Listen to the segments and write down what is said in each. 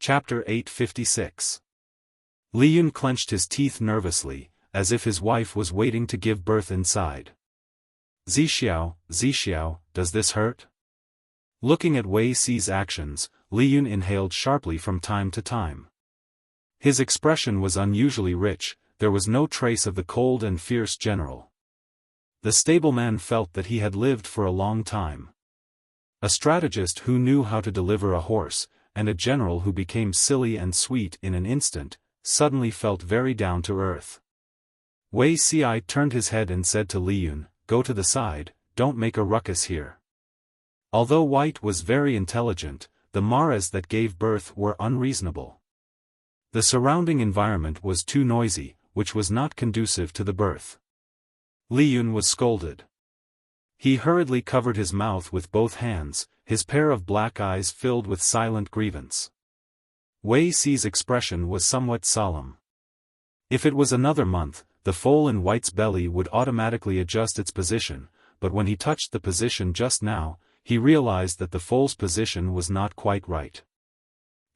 Chapter 856. Li Yun clenched his teeth nervously, as if his wife was waiting to give birth inside. Zixiao, does this hurt? Looking at Wei Si's actions, Li Yun inhaled sharply from time to time. His expression was unusually rich, there was no trace of the cold and fierce general. The stableman felt that he had lived for a long time. A strategist who knew how to deliver a horse, and a general who became silly and sweet in an instant, suddenly felt very down to earth. Wei Si turned his head and said to Li Yun, "Go to the side, don't make a ruckus here." Although White was very intelligent, the maras that gave birth were unreasonable. The surrounding environment was too noisy, which was not conducive to the birth. Li Yun was scolded. He hurriedly covered his mouth with both hands, his pair of black eyes filled with silent grievance. Wei Si's expression was somewhat solemn. If it was another month, the foal in White's belly would automatically adjust its position, but when he touched the position just now, he realized that the foal's position was not quite right.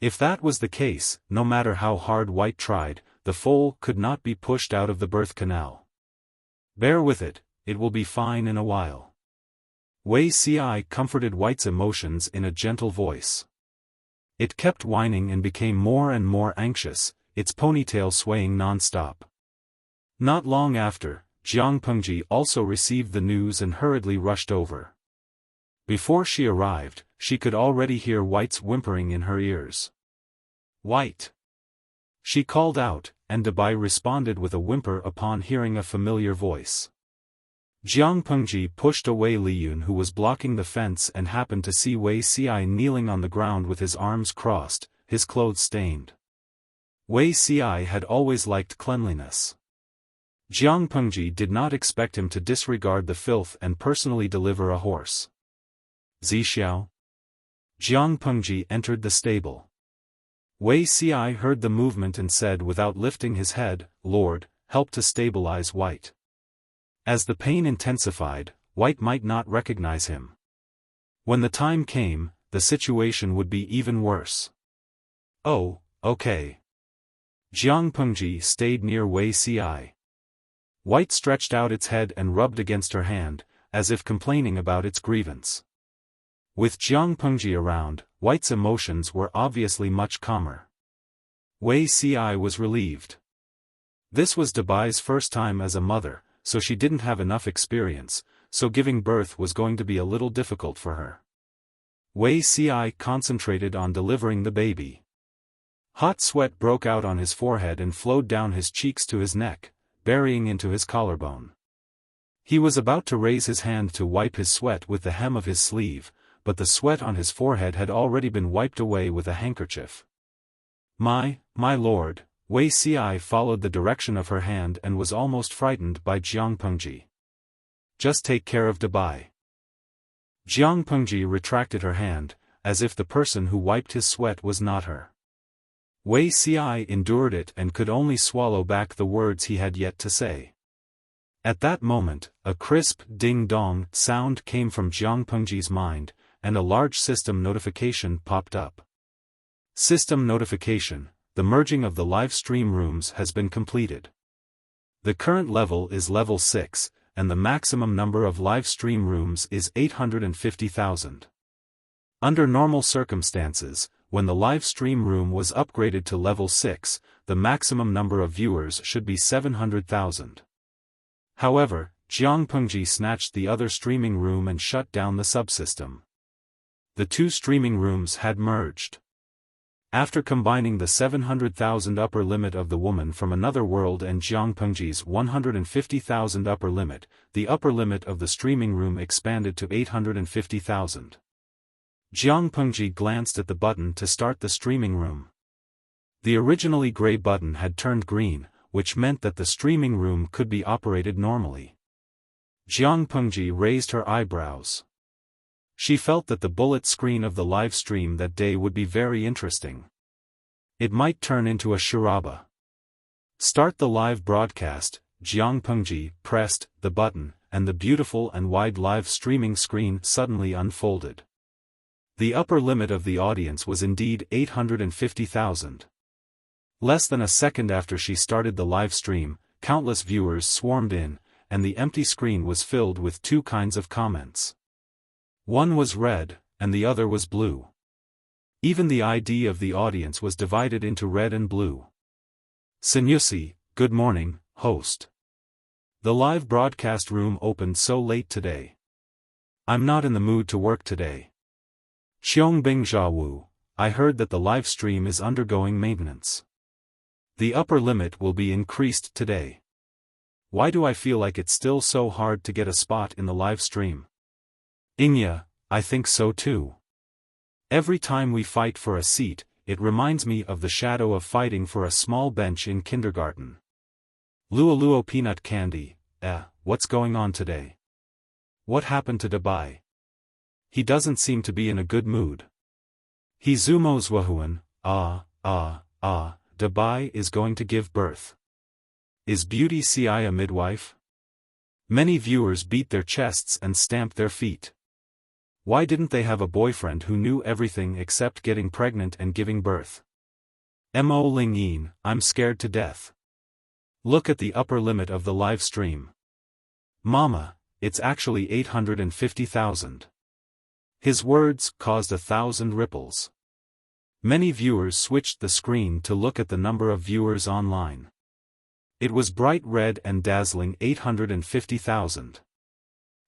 If that was the case, no matter how hard White tried, the foal could not be pushed out of the birth canal. "Bear with it will be fine in a while." Wei Si comforted White's emotions in a gentle voice. It kept whining and became more and more anxious, its ponytail swaying non-stop. Not long after, Jiang Pengji also received the news and hurriedly rushed over. Before she arrived, she could already hear White's whimpering in her ears. "White!" She called out, and Dabai responded with a whimper upon hearing a familiar voice. Jiang Pengji pushed away Li Yun, who was blocking the fence, and happened to see Wei Si kneeling on the ground with his arms crossed, his clothes stained. Wei Si had always liked cleanliness. Jiang Pengji did not expect him to disregard the filth and personally deliver a horse. "Zixiao?" Jiang Pengji entered the stable. Wei Si heard the movement and said without lifting his head, "Lord, help to stabilize White." As the pain intensified, White might not recognize him. When the time came, the situation would be even worse. "Oh, okay." Jiang Pengji stayed near Wei Si. White stretched out its head and rubbed against her hand, as if complaining about its grievance. With Jiang Pengji around, White's emotions were obviously much calmer. Wei Si was relieved. This was Dabai's first time as a mother, so she didn't have enough experience, so giving birth was going to be a little difficult for her. Wei Si concentrated on delivering the baby. Hot sweat broke out on his forehead and flowed down his cheeks to his neck, burying into his collarbone. He was about to raise his hand to wipe his sweat with the hem of his sleeve, but the sweat on his forehead had already been wiped away with a handkerchief. My lord," Wei Si followed the direction of her hand and was almost frightened by Jiang Pengji. "Just take care of Dabai." Jiang Pengji retracted her hand, as if the person who wiped his sweat was not her. Wei Si endured it and could only swallow back the words he had yet to say. At that moment, a crisp ding-dong sound came from Jiang Pengji's mind, and a large system notification popped up. System notification: the merging of the live stream rooms has been completed. The current level is level 6, and the maximum number of live stream rooms is 850,000. Under normal circumstances, when the live stream room was upgraded to level 6, the maximum number of viewers should be 700,000. However, Jiang Pengji snatched the other streaming room and shut down the subsystem. The two streaming rooms had merged. After combining the 700,000 upper limit of the woman from another world and Jiang Pengji's 150,000 upper limit, the upper limit of the streaming room expanded to 850,000. Jiang Pengji glanced at the button to start the streaming room. The originally gray button had turned green, which meant that the streaming room could be operated normally. Jiang Pengji raised her eyebrows. She felt that the bullet screen of the live stream that day would be very interesting. It might turn into a charaba. "Start the live broadcast." Jiang Pengji pressed the button, and the beautiful and wide live streaming screen suddenly unfolded. The upper limit of the audience was indeed 850,000. Less than a second after she started the live stream, countless viewers swarmed in, and the empty screen was filled with two kinds of comments. One was red, and the other was blue. Even the ID of the audience was divided into red and blue. Senyusi, good morning, host. The live broadcast room opened so late today. I'm not in the mood to work today. Xiongbing Jiawu, I heard that the live stream is undergoing maintenance. The upper limit will be increased today. Why do I feel like it's still so hard to get a spot in the live stream? Ingya, I think so too. Every time we fight for a seat, it reminds me of the shadow of fighting for a small bench in kindergarten. Luo peanut candy, what's going on today? What happened to Dubai? He doesn't seem to be in a good mood. Hizumo Zwahuan, Dubai is going to give birth. Is Beauty Ci a midwife? Many viewers beat their chests and stamped their feet. Why didn't they have a boyfriend who knew everything except getting pregnant and giving birth? Mo Ling Yin, I'm scared to death. Look at the upper limit of the live stream. Mama, it's actually 850,000. His words caused 1,000 ripples. Many viewers switched the screen to look at the number of viewers online. It was bright red and dazzling 850,000.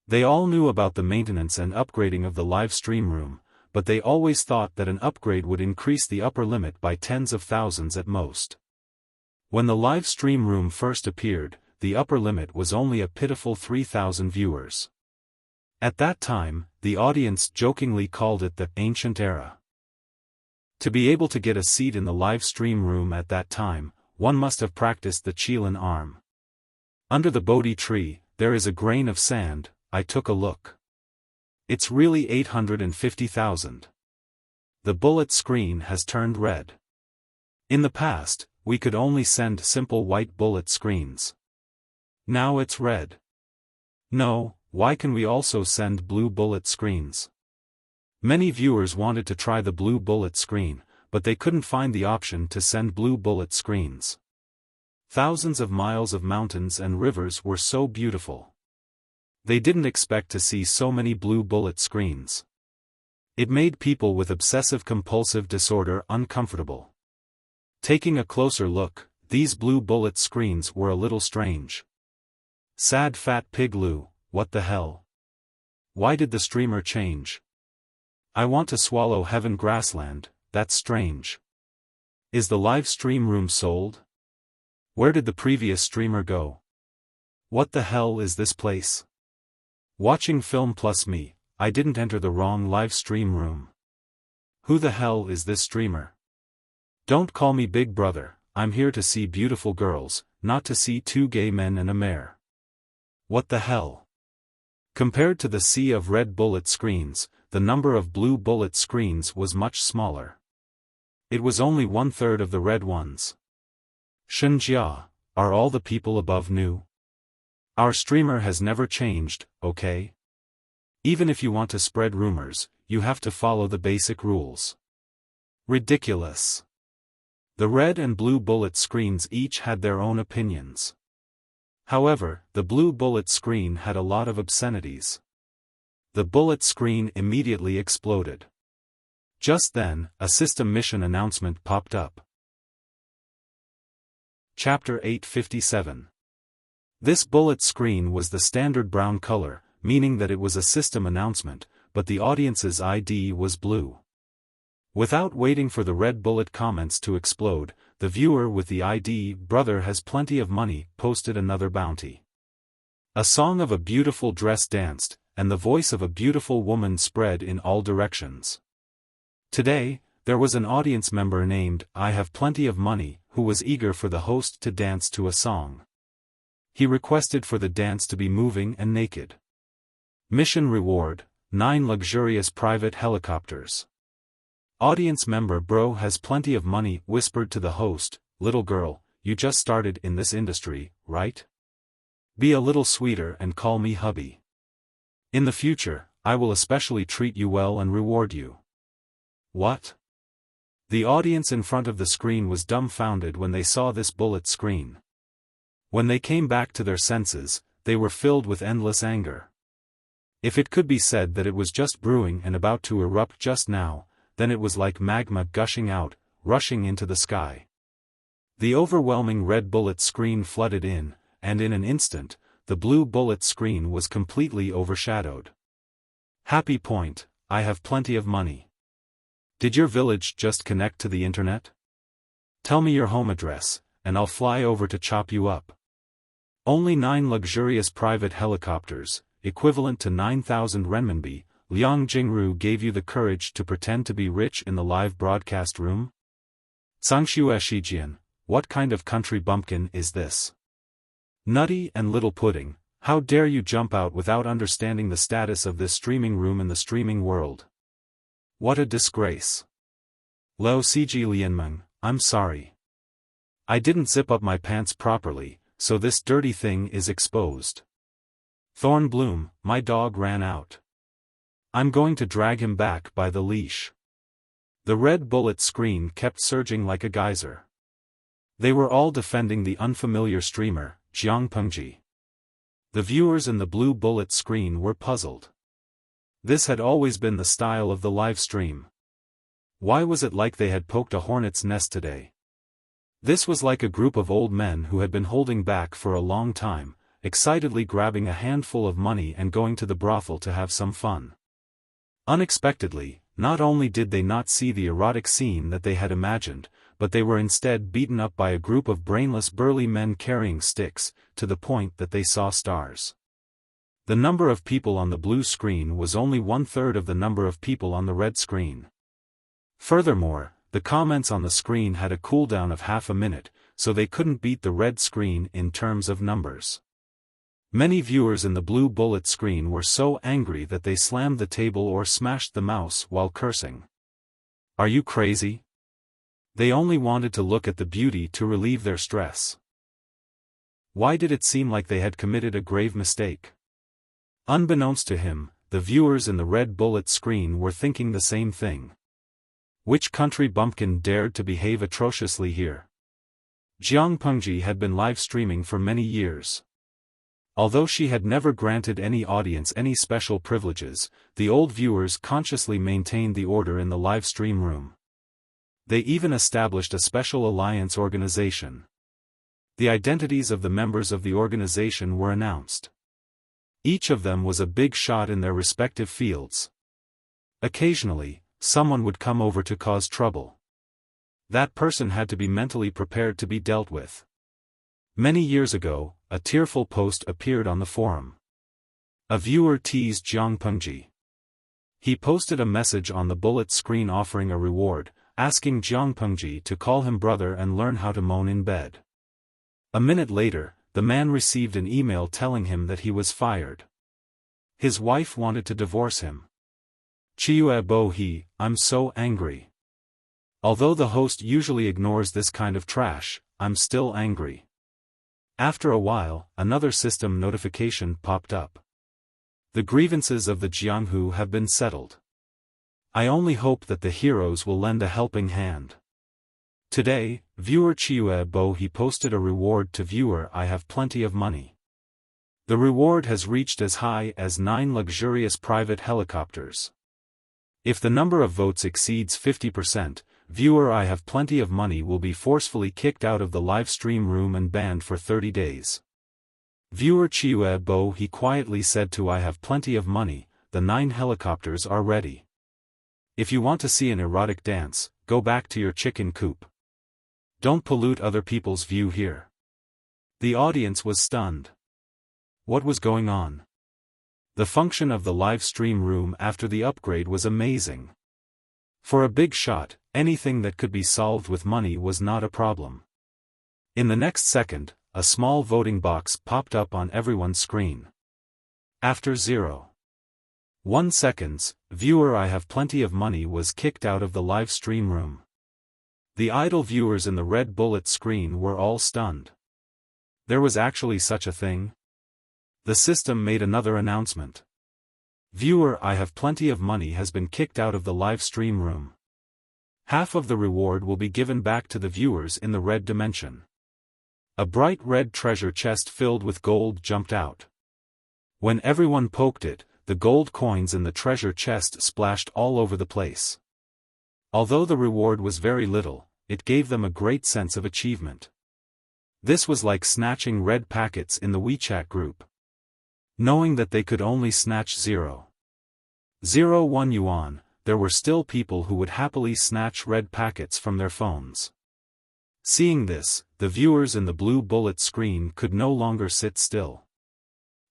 They all knew about the maintenance and upgrading of the live stream room, but they always thought that an upgrade would increase the upper limit by tens of thousands at most. When the live stream room first appeared, the upper limit was only a pitiful 3,000 viewers. At that time, the audience jokingly called it the ancient era. To be able to get a seat in the live stream room at that time, one must have practiced the Qilin arm. Under the Bodhi tree, there is a grain of sand. I took a look. It's really 850,000. The bullet screen has turned red. In the past, we could only send simple white bullet screens. Now it's red. No, why can we also send blue bullet screens? Many viewers wanted to try the blue bullet screen, but they couldn't find the option to send blue bullet screens. Thousands of miles of mountains and rivers were so beautiful. They didn't expect to see so many blue bullet screens. It made people with obsessive-compulsive disorder uncomfortable. Taking a closer look, these blue bullet screens were a little strange. Sad fat pig Lou, what the hell? Why did the streamer change? I want to swallow heaven grassland, that's strange. Is the live stream room sold? Where did the previous streamer go? What the hell is this place? Watching film plus me, I didn't enter the wrong live stream room. Who the hell is this streamer? Don't call me Big Brother, I'm here to see beautiful girls, not to see two gay men and a mare. What the hell? Compared to the sea of red bullet screens, the number of blue bullet screens was much smaller. It was only 1/3 of the red ones. Shenjia, are all the people above new? Our streamer has never changed, okay? Even if you want to spread rumors, you have to follow the basic rules. Ridiculous. The red and blue bullet screens each had their own opinions. However, the blue bullet screen had a lot of obscenities. The bullet screen immediately exploded. Just then, a system mission announcement popped up. Chapter 857. This bullet screen was the standard brown color, meaning that it was a system announcement, but the audience's ID was blue. Without waiting for the red bullet comments to explode, the viewer with the ID "Brother has plenty of money" posted another bounty. A song of a beautiful dress danced, and the voice of a beautiful woman spread in all directions. Today, there was an audience member named "I have plenty of money" who was eager for the host to dance to a song. He requested for the dance to be moving and naked. Mission reward, 9 luxurious private helicopters. Audience member "Bro has plenty of money" whispered to the host, "Little girl, you just started in this industry, right? Be a little sweeter and call me hubby. In the future, I will especially treat you well and reward you." What? The audience in front of the screen was dumbfounded when they saw this bullet screen. When they came back to their senses, they were filled with endless anger. If it could be said that it was just brewing and about to erupt just now, then it was like magma gushing out, rushing into the sky. The overwhelming red bullet screen flooded in, and in an instant, the blue bullet screen was completely overshadowed. Happy point, I have plenty of money. Did your village just connect to the internet? Tell me your home address, and I'll fly over to chop you up. Only 9 luxurious private helicopters, equivalent to 9,000 renminbi, Liang Jingru gave you the courage to pretend to be rich in the live broadcast room? Zhangxue Shijian, what kind of country bumpkin is this? Nutty and little pudding, how dare you jump out without understanding the status of this streaming room in the streaming world? What a disgrace. Lo Ciji Lianmeng, I'm sorry. I didn't zip up my pants properly, so this dirty thing is exposed. Thornbloom, my dog ran out. I'm going to drag him back by the leash. The red bullet screen kept surging like a geyser. They were all defending the unfamiliar streamer, Jiang Pengji. The viewers in the blue bullet screen were puzzled. This had always been the style of the live stream. Why was it like they had poked a hornet's nest today? This was like a group of old men who had been holding back for a long time, excitedly grabbing a handful of money and going to the brothel to have some fun. Unexpectedly, not only did they not see the erotic scene that they had imagined, but they were instead beaten up by a group of brainless burly men carrying sticks, to the point that they saw stars. The number of people on the blue screen was only 1/3 of the number of people on the red screen. Furthermore, the comments on the screen had a cooldown of half a minute, so they couldn't beat the red screen in terms of numbers. Many viewers in the blue bullet screen were so angry that they slammed the table or smashed the mouse while cursing. Are you crazy? They only wanted to look at the beauty to relieve their stress. Why did it seem like they had committed a grave mistake? Unbeknownst to him, the viewers in the red bullet screen were thinking the same thing. Which country bumpkin dared to behave atrociously here? Jiang Pengji had been live streaming for many years. Although she had never granted any audience any special privileges, the old viewers consciously maintained the order in the live stream room. They even established a special alliance organization. The identities of the members of the organization were announced. Each of them was a big shot in their respective fields. Occasionally, someone would come over to cause trouble. That person had to be mentally prepared to be dealt with. Many years ago, a tearful post appeared on the forum. A viewer teased Jiang Pengji. He posted a message on the bullet screen offering a reward, asking Jiang Pengji to call him brother and learn how to moan in bed. A minute later, the man received an email telling him that he was fired. His wife wanted to divorce him. Chiue Bo He, I'm so angry. Although the host usually ignores this kind of trash, I'm still angry. After a while, another system notification popped up. The grievances of the Jianghu have been settled. I only hope that the heroes will lend a helping hand. Today, viewer Chiue Bo He posted a reward to viewer I have plenty of money. The reward has reached as high as 9 luxurious private helicopters. If the number of votes exceeds 50%, viewer I have plenty of money will be forcefully kicked out of the live stream room and banned for 30 days. Viewer Chiue Bo He quietly said to I have plenty of money, the 9 helicopters are ready. If you want to see an erotic dance, go back to your chicken coop. Don't pollute other people's view here. The audience was stunned. What was going on? The function of the live stream room after the upgrade was amazing. For a big shot, anything that could be solved with money was not a problem. In the next second, a small voting box popped up on everyone's screen. After 0.1 seconds, viewer I have plenty of money was kicked out of the live stream room. The idle viewers in the red bullet screen were all stunned. There was actually such a thing? The system made another announcement. Viewer I have plenty of money has been kicked out of the live stream room. Half of the reward will be given back to the viewers in the red dimension. A bright red treasure chest filled with gold jumped out. When everyone poked it, the gold coins in the treasure chest splashed all over the place. Although the reward was very little, it gave them a great sense of achievement. This was like snatching red packets in the WeChat group. Knowing that they could only snatch 0.01 yuan, there were still people who would happily snatch red packets from their phones. Seeing this, the viewers in the blue bullet screen could no longer sit still.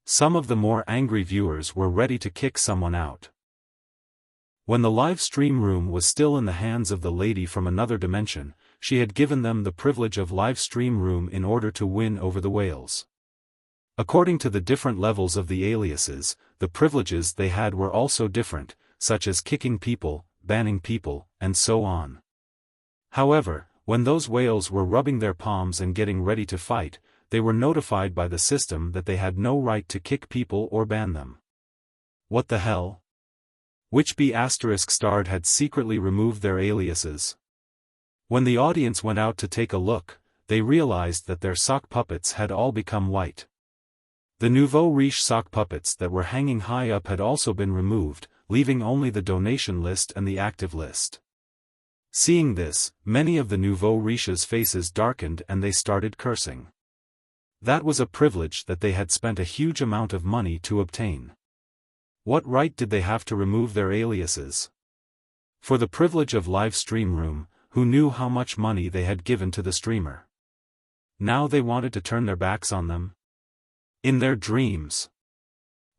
Some of the more angry viewers were ready to kick someone out. When the live stream room was still in the hands of the lady from another dimension, she had given them the privilege of live stream room in order to win over the whales. According to the different levels of the aliases, the privileges they had were also different, such as kicking people, banning people, and so on. However, when those whales were rubbing their palms and getting ready to fight, they were notified by the system that they had no right to kick people or ban them. What the hell? Which B** had secretly removed their aliases. When the audience went out to take a look, they realized that their sock puppets had all become white. The nouveau riche sock puppets that were hanging high up had also been removed, leaving only the donation list and the active list. Seeing this, many of the nouveau riches' faces darkened and they started cursing. That was a privilege that they had spent a huge amount of money to obtain. What right did they have to remove their aliases? For the privilege of live stream room, who knew how much money they had given to the streamer? Now they wanted to turn their backs on them? In their dreams.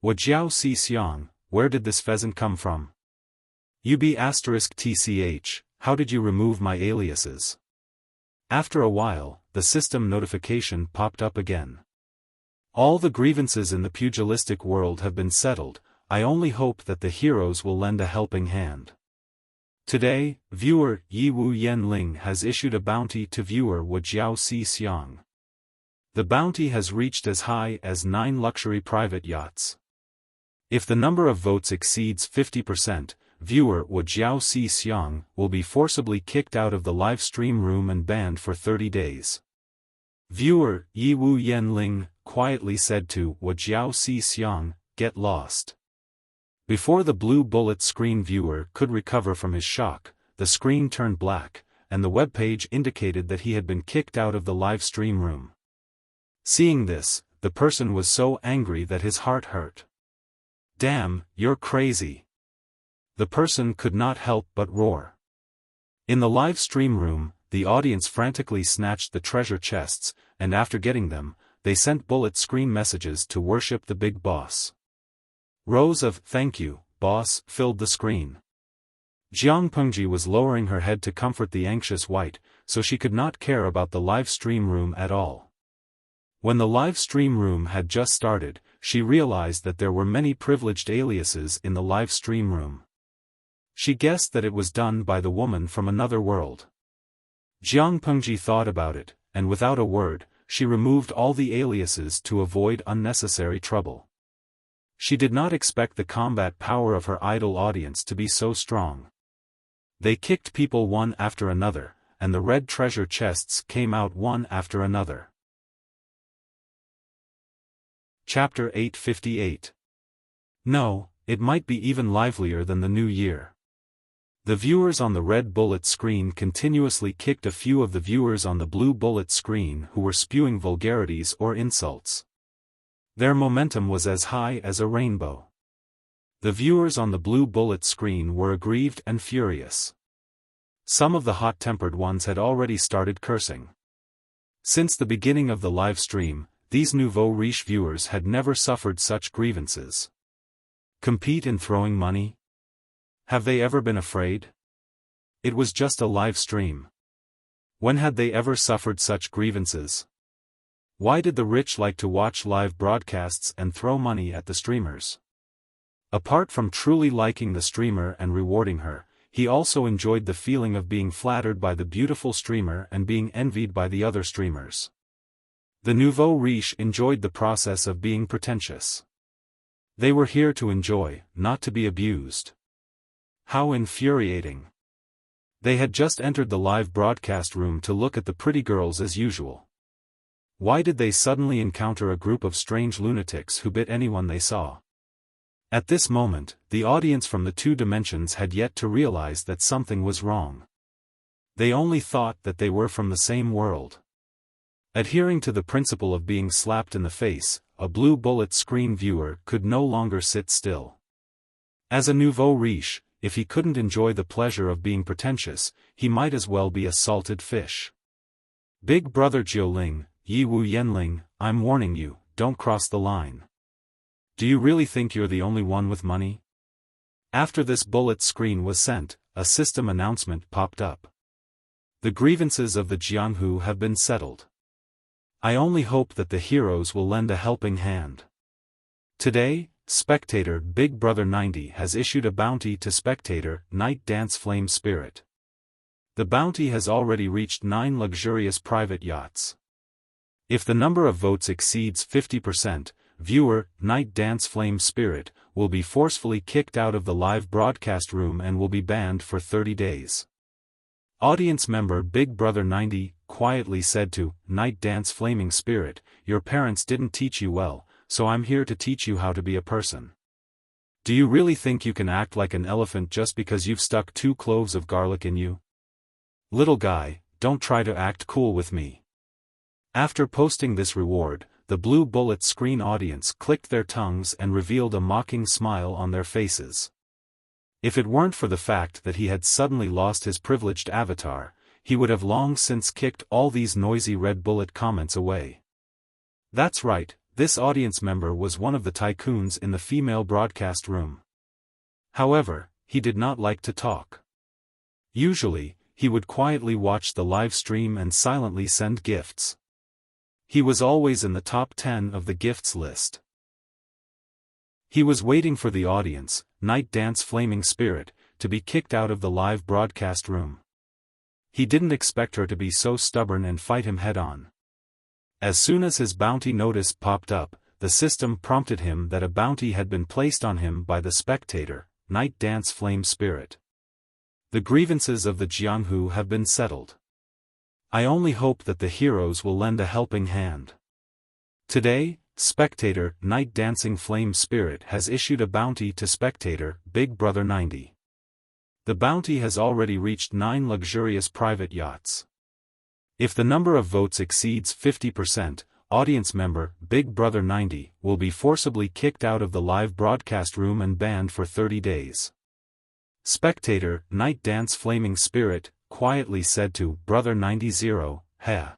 Wuxiao Si Xiang, where did this pheasant come from? UB*TCH, how did you remove my aliases? After a while, the system notification popped up again. All the grievances in the pugilistic world have been settled, I only hope that the heroes will lend a helping hand. Today, viewer Yiwu Yenling has issued a bounty to viewer Wuxiao Si Xiang. The bounty has reached as high as 9 luxury private yachts. If the number of votes exceeds 50%, viewer Wuxiao Si Xiang will be forcibly kicked out of the live stream room and banned for 30 days. Viewer Yiwu Yenling quietly said to Wuxiao Si Xiang, "Get lost." Before the blue bullet screen viewer could recover from his shock, the screen turned black, and the webpage indicated that he had been kicked out of the live stream room. Seeing this, the person was so angry that his heart hurt. "Damn, you're crazy." The person could not help but roar. In the live stream room, the audience frantically snatched the treasure chests, and after getting them, they sent bullet screen messages to worship the big boss. Rows of "Thank you, boss" filled the screen. Jiang Pengji was lowering her head to comfort the anxious wight, so she could not care about the live stream room at all. When the live stream room had just started, she realized that there were many privileged aliases in the live stream room. She guessed that it was done by the woman from another world. Jiang Pengji thought about it, and without a word, she removed all the aliases to avoid unnecessary trouble. She did not expect the combat power of her idol audience to be so strong. They kicked people one after another, and the red treasure chests came out one after another. Chapter 858. No, it might be even livelier than the new year. The viewers on the red bullet screen continuously kicked a few of the viewers on the blue bullet screen who were spewing vulgarities or insults. Their momentum was as high as a rainbow. The viewers on the blue bullet screen were aggrieved and furious. Some of the hot-tempered ones had already started cursing. Since the beginning of the live stream, these nouveau riche viewers had never suffered such grievances. Compete in throwing money? Have they ever been afraid? It was just a live stream. When had they ever suffered such grievances? Why did the rich like to watch live broadcasts and throw money at the streamers? Apart from truly liking the streamer and rewarding her, he also enjoyed the feeling of being flattered by the beautiful streamer and being envied by the other streamers. The nouveau riche enjoyed the process of being pretentious. They were here to enjoy, not to be abused. How infuriating. They had just entered the live broadcast room to look at the pretty girls as usual. Why did they suddenly encounter a group of strange lunatics who bit anyone they saw? At this moment, the audience from the two dimensions had yet to realize that something was wrong. They only thought that they were from the same world. Adhering to the principle of being slapped in the face, a blue bullet screen viewer could no longer sit still. As a nouveau riche, if he couldn't enjoy the pleasure of being pretentious, he might as well be a salted fish. Big brother Jiuling, Yi Wu Yanling, I'm warning you, don't cross the line. Do you really think you're the only one with money? After this bullet screen was sent, a system announcement popped up. The grievances of the Jianghu have been settled. I only hope that the heroes will lend a helping hand. Today, Spectator Big Brother 90 has issued a bounty to Spectator Night Dance Flame Spirit. The bounty has already reached 9 luxurious private yachts. If the number of votes exceeds 50%, viewer Night Dance Flame Spirit will be forcefully kicked out of the live broadcast room and will be banned for 30 days. Audience member Big Brother 90 quietly said to Night Dance Flaming Spirit, "Your parents didn't teach you well, so I'm here to teach you how to be a person. Do you really think you can act like an elephant just because you've stuck 2 cloves of garlic in you? Little guy, don't try to act cool with me." After posting this reward, the blue bullet screen audience clicked their tongues and revealed a mocking smile on their faces. If it weren't for the fact that he had suddenly lost his privileged avatar, he would have long since kicked all these noisy red bullet comments away. That's right, this audience member was one of the tycoons in the female broadcast room. However, he did not like to talk. Usually, he would quietly watch the live stream and silently send gifts. He was always in the top 10 of the gifts list. He was waiting for the audience, Night Dance Flaming Spirit, to be kicked out of the live broadcast room. He didn't expect her to be so stubborn and fight him head-on. As soon as his bounty notice popped up, the system prompted him that a bounty had been placed on him by the Spectator, Night Dance Flame Spirit. The grievances of the Jianghu have been settled. I only hope that the heroes will lend a helping hand. Today, Spectator Night Dancing Flame Spirit has issued a bounty to Spectator Big Brother 90. The bounty has already reached 9 luxurious private yachts. If the number of votes exceeds 50%, audience member Big Brother 90 will be forcibly kicked out of the live broadcast room and banned for 30 days. Spectator Night Dance Flaming Spirit quietly said to Brother 90, "Heh."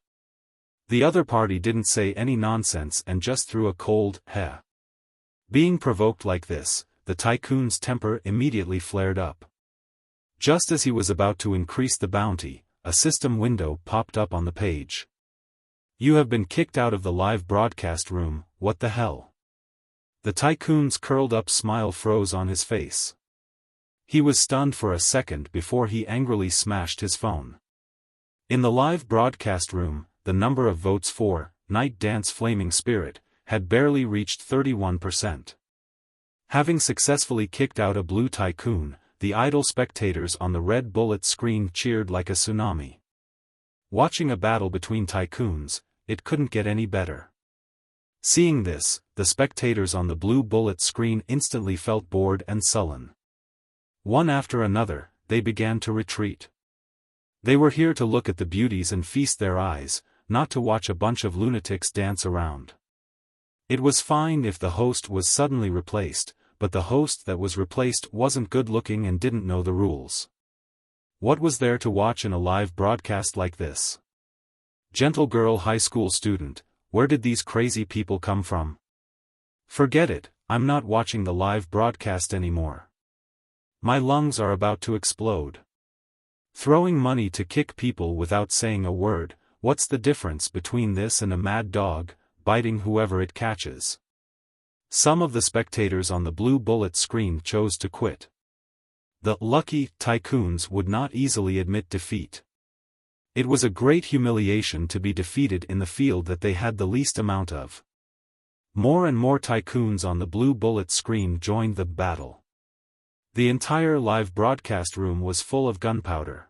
The other party didn't say any nonsense and just threw a cold "heh." Being provoked like this, the tycoon's temper immediately flared up. Just as he was about to increase the bounty, a system window popped up on the page. "You have been kicked out of the live broadcast room, what the hell?" The tycoon's curled-up smile froze on his face. He was stunned for a second before he angrily smashed his phone. In the live broadcast room, the number of votes for Night Dance Flaming Spirit had barely reached 31%. Having successfully kicked out a blue tycoon, the idle spectators on the red bullet screen cheered like a tsunami. Watching a battle between tycoons, it couldn't get any better. Seeing this, the spectators on the blue bullet screen instantly felt bored and sullen. One after another, they began to retreat. They were here to look at the beauties and feast their eyes, not to watch a bunch of lunatics dance around. It was fine if the host was suddenly replaced, but the host that was replaced wasn't good-looking and didn't know the rules. What was there to watch in a live broadcast like this? Gentle girl high school student, where did these crazy people come from? Forget it, I'm not watching the live broadcast anymore. My lungs are about to explode. Throwing money to kick people without saying a word, what's the difference between this and a mad dog, biting whoever it catches? Some of the spectators on the blue bullet screen chose to quit. The lucky tycoons would not easily admit defeat. It was a great humiliation to be defeated in the field that they had the least amount of. More and more tycoons on the blue bullet screen joined the battle. The entire live broadcast room was full of gunpowder.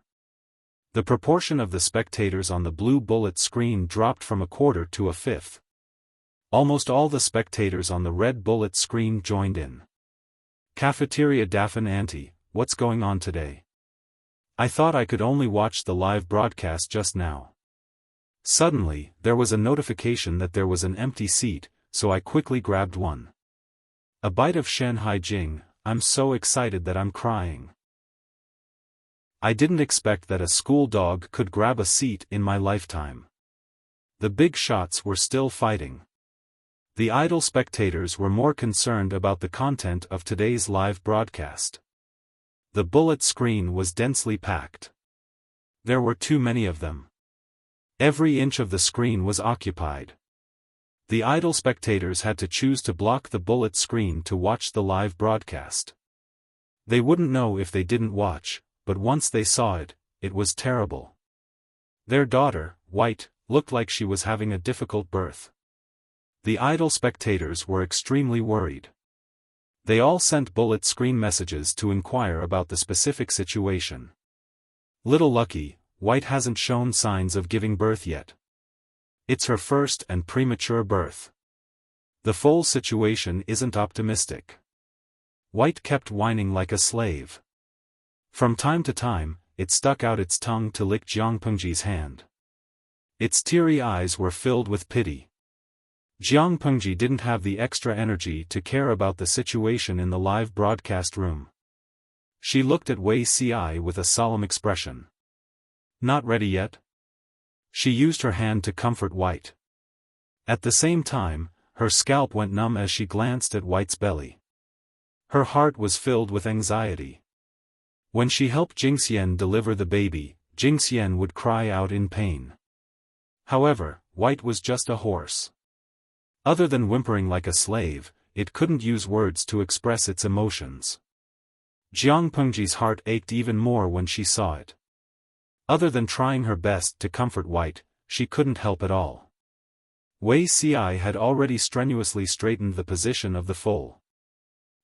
The proportion of the spectators on the blue bullet screen dropped from a quarter to a fifth. Almost all the spectators on the red bullet screen joined in. Cafeteria Daffin Auntie, what's going on today? I thought I could only watch the live broadcast just now. Suddenly, there was a notification that there was an empty seat, so I quickly grabbed one. A bite of Shanghai Jing, I'm so excited that I'm crying. I didn't expect that a school dog could grab a seat in my lifetime. The big shots were still fighting. The idle spectators were more concerned about the content of today's live broadcast. The bullet screen was densely packed. There were too many of them. Every inch of the screen was occupied. The idle spectators had to choose to block the bullet screen to watch the live broadcast. They wouldn't know if they didn't watch, but once they saw it, it was terrible. Their daughter, White, looked like she was having a difficult birth. The idle spectators were extremely worried. They all sent bullet screen messages to inquire about the specific situation. Little Lucky, White hasn't shown signs of giving birth yet. It's her first and premature birth. The foal situation isn't optimistic. White kept whining like a slave. From time to time, it stuck out its tongue to lick Jiang Pengji's hand. Its teary eyes were filled with pity. Jiang Pengji didn't have the extra energy to care about the situation in the live broadcast room. She looked at Wei Ci with a solemn expression. Not ready yet? She used her hand to comfort White. At the same time, her scalp went numb as she glanced at White's belly. Her heart was filled with anxiety. When she helped Jingxian deliver the baby, Jingxian would cry out in pain. However, White was just a horse. Other than whimpering like a slave, it couldn't use words to express its emotions. Jiang Pengji's heart ached even more when she saw it. Other than trying her best to comfort White, she couldn't help at all. Wei Ci had already strenuously straightened the position of the foal.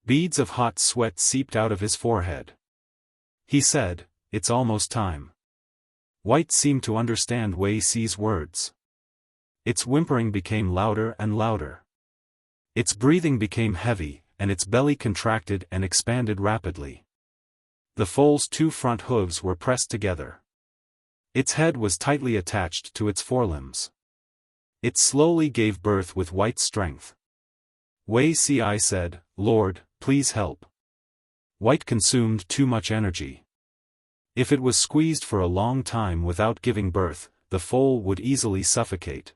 Beads of hot sweat seeped out of his forehead. He said, "It's almost time." White seemed to understand Wei Ci's words. Its whimpering became louder and louder. Its breathing became heavy, and its belly contracted and expanded rapidly. The foal's two front hooves were pressed together. Its head was tightly attached to its forelimbs. It slowly gave birth with White's strength. Wei Ci said, "Lord, please help." White consumed too much energy. If it was squeezed for a long time without giving birth, the foal would easily suffocate.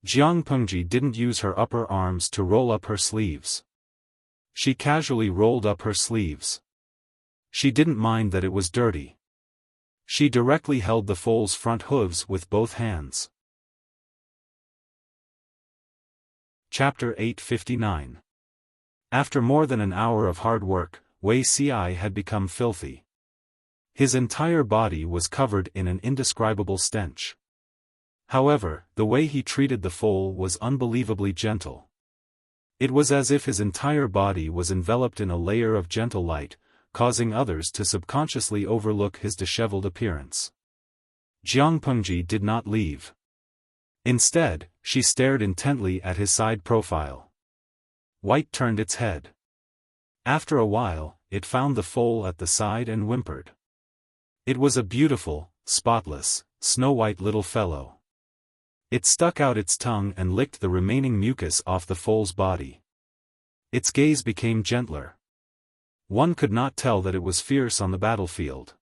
Jiang Pengji didn't use her upper arms to roll up her sleeves. She casually rolled up her sleeves. She didn't mind that it was dirty. She directly held the foal's front hooves with both hands. Chapter 859. After more than an hour of hard work, Wei Ci had become filthy. His entire body was covered in an indescribable stench. However, the way he treated the foal was unbelievably gentle. It was as if his entire body was enveloped in a layer of gentle light, causing others to subconsciously overlook his disheveled appearance. Jiang Pengji did not leave. Instead, she stared intently at his side profile. White turned its head. After a while, it found the foal at the side and whimpered. It was a beautiful, spotless, snow-white little fellow. It stuck out its tongue and licked the remaining mucus off the foal's body. Its gaze became gentler. One could not tell that it was fierce on the battlefield.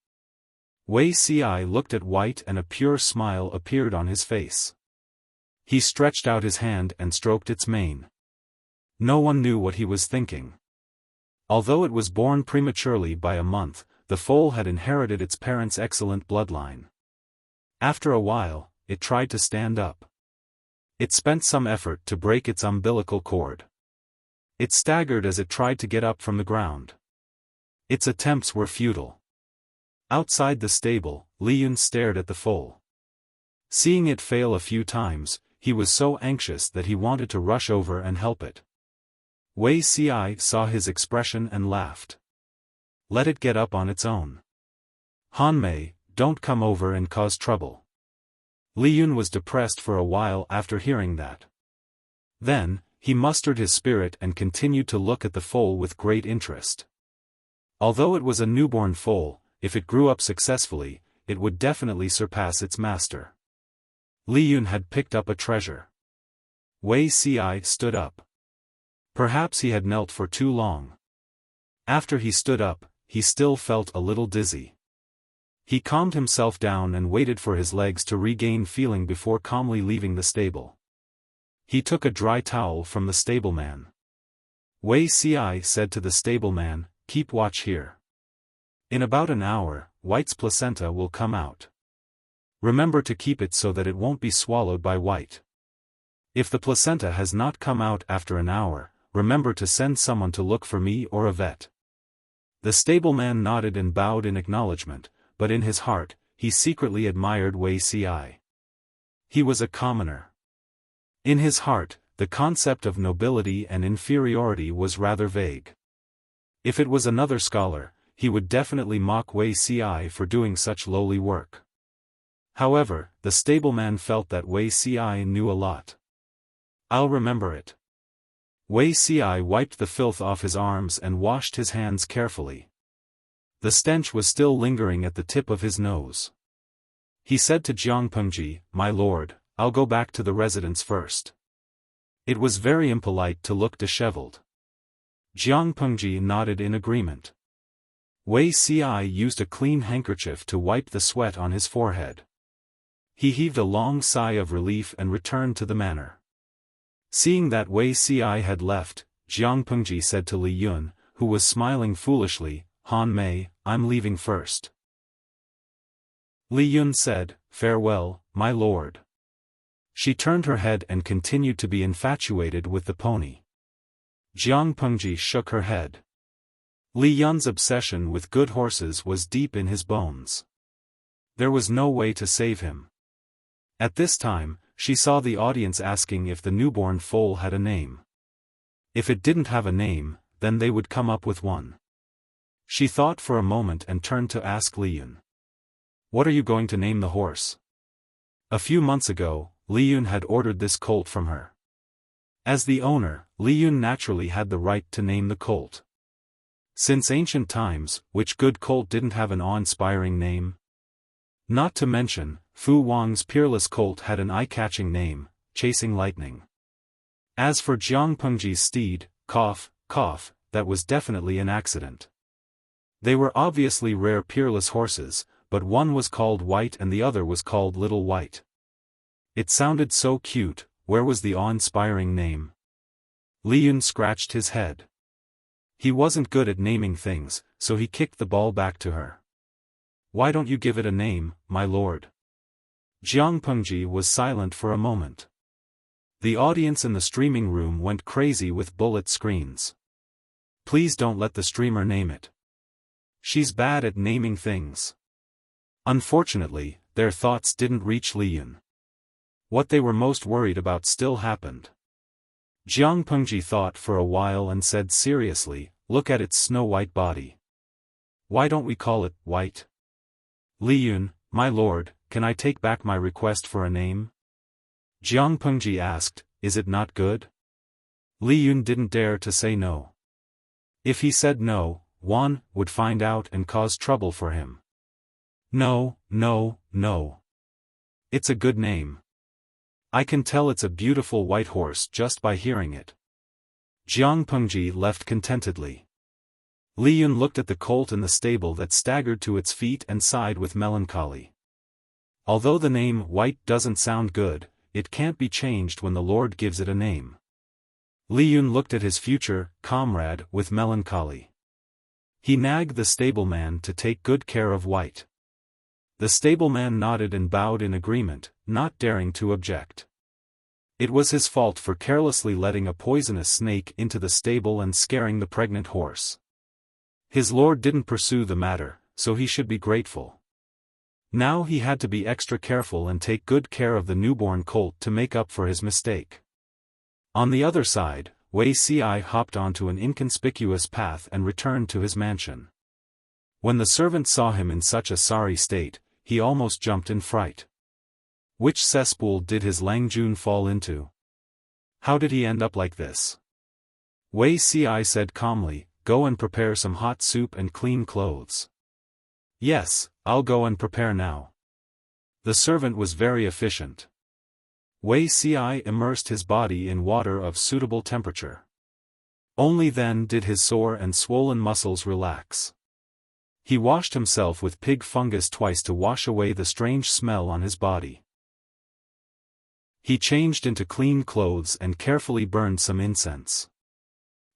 Wei Ci looked at White and a pure smile appeared on his face. He stretched out his hand and stroked its mane. No one knew what he was thinking. Although it was born prematurely by a month, the foal had inherited its parents' excellent bloodline. After a while, it tried to stand up. It spent some effort to break its umbilical cord. It staggered as it tried to get up from the ground. Its attempts were futile. Outside the stable, Liyun stared at the foal. Seeing it fail a few times, he was so anxious that he wanted to rush over and help it. Wei Ci saw his expression and laughed. Let it get up on its own. Hanmei, don't come over and cause trouble. Li Yun was depressed for a while after hearing that. Then, he mustered his spirit and continued to look at the foal with great interest. Although it was a newborn foal, if it grew up successfully, it would definitely surpass its master. Li Yun had picked up a treasure. Wei Ci stood up. Perhaps he had knelt for too long. After he stood up, he still felt a little dizzy. He calmed himself down and waited for his legs to regain feeling before calmly leaving the stable. He took a dry towel from the stableman. Wei Ci said to the stableman, "Keep watch here. In about an hour, White's placenta will come out. Remember to keep it so that it won't be swallowed by White. If the placenta has not come out after an hour, remember to send someone to look for me or a vet." The stableman nodded and bowed in acknowledgement, but in his heart, he secretly admired Wei Ci. He was a commoner. In his heart, the concept of nobility and inferiority was rather vague. If it was another scholar, he would definitely mock Wei Ci for doing such lowly work. However, the stableman felt that Wei Ci knew a lot. "I'll remember it." Wei Ci wiped the filth off his arms and washed his hands carefully. The stench was still lingering at the tip of his nose. He said to Jiang Pengji, "My lord, I'll go back to the residence first." It was very impolite to look disheveled. Jiang Pengji nodded in agreement. Wei Ci used a clean handkerchief to wipe the sweat on his forehead. He heaved a long sigh of relief and returned to the manor. Seeing that Wei Ci had left, Jiang Pengji said to Li Yun, who was smiling foolishly, "Han Mei, I'm leaving first." Li Yun said, "Farewell, my lord." She turned her head and continued to be infatuated with the pony. Jiang Pengji shook her head. Li Yun's obsession with good horses was deep in his bones. There was no way to save him. At this time, she saw the audience asking if the newborn foal had a name. If it didn't have a name, then they would come up with one. She thought for a moment and turned to ask Li Yun. "What are you going to name the horse?" A few months ago, Li Yun had ordered this colt from her. As the owner, Li Yun naturally had the right to name the colt. Since ancient times, which good colt didn't have an awe-inspiring name? Not to mention, Fu Wang's peerless colt had an eye-catching name, Chasing Lightning. As for Jiang Pengji's steed, Cough, Cough, that was definitely an accident. They were obviously rare peerless horses, but one was called White and the other was called Little White. It sounded so cute. Where was the awe-inspiring name? Li Yun scratched his head. He wasn't good at naming things, so he kicked the ball back to her. "Why don't you give it a name, my lord?" Jiang Pengji was silent for a moment. The audience in the streaming room went crazy with bullet screens. "Please don't let the streamer name it. She's bad at naming things." Unfortunately, their thoughts didn't reach Li Yun. What they were most worried about still happened. Jiang Pengji thought for a while and said seriously, "Look at its snow-white body. Why don't we call it White?" "Li Yun, my lord, can I take back my request for a name?" Jiang Pengji asked, "Is it not good?" Li Yun didn't dare to say no. If he said no, Wan would find out and cause trouble for him. "No, no, no. It's a good name. I can tell it's a beautiful white horse just by hearing it." Jiang Pengji left contentedly. Li Yun looked at the colt in the stable that staggered to its feet and sighed with melancholy. Although the name White doesn't sound good, it can't be changed when the Lord gives it a name. Li Yun looked at his future comrade with melancholy. He nagged the stableman to take good care of White. The stableman nodded and bowed in agreement, not daring to object. It was his fault for carelessly letting a poisonous snake into the stable and scaring the pregnant horse. His lord didn't pursue the matter, so he should be grateful. Now he had to be extra careful and take good care of the newborn colt to make up for his mistake. On the other side, Wei Ci hopped onto an inconspicuous path and returned to his mansion. When the servant saw him in such a sorry state, he almost jumped in fright. Which cesspool did his Lang Jun fall into? How did he end up like this? Wei Si said calmly, "Go and prepare some hot soup and clean clothes." "Yes, I'll go and prepare now." The servant was very efficient. Wei Si immersed his body in water of suitable temperature. Only then did his sore and swollen muscles relax. He washed himself with pig fungus twice to wash away the strange smell on his body. He changed into clean clothes and carefully burned some incense.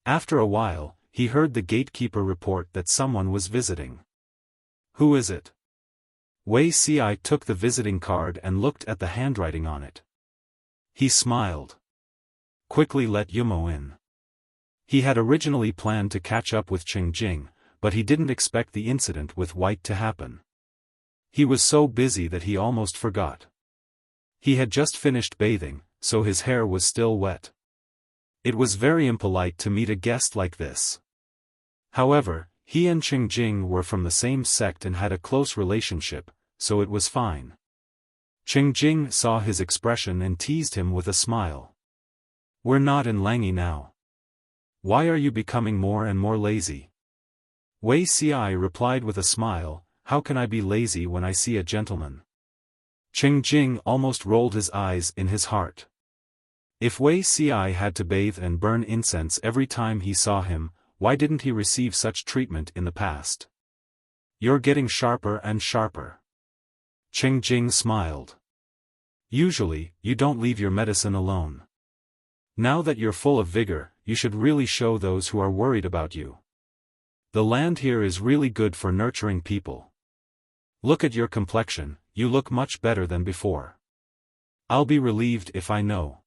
After a while, he heard the gatekeeper report that someone was visiting. "Who is it?" Wei Si took the visiting card and looked at the handwriting on it. He smiled. "Quickly let Yumo in." He had originally planned to catch up with Qingjing, but he didn't expect the incident with White to happen. He was so busy that he almost forgot. He had just finished bathing, so his hair was still wet. It was very impolite to meet a guest like this. However, he and Qingjing were from the same sect and had a close relationship, so it was fine. Qingjing saw his expression and teased him with a smile. "We're not in Langi now. Why are you becoming more and more lazy?" Wei Si replied with a smile, "How can I be lazy when I see a gentleman?" Qingjing almost rolled his eyes in his heart. If Wei Si had to bathe and burn incense every time he saw him, why didn't he receive such treatment in the past? "You're getting sharper and sharper." Qingjing smiled. "Usually, you don't leave your medicine alone. Now that you're full of vigor, you should really show those who are worried about you. The land here is really good for nurturing people. Look at your complexion, you look much better than before. I'll be relieved if I know."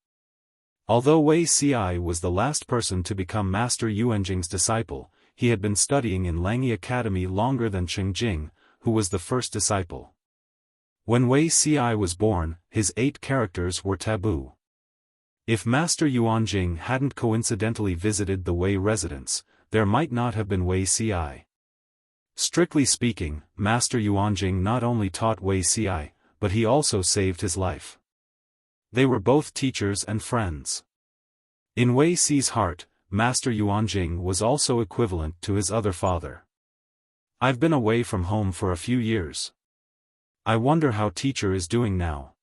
Although Wei Si was the last person to become Master Yuanjing's disciple, he had been studying in Langi Academy longer than Qingjing, who was the first disciple. When Wei Si was born, his 8 characters were taboo. If Master Yuanjing hadn't coincidentally visited the Wei residence, there might not have been Wei Si. Strictly speaking, Master Yuanjing not only taught Wei Si, but he also saved his life. They were both teachers and friends. In Wei Si's heart, Master Yuanjing was also equivalent to his other father. "I've been away from home for a few years. I wonder how teacher is doing now."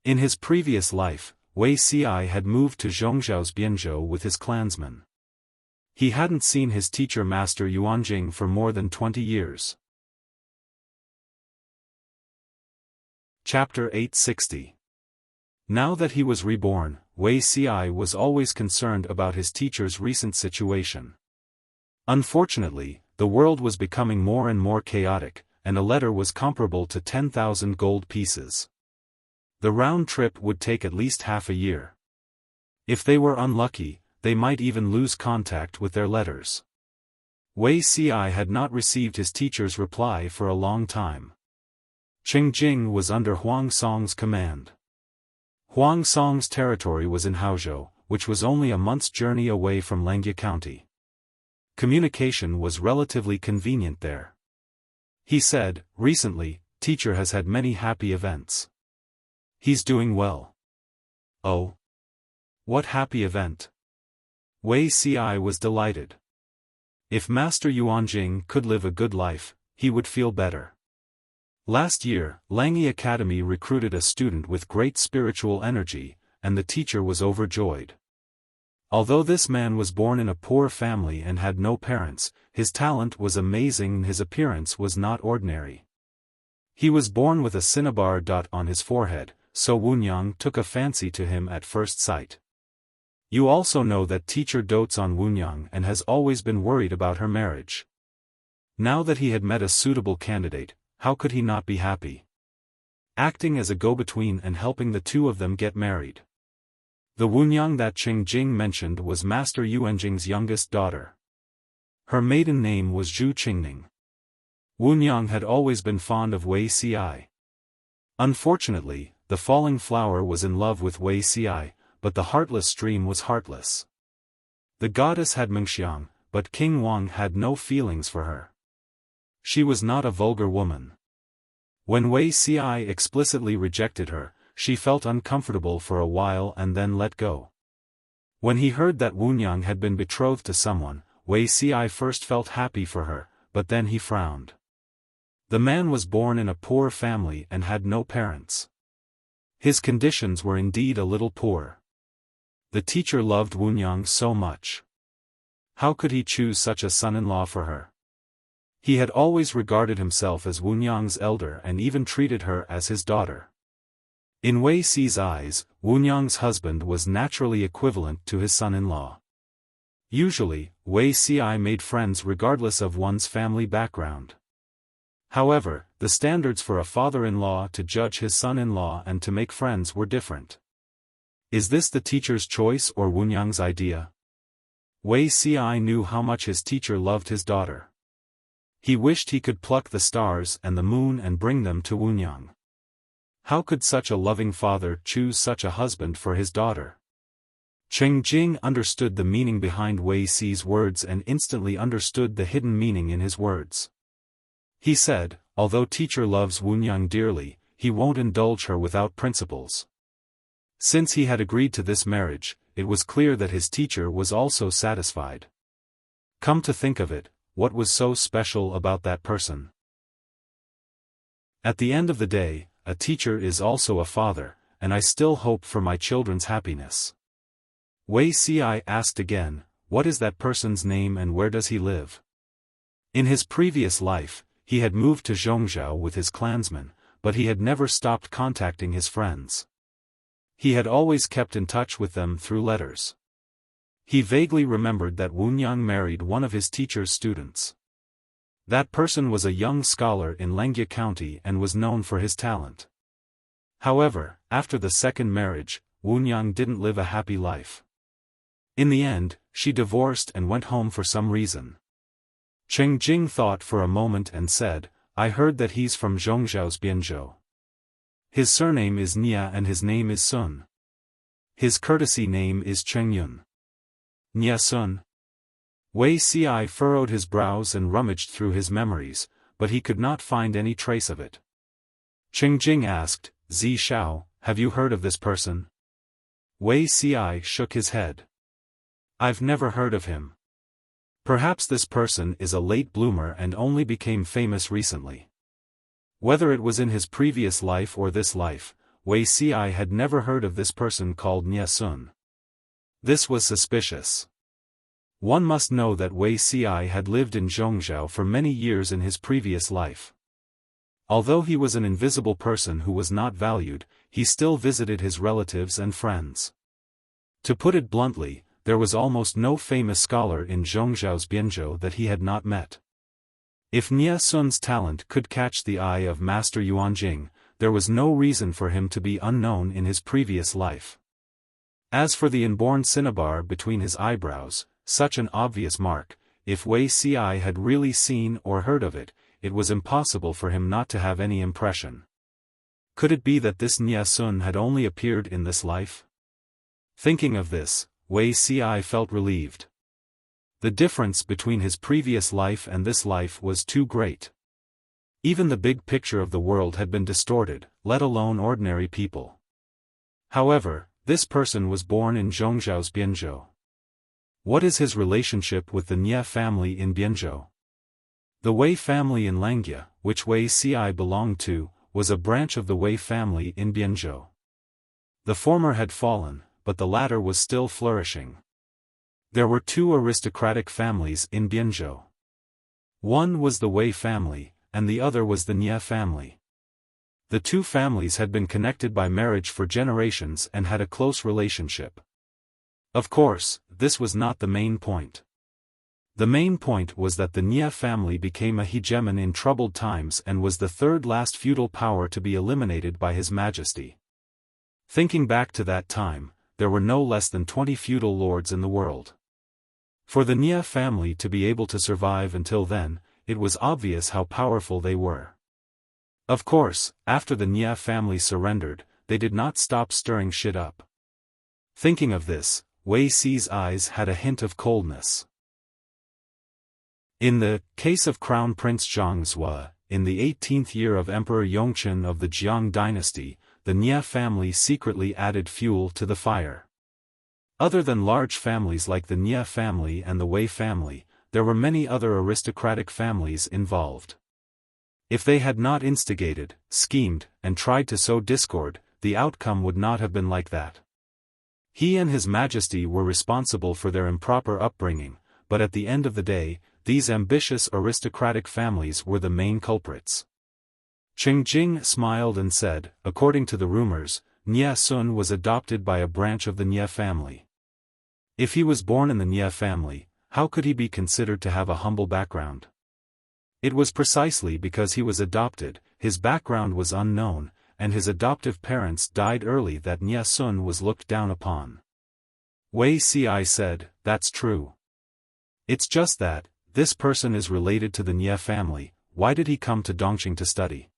In his previous life, Wei Si had moved to Zhongzhao's Bianzhou with his clansmen. He hadn't seen his teacher Master Yuanjing for more than 20 years. Chapter 860. Now that he was reborn, Wei Si was always concerned about his teacher's recent situation. Unfortunately, the world was becoming more and more chaotic, and a letter was comparable to 10,000 gold pieces. The round trip would take at least half a year. If they were unlucky, they might even lose contact with their letters. Wei Si had not received his teacher's reply for a long time. Qingjing was under Huang Song's command. Huang Song's territory was in Haozhou, which was only a month's journey away from Langjie County. Communication was relatively convenient there. He said, "Recently, teacher has had many happy events. He's doing well." "Oh? What happy event?" Wei Si was delighted. If Master Yuanjing could live a good life, he would feel better. Last year, Langi Academy recruited a student with great spiritual energy, and the teacher was overjoyed. Although this man was born in a poor family and had no parents, his talent was amazing and his appearance was not ordinary. He was born with a cinnabar dot on his forehead, so Wunyang took a fancy to him at first sight. You also know that teacher dotes on Wunyang and has always been worried about her marriage. Now that he had met a suitable candidate, how could he not be happy? Acting as a go-between and helping the two of them get married. The Wunyang that Qingjing mentioned was Master Yuanjing's youngest daughter. Her maiden name was Zhu Qingning. Wunyang had always been fond of Wei Si. Unfortunately, the falling flower was in love with Wei Si, but the heartless stream was heartless. The goddess had Mengxiang, but King Wang had no feelings for her. She was not a vulgar woman. When Wei Xi explicitly rejected her, she felt uncomfortable for a while and then let go. When he heard that Wunyang had been betrothed to someone, Wei Xi first felt happy for her, but then he frowned. The man was born in a poor family and had no parents. His conditions were indeed a little poor. The teacher loved Wunyang so much. How could he choose such a son-in-law for her? He had always regarded himself as Wunyang's elder and even treated her as his daughter. In Wei Xi's eyes, Wunyang's husband was naturally equivalent to his son-in-law. Usually, Wei Xi made friends regardless of one's family background. However, the standards for a father-in-law to judge his son-in-law and to make friends were different. Is this the teacher's choice or Wunyang's idea? Wei Xi knew how much his teacher loved his daughter. He wished he could pluck the stars and the moon and bring them to Wunyang. How could such a loving father choose such a husband for his daughter? Cheng Jing understood the meaning behind Wei Xi's words and instantly understood the hidden meaning in his words. He said, although teacher loves Wunyang dearly, he won't indulge her without principles. Since he had agreed to this marriage, it was clear that his teacher was also satisfied. Come to think of it, what was so special about that person? At the end of the day, a teacher is also a father, and I still hope for my children's happiness. Wei Xi asked again, what is that person's name and where does he live? In his previous life, he had moved to Zhongzhou with his clansmen, but he had never stopped contacting his friends. He had always kept in touch with them through letters. He vaguely remembered that Wunyang married one of his teacher's students. That person was a young scholar in Lengjia County and was known for his talent. However, after the second marriage, Wunyang didn't live a happy life. In the end, she divorced and went home for some reason. Cheng Jing thought for a moment and said, I heard that he's from Zhongzhou's Bianzhou. His surname is Nia and his name is Sun. His courtesy name is Cheng Yun. Nia Sun. Wei Xi furrowed his brows and rummaged through his memories, but he could not find any trace of it. Cheng Jing asked, Zi Shao, have you heard of this person? Wei Xi shook his head. I've never heard of him. Perhaps this person is a late bloomer and only became famous recently. Whether it was in his previous life or this life, Wei Xi had never heard of this person called Nia Sun. This was suspicious. One must know that Wei Xi had lived in Zhongzhou for many years in his previous life. Although he was an invisible person who was not valued, he still visited his relatives and friends. To put it bluntly, there was almost no famous scholar in Zhongzhou's Bianzhou that he had not met. If Nia Sun's talent could catch the eye of Master Yuanjing, there was no reason for him to be unknown in his previous life. As for the inborn cinnabar between his eyebrows, such an obvious mark, if Wei Xi had really seen or heard of it, it was impossible for him not to have any impression. Could it be that this Nia Sun had only appeared in this life? Thinking of this, Wei Xi felt relieved. The difference between his previous life and this life was too great. Even the big picture of the world had been distorted, let alone ordinary people. However, this person was born in Zhongzhou's Bianzhou. What is his relationship with the Nia family in Bianzhou? The Wei family in Lengjia, which Wei Xi belonged to, was a branch of the Wei family in Bianzhou. The former had fallen, but the latter was still flourishing. There were two aristocratic families in Bianzhou. One was the Wei family, and the other was the Nia family. The two families had been connected by marriage for generations and had a close relationship. Of course, this was not the main point. The main point was that the Nia family became a hegemon in troubled times and was the third last feudal power to be eliminated by His Majesty. Thinking back to that time, there were no less than 20 feudal lords in the world. For the Nia family to be able to survive until then, it was obvious how powerful they were. Of course, after the Nia family surrendered, they did not stop stirring shit up. Thinking of this, Wei Xi's eyes had a hint of coldness. In the case of Crown Prince Zhang Zhua, in the 18th year of Emperor Yongchen of the Jiang dynasty, the Nie family secretly added fuel to the fire. Other than large families like the Nie family and the Wei family, there were many other aristocratic families involved. If they had not instigated, schemed, and tried to sow discord, the outcome would not have been like that. He and His Majesty were responsible for their improper upbringing, but at the end of the day, these ambitious aristocratic families were the main culprits. Qing Jing smiled and said, according to the rumors, Nie Sun was adopted by a branch of the Nie family. If he was born in the Nie family, how could he be considered to have a humble background? It was precisely because he was adopted, his background was unknown, and his adoptive parents died early that Nie Sun was looked down upon. Wei Ci said, that's true. It's just that, this person is related to the Nie family. Why did he come to Dongqing to study?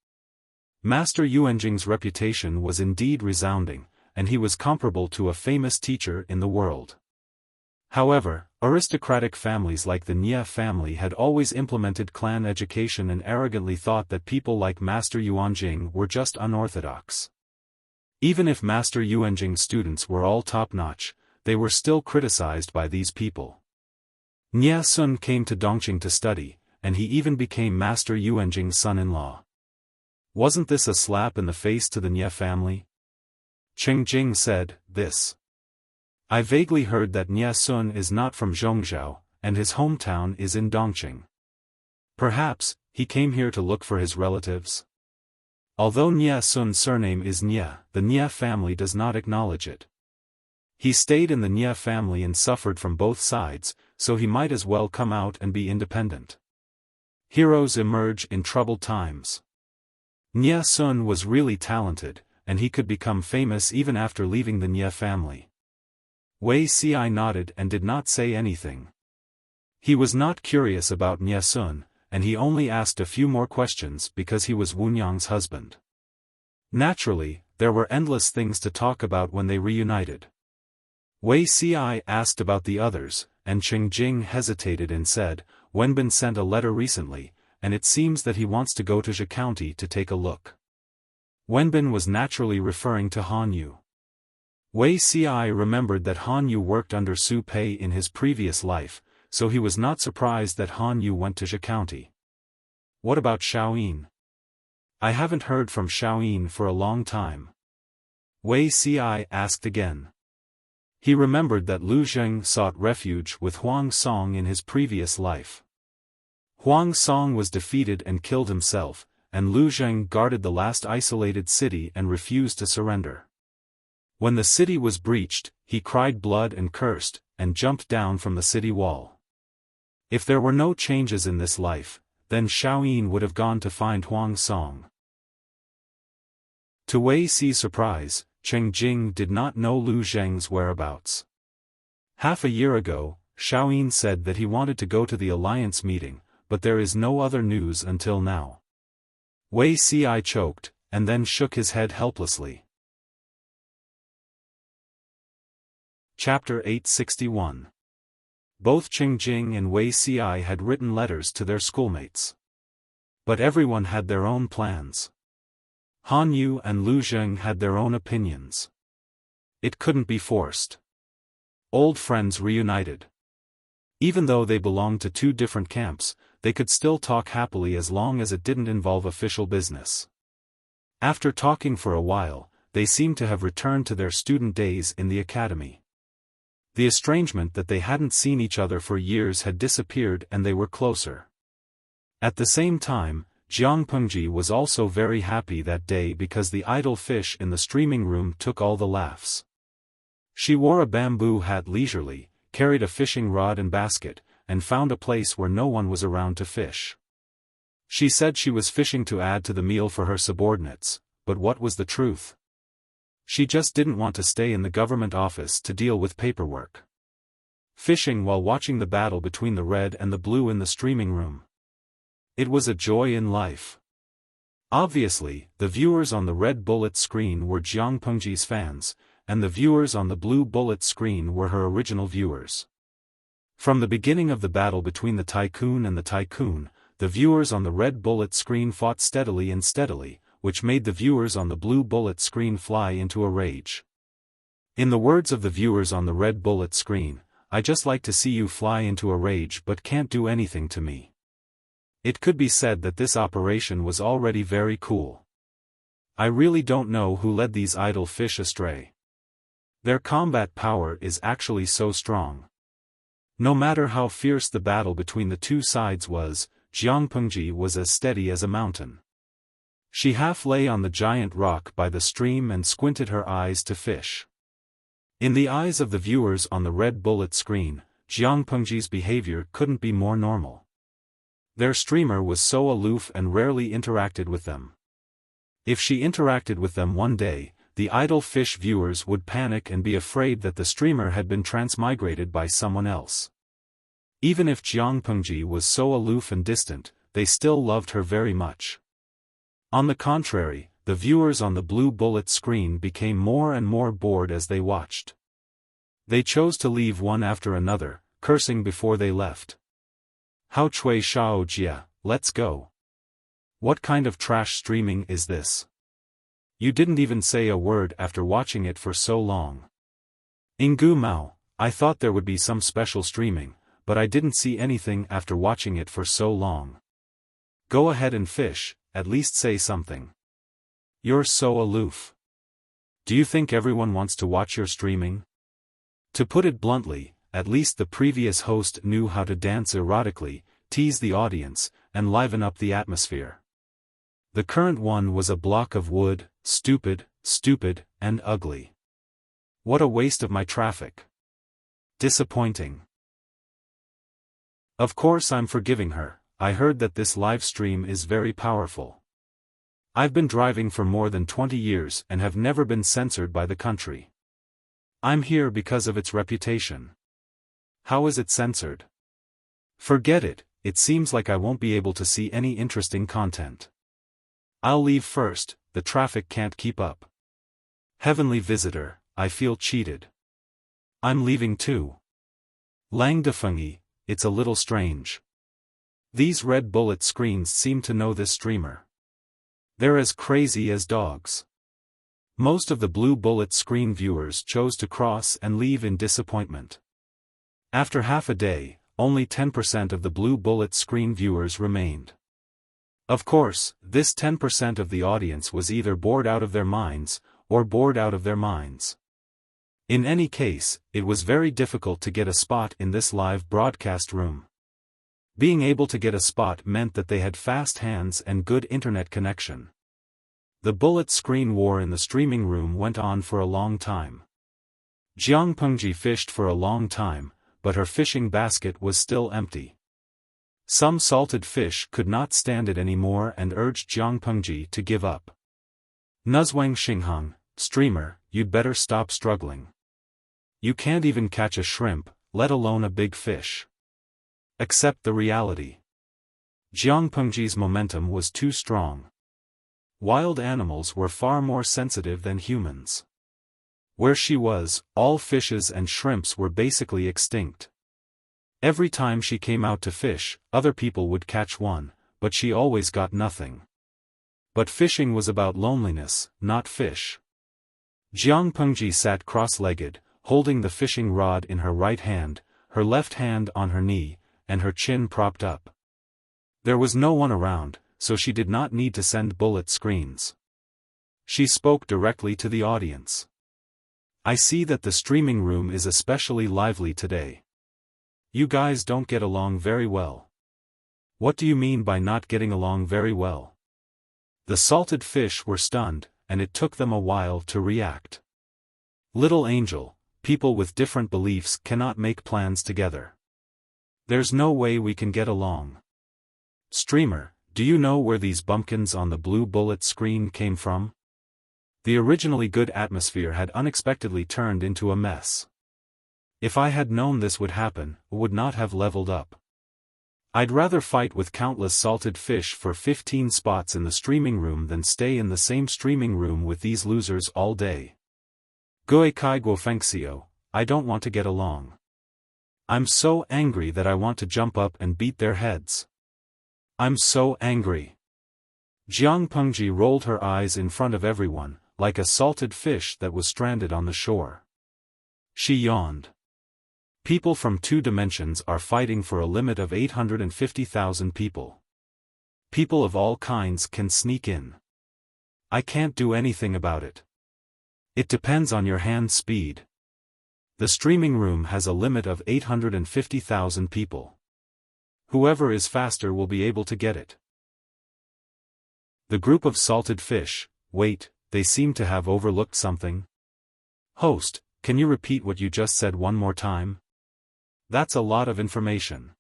Master Yuanjing's reputation was indeed resounding, and he was comparable to a famous teacher in the world. However, aristocratic families like the Nie family had always implemented clan education and arrogantly thought that people like Master Yuanjing were just unorthodox. Even if Master Yuanjing's students were all top-notch, they were still criticized by these people. Nie Sun came to Dongqing to study, and he even became Master Yuanjing's son-in-law. Wasn't this a slap in the face to the Nie family? Qing Jing said, this. I vaguely heard that Nie Sun is not from Zhongzhou, and his hometown is in Dongqing. Perhaps, he came here to look for his relatives? Although Nie Sun's surname is Nie, the Nie family does not acknowledge it. He stayed in the Nie family and suffered from both sides, so he might as well come out and be independent. Heroes emerge in troubled times. Nie Sun was really talented, and he could become famous even after leaving the Nie family. Wei Ci nodded and did not say anything. He was not curious about Nie Sun, and he only asked a few more questions because he was Wunyang's husband. Naturally, there were endless things to talk about when they reunited. Wei Ci asked about the others, and Qing Jing hesitated and said, Wenbin sent a letter recently, and it seems that he wants to go to Zhe County to take a look. Wenbin was naturally referring to Han Yu. Wei Ci remembered that Han Yu worked under Su Pei in his previous life, so he was not surprised that Han Yu went to Zhe County. What about Xiaoyin? I haven't heard from Xiaoyin for a long time. Wei Ci asked again. He remembered that Lu Zheng sought refuge with Huang Song in his previous life. Huang Song was defeated and killed himself, and Lu Zheng guarded the last isolated city and refused to surrender. When the city was breached, he cried blood and cursed, and jumped down from the city wall. If there were no changes in this life, then Xiaoyin would have gone to find Huang Song. To Wei Ci's surprise, Qing Jing did not know Lu Zheng's whereabouts. Half a year ago, Xiaoyin said that he wanted to go to the alliance meeting, but there is no other news until now. Wei Ci choked, and then shook his head helplessly. Chapter 861. Both Qing Jing and Wei Ci had written letters to their schoolmates. But everyone had their own plans. Han Yu and Lu Zheng had their own opinions. It couldn't be forced. Old friends reunited. Even though they belonged to two different camps, they could still talk happily as long as it didn't involve official business. After talking for a while, they seemed to have returned to their student days in the academy. The estrangement that they hadn't seen each other for years had disappeared and they were closer. At the same time, Jiang Pengji was also very happy that day because the idle fish in the streaming room took all the laughs. She wore a bamboo hat leisurely, carried a fishing rod and basket, and found a place where no one was around to fish. She said she was fishing to add to the meal for her subordinates, but what was the truth? She just didn't want to stay in the government office to deal with paperwork. Fishing while watching the battle between the red and the blue in the streaming room. It was a joy in life. Obviously, the viewers on the red bullet screen were Jiang Pengji's fans, and the viewers on the blue bullet screen were her original viewers. From the beginning of the battle between the tycoon and the tycoon, the viewers on the red bullet screen fought steadily and steadily, which made the viewers on the blue bullet screen fly into a rage. In the words of the viewers on the red bullet screen, "I just like to see you fly into a rage but can't do anything to me." It could be said that this operation was already very cool. I really don't know who led these idle fish astray. Their combat power is actually so strong. No matter how fierce the battle between the two sides was, Jiang Pengji was as steady as a mountain. She half lay on the giant rock by the stream and squinted her eyes to fish. In the eyes of the viewers on the red bullet screen, Jiang Pengji's behavior couldn't be more normal. Their streamer was so aloof and rarely interacted with them. If she interacted with them one day, the idle fish viewers would panic and be afraid that the streamer had been transmigrated by someone else. Even if Jiang Pengji was so aloof and distant, they still loved her very much. On the contrary, the viewers on the blue bullet screen became more and more bored as they watched. They chose to leave one after another, cursing before they left. "How cui shao jia, let's go. What kind of trash streaming is this? You didn't even say a word after watching it for so long. Ingu Mao, I thought there would be some special streaming, but I didn't see anything after watching it for so long. Go ahead and fish, at least say something. You're so aloof. Do you think everyone wants to watch your streaming?" To put it bluntly, at least the previous host knew how to dance erotically, tease the audience, and liven up the atmosphere. The current one was a block of wood, stupid, and ugly. What a waste of my traffic. Disappointing. Of course I'm forgiving her. I heard that this live stream is very powerful. I've been driving for more than 20 years and have never been censored by the country. I'm here because of its reputation. How is it censored? Forget it, it seems like I won't be able to see any interesting content. I'll leave first, the traffic can't keep up. Heavenly visitor, I feel cheated. I'm leaving too. Lang Defengi, it's a little strange. These red bullet screens seem to know this streamer. They're as crazy as dogs. Most of the blue bullet screen viewers chose to cross and leave in disappointment. After half a day, only 10% of the blue bullet screen viewers remained. Of course, this 10% of the audience was either bored out of their minds, or bored out of their minds. In any case, it was very difficult to get a spot in this live broadcast room. Being able to get a spot meant that they had fast hands and good internet connection. The bullet screen war in the streaming room went on for a long time. Jiang Pengji fished for a long time, but her fishing basket was still empty. Some salted fish could not stand it anymore and urged Jiang Pengji to give up. Nuzwang Xinghang, streamer, you'd better stop struggling. You can't even catch a shrimp, let alone a big fish. Accept the reality. Jiang Pengji's momentum was too strong. Wild animals were far more sensitive than humans. Where she was, all fishes and shrimps were basically extinct. Every time she came out to fish, other people would catch one, but she always got nothing. But fishing was about loneliness, not fish. Jiang Pengji sat cross-legged, holding the fishing rod in her right hand, her left hand on her knee, and her chin propped up. There was no one around, so she did not need to send bullet screens. She spoke directly to the audience. I see that the streaming room is especially lively today. You guys don't get along very well. What do you mean by not getting along very well? The salted fish were stunned, and it took them a while to react. Little angel, people with different beliefs cannot make plans together. There's no way we can get along. Streamer, do you know where these bumpkins on the blue bullet screen came from? The originally good atmosphere had unexpectedly turned into a mess. If I had known this would happen, I would not have leveled up. I'd rather fight with countless salted fish for 15 spots in the streaming room than stay in the same streaming room with these losers all day. Gue kai guo fengxiu, I don't want to get along. I'm so angry that I want to jump up and beat their heads. I'm so angry. Jiang Pengji rolled her eyes in front of everyone, like a salted fish that was stranded on the shore. She yawned. People from 2 dimensions are fighting for a limit of 850,000 people. People of all kinds can sneak in. I can't do anything about it. It depends on your hand speed. The streaming room has a limit of 850,000 people. Whoever is faster will be able to get it. The group of salted fish, wait, they seem to have overlooked something. Host, can you repeat what you just said one more time? That's a lot of information.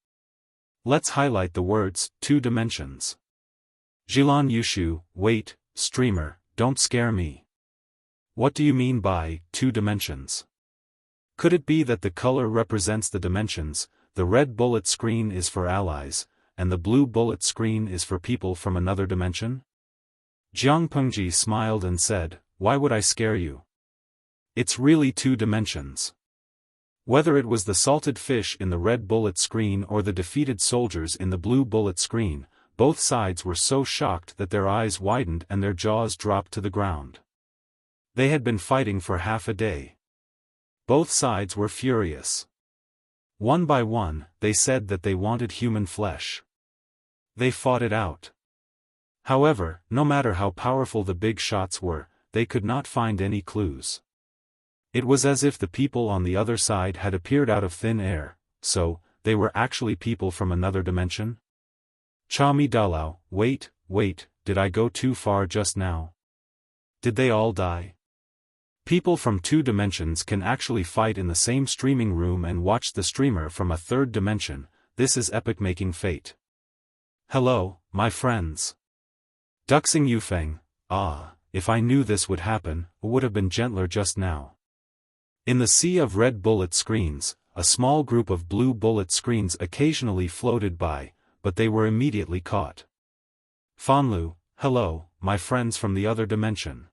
Let's highlight the words, 2 dimensions. Jilan Yushu, wait, streamer, don't scare me. What do you mean by 2 dimensions? Could it be that the color represents the dimensions, the red bullet screen is for allies, and the blue bullet screen is for people from another dimension? Jiang Pengji smiled and said, why would I scare you? It's really 2 dimensions. Whether it was the salted fish in the red bullet screen or the defeated soldiers in the blue bullet screen, both sides were so shocked that their eyes widened and their jaws dropped to the ground. They had been fighting for half a day. Both sides were furious. One by one, they said that they wanted human flesh. They fought it out. However, no matter how powerful the big shots were, they could not find any clues. It was as if the people on the other side had appeared out of thin air, so, they were actually people from another dimension? Cha Mi Dalao, wait, did I go too far just now? Did they all die? People from 2 dimensions can actually fight in the same streaming room and watch the streamer from a 3rd dimension. This is epic-making fate. Hello, my friends. Duxing Yufeng, if I knew this would happen, I would have been gentler just now. In the sea of red bullet screens, a small group of blue bullet screens occasionally floated by, but they were immediately caught. Fanlu, hello, my friends from the other dimension.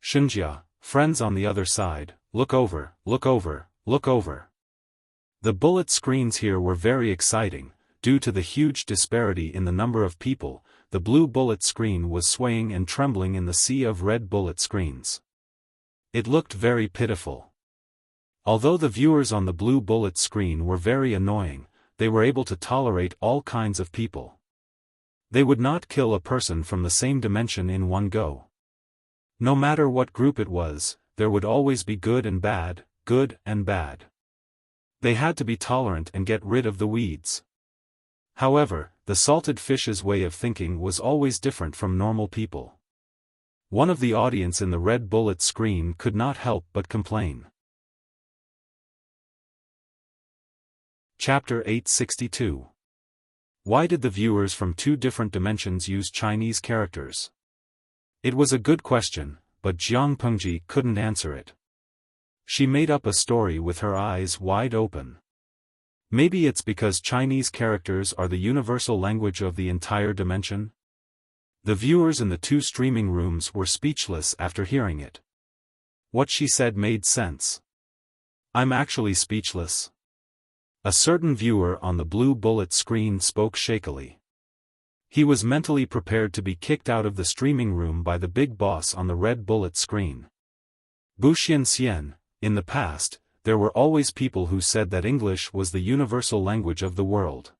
Shenjia, friends on the other side, look over. The bullet screens here were very exciting. Due to the huge disparity in the number of people, the blue bullet screen was swaying and trembling in the sea of red bullet screens. It looked very pitiful. Although the viewers on the blue bullet screen were very annoying, they were able to tolerate all kinds of people. They would not kill a person from the same dimension in one go. No matter what group it was, there would always be good and bad. They had to be tolerant and get rid of the weeds. However, the salted fish's way of thinking was always different from normal people. One of the audience in the red bullet screen could not help but complain. Chapter 862. Why did the viewers from 2 different dimensions use Chinese characters? It was a good question, but Jiang Pengji couldn't answer it. She made up a story with her eyes wide open. Maybe it's because Chinese characters are the universal language of the entire dimension? The viewers in the 2 streaming rooms were speechless after hearing it. What she said made sense. I'm actually speechless. A certain viewer on the blue bullet screen spoke shakily. He was mentally prepared to be kicked out of the streaming room by the big boss on the red bullet screen. Buxian Xian, in the past, there were always people who said that English was the universal language of the world.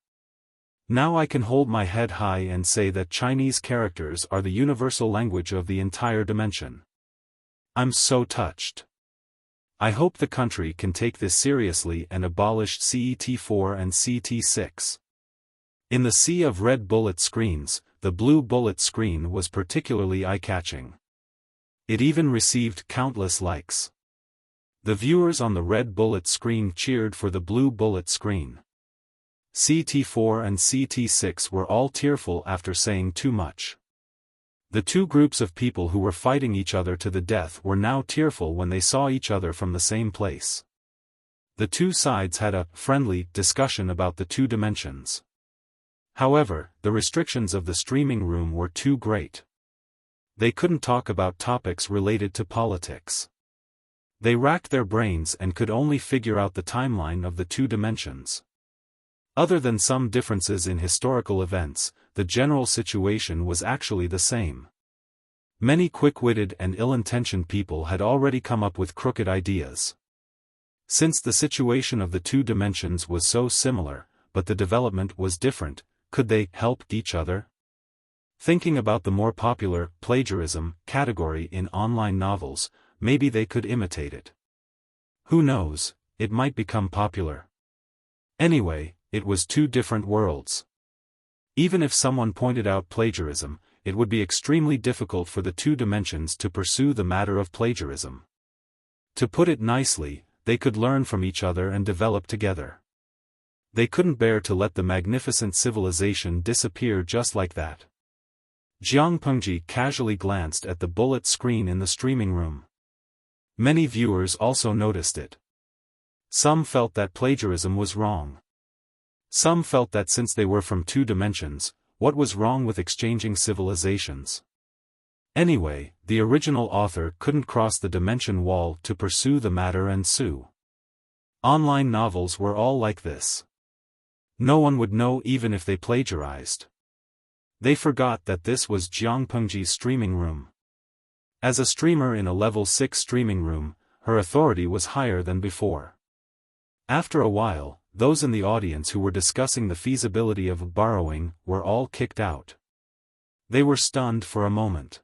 Now I can hold my head high and say that Chinese characters are the universal language of the entire dimension. I'm so touched. I hope the country can take this seriously and abolish CET4 and CT6. In the sea of red bullet screens, the blue bullet screen was particularly eye-catching. It even received countless likes. The viewers on the red bullet screen cheered for the blue bullet screen. CT4 and CT6 were all tearful after saying too much. The 2 groups of people who were fighting each other to the death were now tearful when they saw each other from the same place. The 2 sides had a friendly discussion about the 2 dimensions. However, the restrictions of the streaming room were too great. They couldn't talk about topics related to politics. They racked their brains and could only figure out the timeline of the 2 dimensions. Other than some differences in historical events, the general situation was actually the same. Many quick-witted and ill-intentioned people had already come up with crooked ideas. Since the situation of the two dimensions was so similar, but the development was different, could they help each other? Thinking about the more popular plagiarism category in online novels, maybe they could imitate it. Who knows, it might become popular. Anyway, it was two different worlds. Even if someone pointed out plagiarism, it would be extremely difficult for the two dimensions to pursue the matter of plagiarism. To put it nicely, they could learn from each other and develop together. They couldn't bear to let the magnificent civilization disappear just like that. Jiang Pengji casually glanced at the bullet screen in the streaming room. Many viewers also noticed it. Some felt that plagiarism was wrong. Some felt that since they were from two dimensions, what was wrong with exchanging civilizations? Anyway, the original author couldn't cross the dimension wall to pursue the matter and sue. Online novels were all like this. No one would know even if they plagiarized. They forgot that this was Jiang Pengji's streaming room. As a streamer in a level 6 streaming room, her authority was higher than before. After a while, those in the audience who were discussing the feasibility of borrowing were all kicked out. They were stunned for a moment.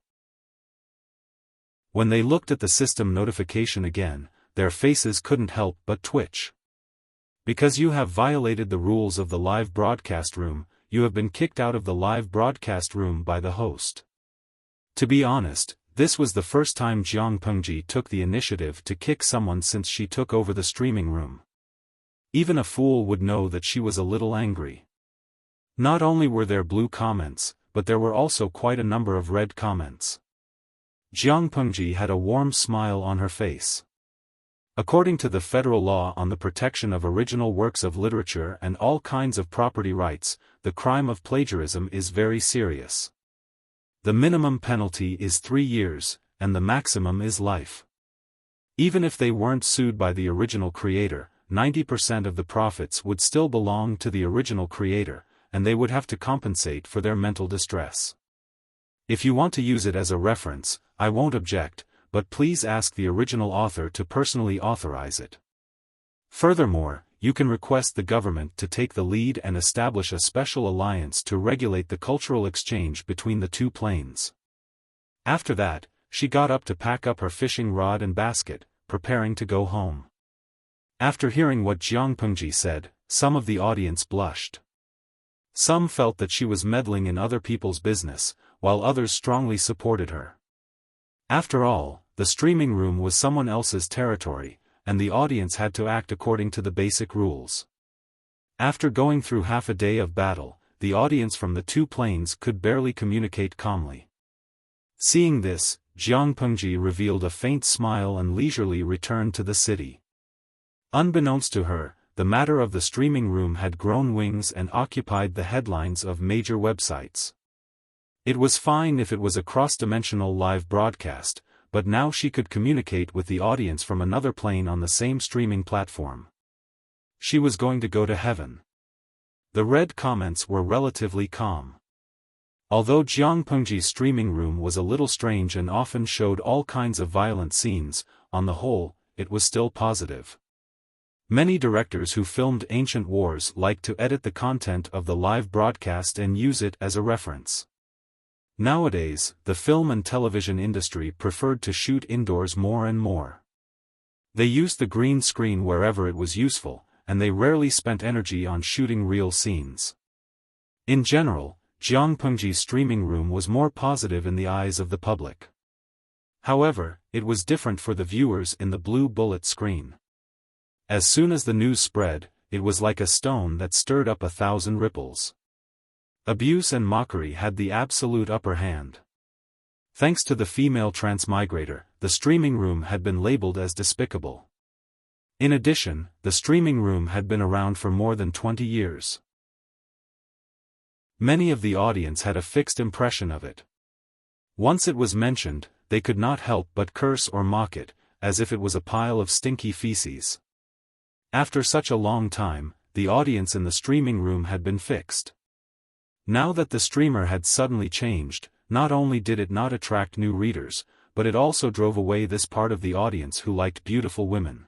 When they looked at the system notification again, their faces couldn't help but twitch. Because you have violated the rules of the live broadcast room, you have been kicked out of the live broadcast room by the host. To be honest, this was the first time Jiang Pengji took the initiative to kick someone since she took over the streaming room. Even a fool would know that she was a little angry. Not only were there blue comments, but there were also quite a number of red comments. Jiang Pengji had a warm smile on her face. According to the federal law on the protection of original works of literature and all kinds of property rights, the crime of plagiarism is very serious. The minimum penalty is 3 years, and the maximum is life. Even if they weren't sued by the original creator, 90% of the profits would still belong to the original creator, and they would have to compensate for their mental distress. If you want to use it as a reference, I won't object, but please ask the original author to personally authorize it. Furthermore, you can request the government to take the lead and establish a special alliance to regulate the cultural exchange between the two planes. After that, she got up to pack up her fishing rod and basket, preparing to go home. After hearing what Jiang Pengji said, some of the audience blushed. Some felt that she was meddling in other people's business, while others strongly supported her. After all, the streaming room was someone else's territory, and the audience had to act according to the basic rules. After going through half a day of battle, the audience from the two planes could barely communicate calmly. Seeing this, Jiang Pengji revealed a faint smile and leisurely returned to the city. Unbeknownst to her, the matter of the streaming room had grown wings and occupied the headlines of major websites. It was fine if it was a cross-dimensional live broadcast, but now she could communicate with the audience from another plane on the same streaming platform. She was going to go to heaven. The red comments were relatively calm. Although Jiang Pengji's streaming room was a little strange and often showed all kinds of violent scenes, on the whole, it was still positive. Many directors who filmed ancient wars liked to edit the content of the live broadcast and use it as a reference. Nowadays, the film and television industry preferred to shoot indoors more and more. They used the green screen wherever it was useful, and they rarely spent energy on shooting real scenes. In general, Jiang Pengji's streaming room was more positive in the eyes of the public. However, it was different for the viewers in the blue bullet screen. As soon as the news spread, it was like a stone that stirred up 1,000 ripples. Abuse and mockery had the absolute upper hand. Thanks to the female transmigrator, the streaming room had been labeled as despicable. In addition, the streaming room had been around for more than 20 years. Many of the audience had a fixed impression of it. Once it was mentioned, they could not help but curse or mock it, as if it was a pile of stinky feces. After such a long time, the audience in the streaming room had been fixed. Now that the streamer had suddenly changed, not only did it not attract new readers, but it also drove away this part of the audience who liked beautiful women.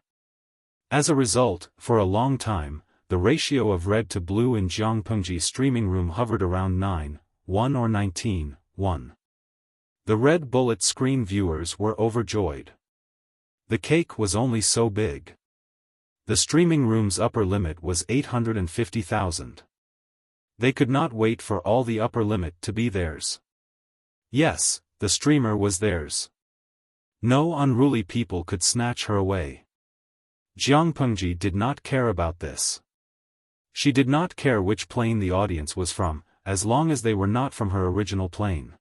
As a result, for a long time, the ratio of red to blue in Jiangpengji's streaming room hovered around 9:1 or 19:1. The red bullet screen viewers were overjoyed. The cake was only so big. The streaming room's upper limit was 850,000. They could not wait for all the upper limit to be theirs. Yes, the streamer was theirs. No unruly people could snatch her away. Jiangpengji did not care about this. She did not care which plane the audience was from, as long as they were not from her original plane.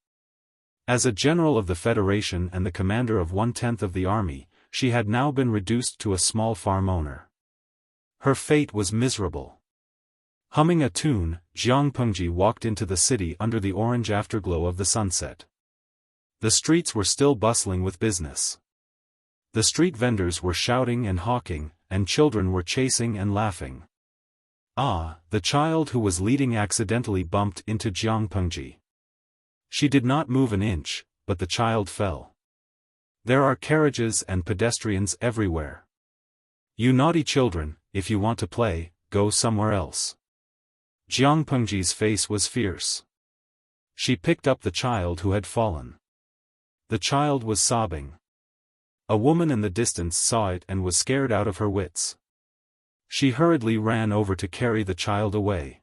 As a general of the Federation and the commander of 1/10 of the army, she had now been reduced to a small farm owner. Her fate was miserable. Humming a tune, Jiangpengji walked into the city under the orange afterglow of the sunset. The streets were still bustling with business. The street vendors were shouting and hawking, and children were chasing and laughing. Ah, the child who was leading accidentally bumped into Jiangpengji. She did not move an inch, but the child fell. There are carriages and pedestrians everywhere. You naughty children, if you want to play, go somewhere else. Jiangpengji's face was fierce. She picked up the child who had fallen. The child was sobbing. A woman in the distance saw it and was scared out of her wits. She hurriedly ran over to carry the child away.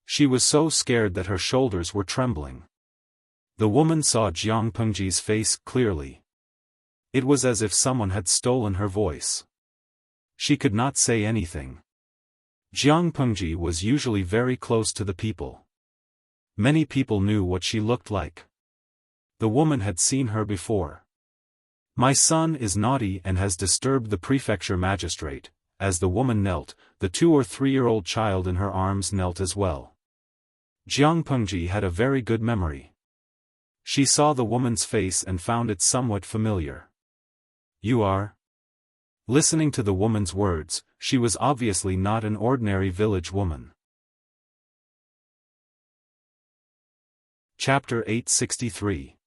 She was so scared that her shoulders were trembling. The woman saw Jiangpengji's face clearly. It was as if someone had stolen her voice. She could not say anything. Jiangpengji was usually very close to the people. Many people knew what she looked like. The woman had seen her before. My son is naughty and has disturbed the prefecture magistrate. As the woman knelt, the 2 or 3-year-old child in her arms knelt as well. Jiangpengji had a very good memory. She saw the woman's face and found it somewhat familiar. You are? Listening to the woman's words, she was obviously not an ordinary village woman. Chapter 863.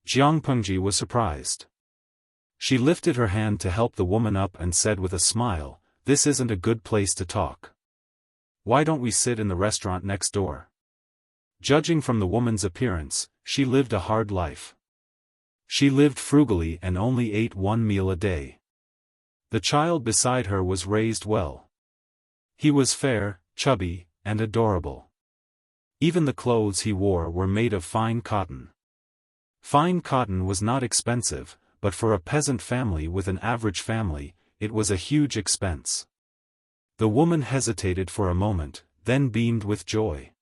Jiangpengji was surprised. She lifted her hand to help the woman up and said with a smile, "This isn't a good place to talk. Why don't we sit in the restaurant next door?" Judging from the woman's appearance, she lived a hard life. She lived frugally and only ate 1 meal a day. The child beside her was raised well. He was fair, chubby, and adorable. Even the clothes he wore were made of fine cotton. Fine cotton was not expensive, but for a peasant family with an average family, it was a huge expense. The woman hesitated for a moment, then beamed with joy.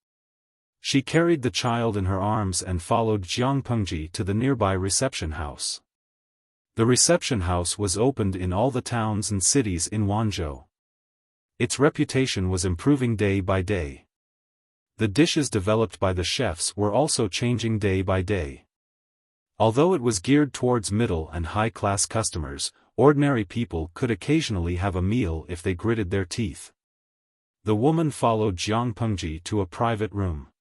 She carried the child in her arms and followed Jiangpengji to the nearby reception house. The reception house was opened in all the towns and cities in Wanzhou. Its reputation was improving day by day. The dishes developed by the chefs were also changing day by day. Although it was geared towards middle and high-class customers, ordinary people could occasionally have a meal if they gritted their teeth. The woman followed Jiangpengji to a private room.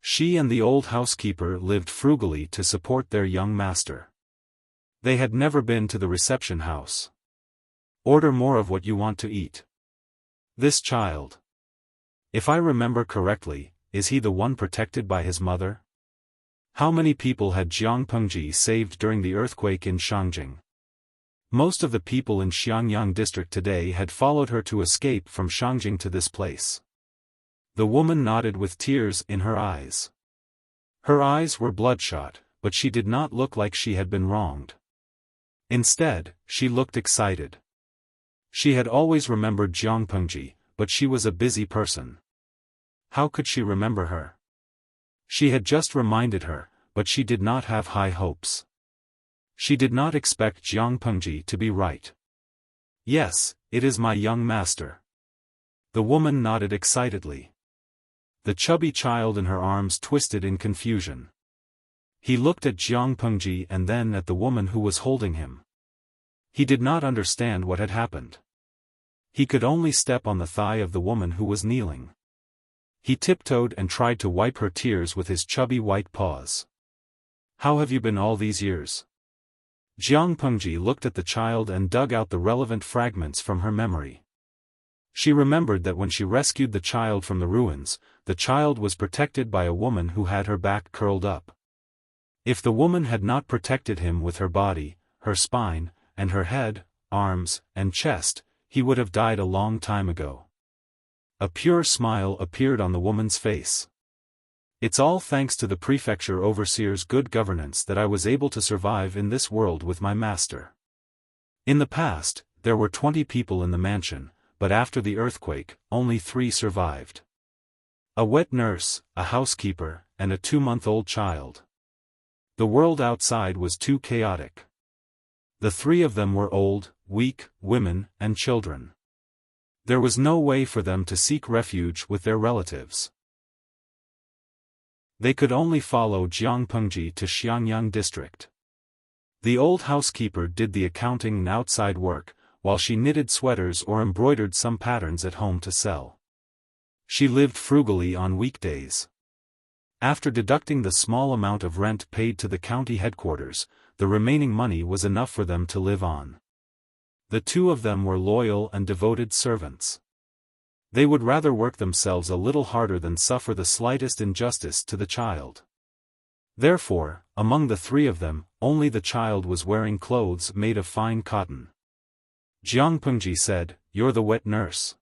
She and the old housekeeper lived frugally to support their young master. They had never been to the reception house. Order more of what you want to eat. This child. If I remember correctly, is he the one protected by his mother? How many people had Jiangpengji saved during the earthquake in Shangjing? Most of the people in Xiangyang district today had followed her to escape from Shangjing to this place. The woman nodded with tears in her eyes. Her eyes were bloodshot, but she did not look like she had been wronged. Instead, she looked excited. She had always remembered Jiangpengji, but she was a busy person. How could she remember her? She had just reminded her, but she did not have high hopes. She did not expect Jiangpengji to be right. Yes, it is my young master. The woman nodded excitedly. The chubby child in her arms twisted in confusion. He looked at Jiangpengji and then at the woman who was holding him. He did not understand what had happened. He could only step on the thigh of the woman who was kneeling. He tiptoed and tried to wipe her tears with his chubby white paws. "How have you been all these years?" Jiang Pengji looked at the child and dug out the relevant fragments from her memory. She remembered that when she rescued the child from the ruins, the child was protected by a woman who had her back curled up. If the woman had not protected him with her body, her spine, and her head, arms, and chest, he would have died a long time ago. A pure smile appeared on the woman's face. "It's all thanks to the prefecture overseer's good governance that I was able to survive in this world with my master. In the past, there were 20 people in the mansion, but after the earthquake, only 3 survived. A wet nurse, a housekeeper, and a 2-month-old child. The world outside was too chaotic. The 3 of them were old, weak, women, and children. There was no way for them to seek refuge with their relatives. They could only follow Jiang Pengji to Xiangyang district. The old housekeeper did the accounting and outside work, while she knitted sweaters or embroidered some patterns at home to sell. She lived frugally on weekdays. After deducting the small amount of rent paid to the county headquarters, the remaining money was enough for them to live on. The 2 of them were loyal and devoted servants. They would rather work themselves a little harder than suffer the slightest injustice to the child. Therefore, among the 3 of them, only the child was wearing clothes made of fine cotton. Jiang Pengji said, "You're the wet nurse."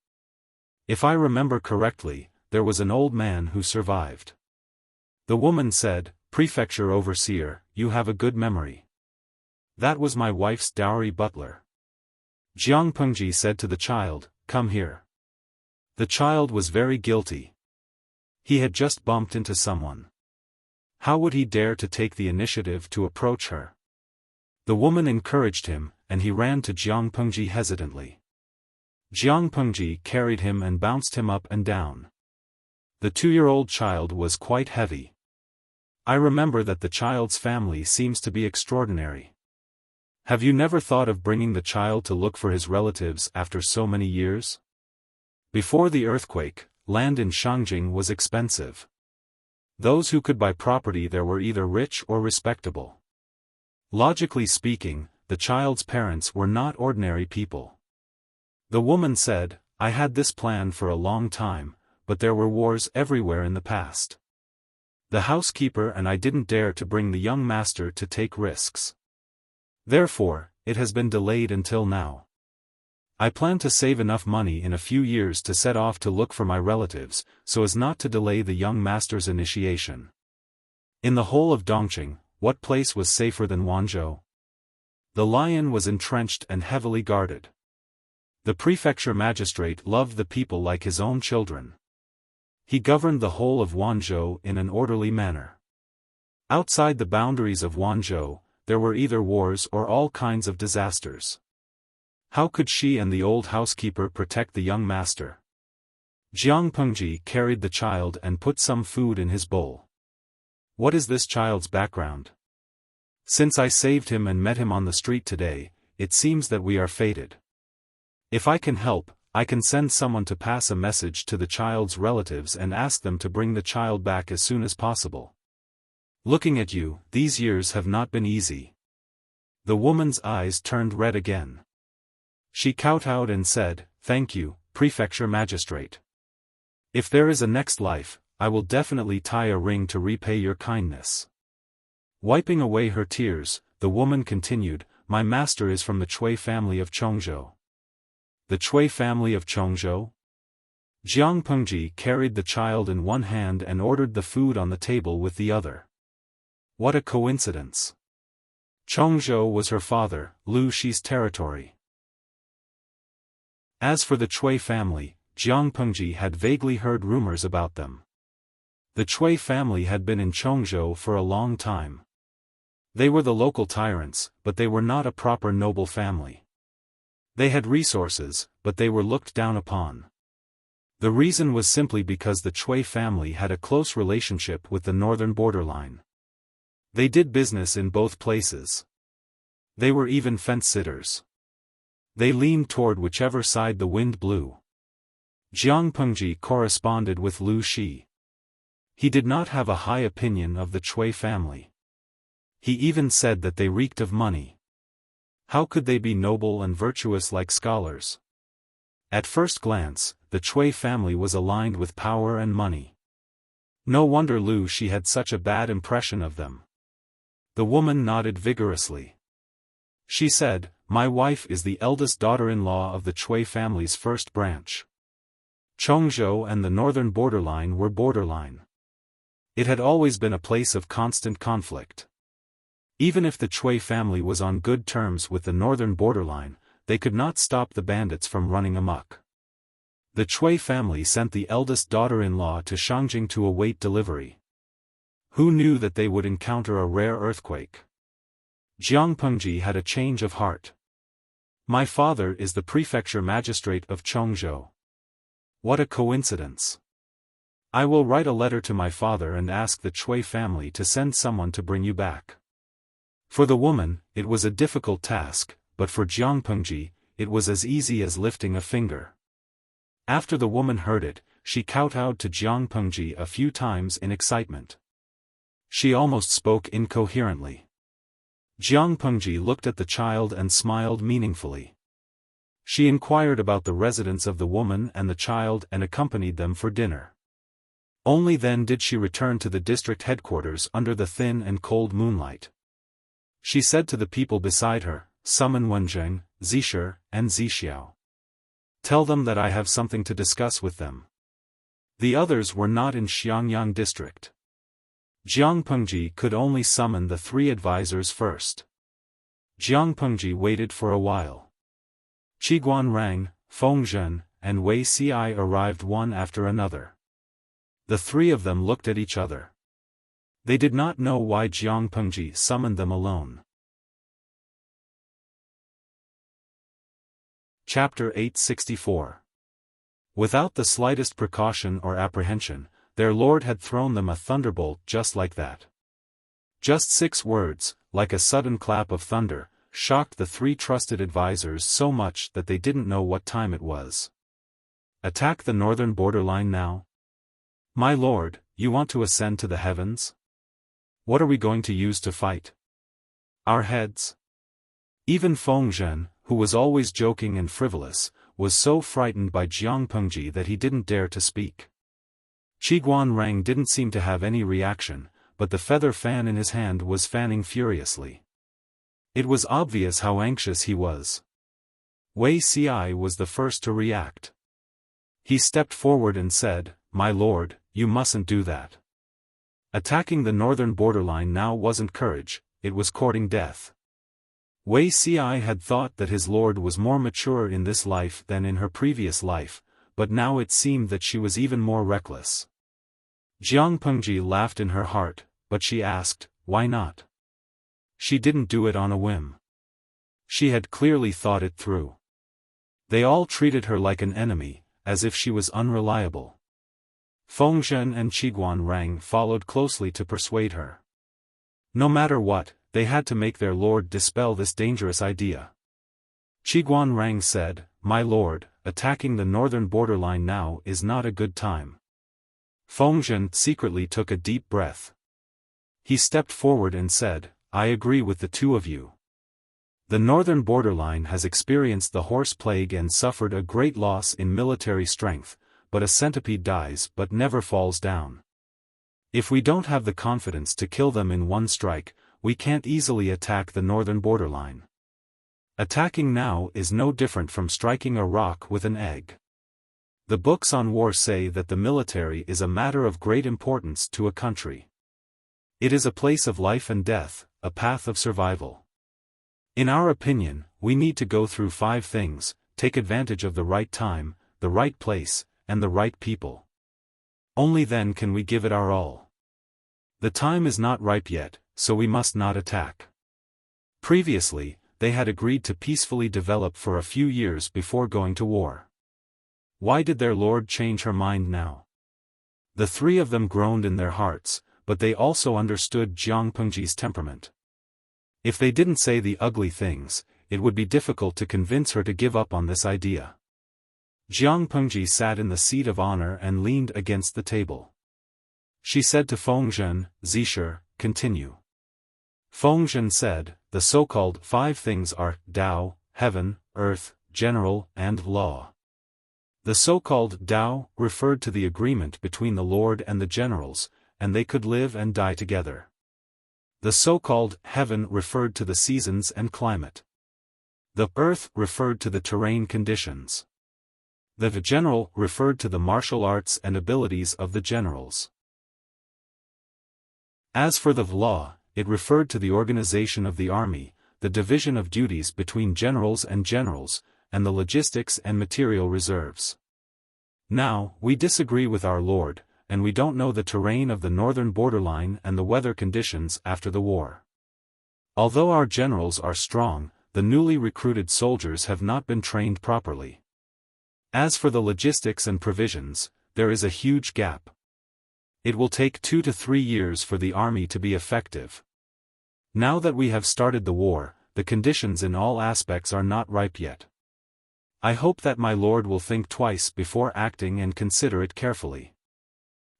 "If I remember correctly, there was an old man who survived." The woman said, "Prefecture overseer, you have a good memory. That was my wife's dowry butler." Jiang Pengji said to the child, "Come here." The child was very guilty. He had just bumped into someone. How would he dare to take the initiative to approach her? The woman encouraged him, and he ran to Jiang Pengji hesitantly. Jiang Pengji carried him and bounced him up and down. The 2-year-old child was quite heavy. I remember that the child's family seems to be extraordinary. Have you never thought of bringing the child to look for his relatives after so many years? Before the earthquake, land in Shangjing was expensive. Those who could buy property there were either rich or respectable. Logically speaking, the child's parents were not ordinary people. The woman said, "I had this plan for a long time, but there were wars everywhere in the past. The housekeeper and I didn't dare to bring the young master to take risks. Therefore, it has been delayed until now. I plan to save enough money in a few years to set off to look for my relatives, so as not to delay the young master's initiation." In the whole of Dongqing, what place was safer than Wanzhou? The lion was entrenched and heavily guarded. The prefecture magistrate loved the people like his own children. He governed the whole of Wanzhou in an orderly manner. Outside the boundaries of Wanzhou, there were either wars or all kinds of disasters. How could she and the old housekeeper protect the young master? Jiang Pengji carried the child and put some food in his bowl. "What is this child's background? Since I saved him and met him on the street today, it seems that we are fated. If I can help, I can send someone to pass a message to the child's relatives and ask them to bring the child back as soon as possible. Looking at you, these years have not been easy." The woman's eyes turned red again. She kowtowed and said, "Thank you, prefecture magistrate. If there is a next life, I will definitely tie a ring to repay your kindness." Wiping away her tears, the woman continued, "My master is from the Chui family of Chongzhou." The Chui family of Chongzhou? Jiang Pengji carried the child in one hand and ordered the food on the table with the other. What a coincidence. Chongzhou was her father, Lu Shi's territory. As for the Chui family, Jiang Pengji had vaguely heard rumors about them. The Chui family had been in Chongzhou for a long time. They were the local tyrants, but they were not a proper noble family. They had resources, but they were looked down upon. The reason was simply because the Chui family had a close relationship with the northern borderline. They did business in both places. They were even fence-sitters. They leaned toward whichever side the wind blew. Jiang Pengji corresponded with Lu Shi. He did not have a high opinion of the Cui family. He even said that they reeked of money. How could they be noble and virtuous like scholars? At first glance, the Cui family was aligned with power and money. No wonder Lu Shi had such a bad impression of them. The woman nodded vigorously. She said, "My wife is the eldest daughter-in-law of the Cui family's first branch. Chongzhou and the northern borderline were borderline. It had always been a place of constant conflict. Even if the Cui family was on good terms with the northern borderline, they could not stop the bandits from running amok. The Cui family sent the eldest daughter-in-law to Shangjing to await delivery. Who knew that they would encounter a rare earthquake?" Jiang Pengji had a change of heart. "My father is the prefecture magistrate of Chongzhou. What a coincidence. I will write a letter to my father and ask the Cui family to send someone to bring you back." For the woman, it was a difficult task, but for Jiang Pengji, it was as easy as lifting a finger. After the woman heard it, she kowtowed to Jiang Pengji a few times in excitement. She almost spoke incoherently. Jiang Pengji looked at the child and smiled meaningfully. She inquired about the residence of the woman and the child and accompanied them for dinner. Only then did she return to the district headquarters under the thin and cold moonlight. She said to the people beside her, "Summon Wenjing, Zisher, and Zixiao. Tell them that I have something to discuss with them." The others were not in Xiangyang district. Jiang Pengji could only summon the 3 advisors first. Jiang Pengji waited for a while. Qiguan Rang, Fengzhen, and Wei Ci arrived one after another. The 3 of them looked at each other. They did not know why Jiang Pengji summoned them alone. Chapter 864. Without the slightest precaution or apprehension, their lord had thrown them a thunderbolt just like that. Just 6 words, like a sudden clap of thunder, shocked the 3 trusted advisors so much that they didn't know what time it was. Attack the northern borderline now? My lord, you want to ascend to the heavens? What are we going to use to fight? Our heads? Even Fengzhen, who was always joking and frivolous, was so frightened by Jiang Pengji that he didn't dare to speak. Qiguan Rang didn't seem to have any reaction, but the feather fan in his hand was fanning furiously. It was obvious how anxious he was. Wei Ci was the first to react. He stepped forward and said, "My lord, you mustn't do that. Attacking the northern borderline now wasn't courage, it was courting death." Wei Ci had thought that his lord was more mature in this life than in her previous life, but now it seemed that she was even more reckless. Jiang Pengji laughed in her heart, but she asked, "Why not?" She didn't do it on a whim. She had clearly thought it through. They all treated her like an enemy, as if she was unreliable. Fengzhen and Qiguan Rang followed closely to persuade her. No matter what, they had to make their lord dispel this dangerous idea. Qiguan Rang said, "My lord, attacking the northern borderline now is not a good time." Fengzhen secretly took a deep breath. He stepped forward and said, "I agree with the 2 of you. The northern borderline has experienced the horse plague and suffered a great loss in military strength, but a centipede dies but never falls down. If we don't have the confidence to kill them in one strike, we can't easily attack the northern borderline. Attacking now is no different from striking a rock with an egg. The books on war say that the military is a matter of great importance to a country. It is a place of life and death, a path of survival. In our opinion, we need to go through 5 things: take advantage of the right time, the right place, and the right people. Only then can we give it our all. The time is not ripe yet, so we must not attack." Previously, they had agreed to peacefully develop for a few years before going to war. Why did their lord change her mind now? The 3 of them groaned in their hearts, but they also understood Jiang Pengji's temperament. If they didn't say the ugly things, it would be difficult to convince her to give up on this idea. Jiang Pengji sat in the seat of honor and leaned against the table. She said to Fengzhen, "Zisher, continue." Fengzhen said, "The so-called 5 things are Tao, heaven, earth, general, and law." The so-called Tao referred to the agreement between the Lord and the generals, and they could live and die together. The so-called heaven referred to the seasons and climate. The earth referred to the terrain conditions. The general referred to the martial arts and abilities of the generals. As for the law, it referred to the organization of the army, the division of duties between generals, and the logistics and material reserves. Now, we disagree with our Lord, and we don't know the terrain of the northern borderline and the weather conditions after the war. Although our generals are strong, the newly recruited soldiers have not been trained properly. As for the logistics and provisions, there is a huge gap. It will take 2 to 3 years for the army to be effective. Now that we have started the war, the conditions in all aspects are not ripe yet. I hope that my Lord will think twice before acting and consider it carefully.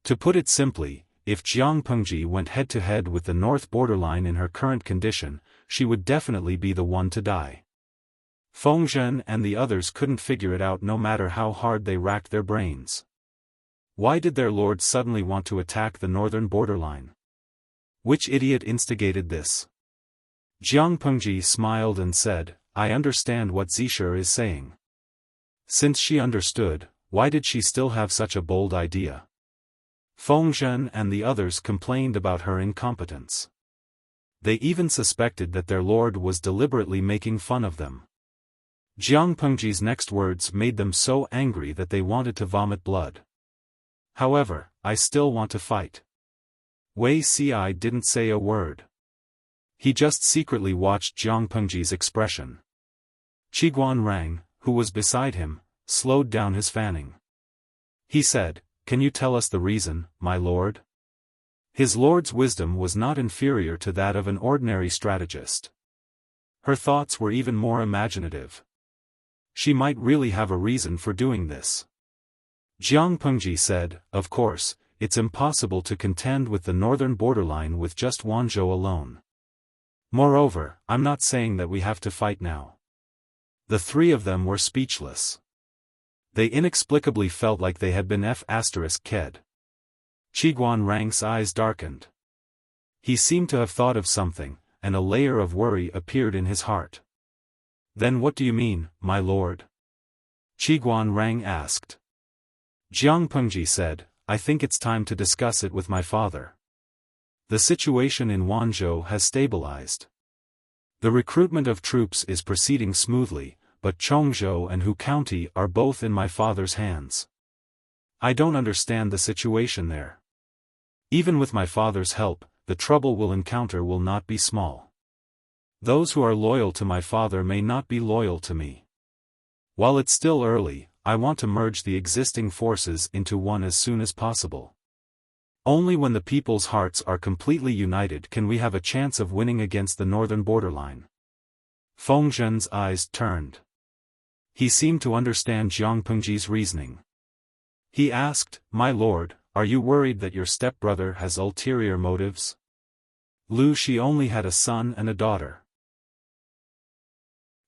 To put it simply, if Jiang Pengji went head-to-head with the north borderline in her current condition, she would definitely be the one to die. Fengzhen and the others couldn't figure it out no matter how hard they racked their brains. Why did their lord suddenly want to attack the northern borderline? Which idiot instigated this? Jiang Pengji smiled and said, "I understand what Zisher is saying." Since she understood, why did she still have such a bold idea? Fengzhen and the others complained about her incompetence. They even suspected that their lord was deliberately making fun of them. Jiang Pengji's next words made them so angry that they wanted to vomit blood. "However, I still want to fight." Wei Ci didn't say a word. He just secretly watched Jiang Pengji's expression. Qiguan Rang, who was beside him, slowed down his fanning. He said, "Can you tell us the reason, my lord?" His lord's wisdom was not inferior to that of an ordinary strategist. Her thoughts were even more imaginative. She might really have a reason for doing this. Jiang Pengji said, "Of course, it's impossible to contend with the northern borderline with just Wanzhou alone. Moreover, I'm not saying that we have to fight now." The 3 of them were speechless. They inexplicably felt like they had been f***ked. Qiguan Rang's eyes darkened. He seemed to have thought of something, and a layer of worry appeared in his heart. "Then what do you mean, my lord?" Qiguan Rang asked. Jiang Pengji said, "I think it's time to discuss it with my father. The situation in Wanzhou has stabilized. The recruitment of troops is proceeding smoothly, but Chongzhou and Hu County are both in my father's hands. I don't understand the situation there. Even with my father's help, the trouble we'll encounter will not be small. Those who are loyal to my father may not be loyal to me. While it's still early, I want to merge the existing forces into one as soon as possible. Only when the people's hearts are completely united can we have a chance of winning against the northern borderline." Fengzhen's eyes turned. He seemed to understand Jiang Pengji's reasoning. He asked, "My lord, are you worried that your stepbrother has ulterior motives? Lu Shi only had a son and a daughter.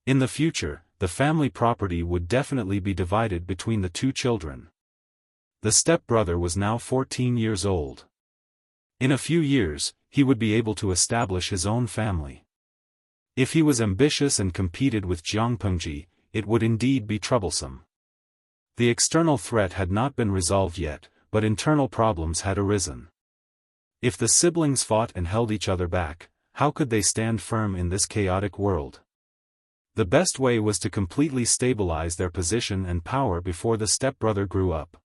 In the future, the family property would definitely be divided between the 2 children. The stepbrother was now 14 years old. In a few years, he would be able to establish his own family. If he was ambitious and competed with Jiang Pengji, it would indeed be troublesome. The external threat had not been resolved yet, but internal problems had arisen. If the siblings fought and held each other back, how could they stand firm in this chaotic world? The best way was to completely stabilize their position and power before the stepbrother grew up.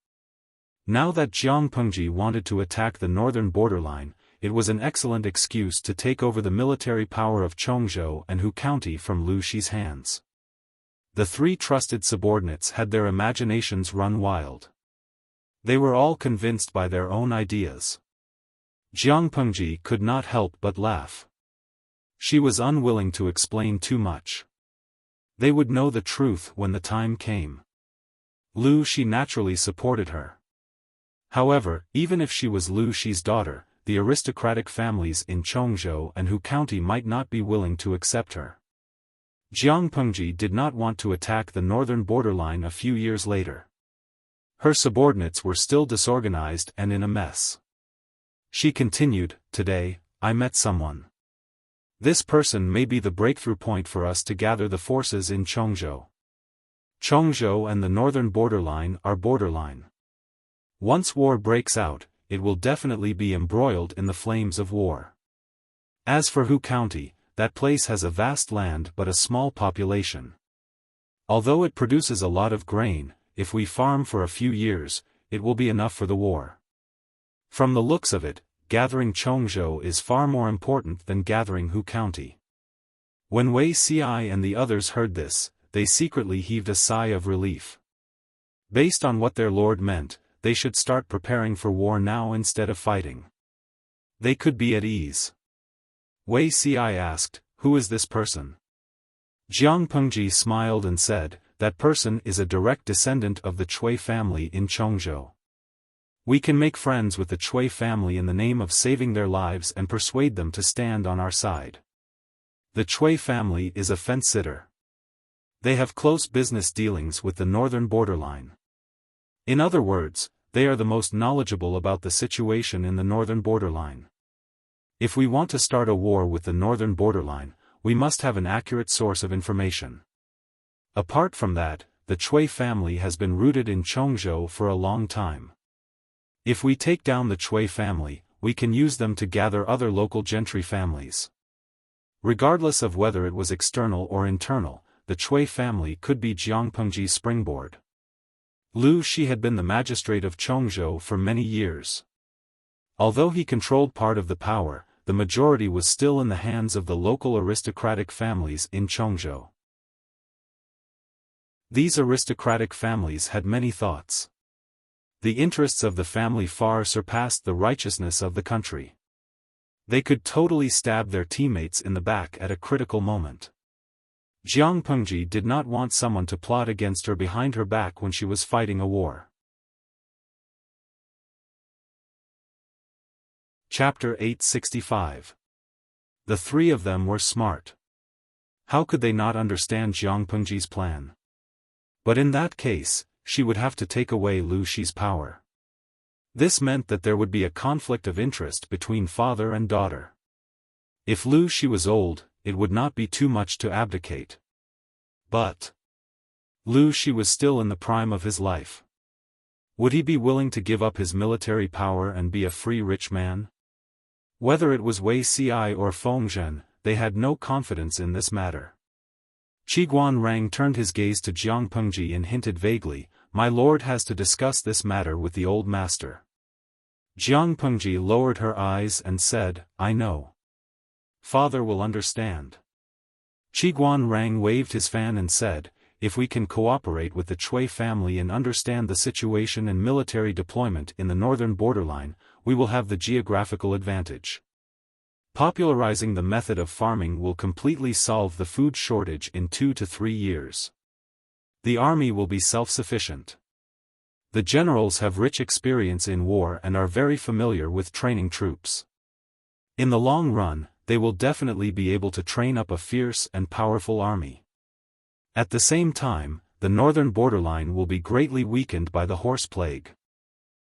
Now that Jiang Pengji wanted to attack the northern borderline, it was an excellent excuse to take over the military power of Chongzhou and Hu County from Lu Shi's hands. The 3 trusted subordinates had their imaginations run wild. They were all convinced by their own ideas. Jiang Pengji could not help but laugh. She was unwilling to explain too much. They would know the truth when the time came. Lu Shi naturally supported her. However, even if she was Lu Shi's daughter, the aristocratic families in Chongzhou and Hu County might not be willing to accept her. Jiang Pengji did not want to attack the northern borderline a few years later. Her subordinates were still disorganized and in a mess. She continued, "Today, I met someone. This person may be the breakthrough point for us to gather the forces in Chongzhou. Chongzhou and the northern borderline are borderline. Once war breaks out, it will definitely be embroiled in the flames of war. As for Hu County, that place has a vast land but a small population. Although it produces a lot of grain, if we farm for a few years, it will be enough for the war. From the looks of it, gathering Chongzhou is far more important than gathering Hu County." When Wei Xi and the others heard this, they secretly heaved a sigh of relief. Based on what their lord meant, they should start preparing for war now instead of fighting. They could be at ease. Wei Xi asked, "Who is this person?" Jiang Pengji smiled and said, "That person is a direct descendant of the Cui family in Chongzhou. We can make friends with the Cui family in the name of saving their lives and persuade them to stand on our side. The Cui family is a fence-sitter. They have close business dealings with the northern borderline. In other words, they are the most knowledgeable about the situation in the northern borderline. If we want to start a war with the northern borderline, we must have an accurate source of information. Apart from that, the Cui family has been rooted in Chongzhou for a long time. If we take down the Cui family, we can use them to gather other local gentry families. Regardless of whether it was external or internal, the Cui family could be Jiang Pengji's springboard. Lu Shi had been the magistrate of Chongzhou for many years. Although he controlled part of the power, the majority was still in the hands of the local aristocratic families in Chongzhou. These aristocratic families had many thoughts. The interests of the family far surpassed the righteousness of the country. They could totally stab their teammates in the back at a critical moment. Jiang Pengji did not want someone to plot against her behind her back when she was fighting a war. Chapter 865. The three of them were smart. How could they not understand Jiang Pengji's plan? But in that case, she would have to take away Lu Shi's power. This meant that there would be a conflict of interest between father and daughter. If Lu Shi was old, it would not be too much to abdicate. But Lu Shi was still in the prime of his life. Would he be willing to give up his military power and be a free rich man? Whether it was Wei Xi or Feng Zhen, they had no confidence in this matter. Qiguan Rang turned his gaze to Jiang Pengji and hinted vaguely, "My lord has to discuss this matter with the old master." Jiang Pengji lowered her eyes and said, "I know. Father will understand." Qiguan Rang waved his fan and said, "If we can cooperate with the Cui family and understand the situation and military deployment in the northern borderline, we will have the geographical advantage. Popularizing the method of farming will completely solve the food shortage in 2 to 3 years. The army will be self-sufficient. The generals have rich experience in war and are very familiar with training troops. In the long run, they will definitely be able to train up a fierce and powerful army. At the same time, the northern borderline will be greatly weakened by the horse plague.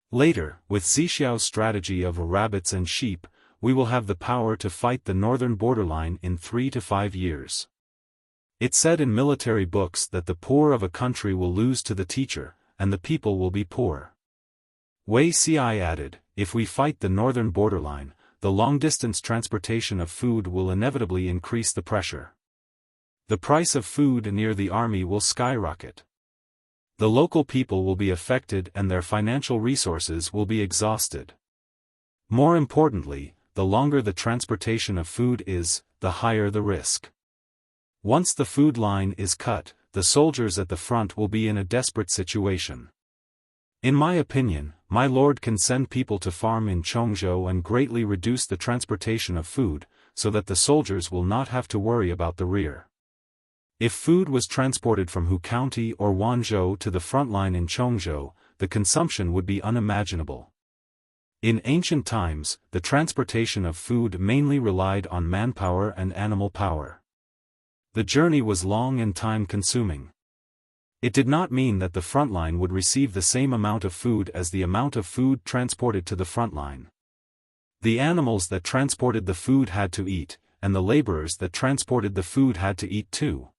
Later, with Zixiao's strategy of rabbits and sheep, we will have the power to fight the northern borderline in 3 to 5 years. It's said in military books that the poor of a country will lose to the teacher, and the people will be poor. Wei Xi added, "If we fight the northern borderline, the long-distance transportation of food will inevitably increase the pressure. The price of food near the army will skyrocket. The local people will be affected and their financial resources will be exhausted. More importantly, the longer the transportation of food is, the higher the risk. Once the food line is cut, the soldiers at the front will be in a desperate situation. In my opinion, my lord can send people to farm in Chongzhou and greatly reduce the transportation of food, so that the soldiers will not have to worry about the rear. If food was transported from Hu County or Wanzhou to the front line in Chongzhou, the consumption would be unimaginable. In ancient times, the transportation of food mainly relied on manpower and animal power. The journey was long and time-consuming. It did not mean that the front line would receive the same amount of food as the amount of food transported to the front line. The animals that transported the food had to eat, and the laborers that transported the food had to eat too.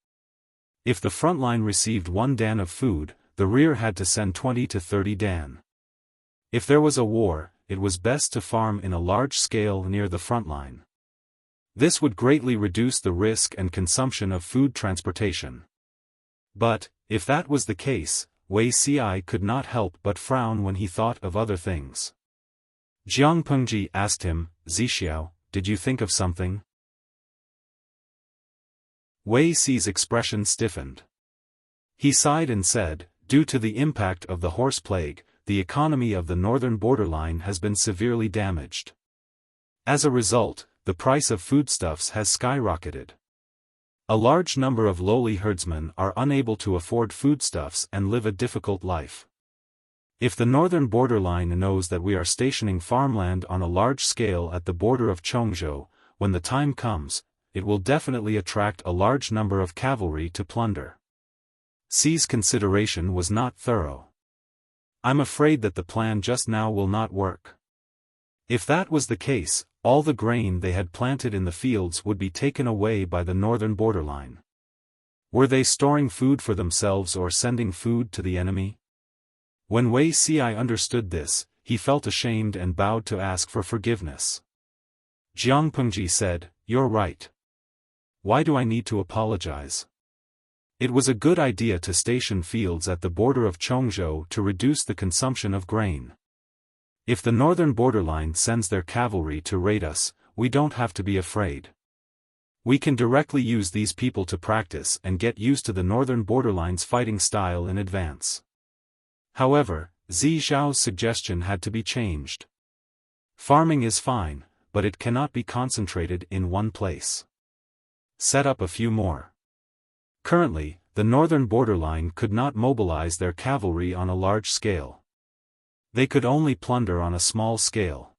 If the front line received 1 dan of food, the rear had to send 20 to 30 dan. If there was a war, it was best to farm in a large scale near the front line. This would greatly reduce the risk and consumption of food transportation. But, if that was the case, Wei Ci could not help but frown when he thought of other things. Jiang Pengji asked him, "Zixiao, did you think of something?" Wei Ci's expression stiffened. He sighed and said, "Due to the impact of the horse plague, the economy of the northern borderline has been severely damaged. As a result, the price of foodstuffs has skyrocketed. A large number of lowly herdsmen are unable to afford foodstuffs and live a difficult life. If the northern borderline knows that we are stationing farmland on a large scale at the border of Chongzhou, when the time comes, it will definitely attract a large number of cavalry to plunder." Ci's consideration was not thorough. "I'm afraid that the plan just now will not work." If that was the case, all the grain they had planted in the fields would be taken away by the northern borderline. Were they storing food for themselves or sending food to the enemy? When Wei Ci understood this, he felt ashamed and bowed to ask for forgiveness. Jiang Pengji said, "You're right. Why do I need to apologize? It was a good idea to station fields at the border of Chongzhou to reduce the consumption of grain. If the northern borderline sends their cavalry to raid us, we don't have to be afraid. We can directly use these people to practice and get used to the northern borderline's fighting style in advance." However, Zi Zhao's suggestion had to be changed. Farming is fine, but it cannot be concentrated in one place. Set up a few more. Currently, the northern borderline could not mobilize their cavalry on a large scale. They could only plunder on a small scale.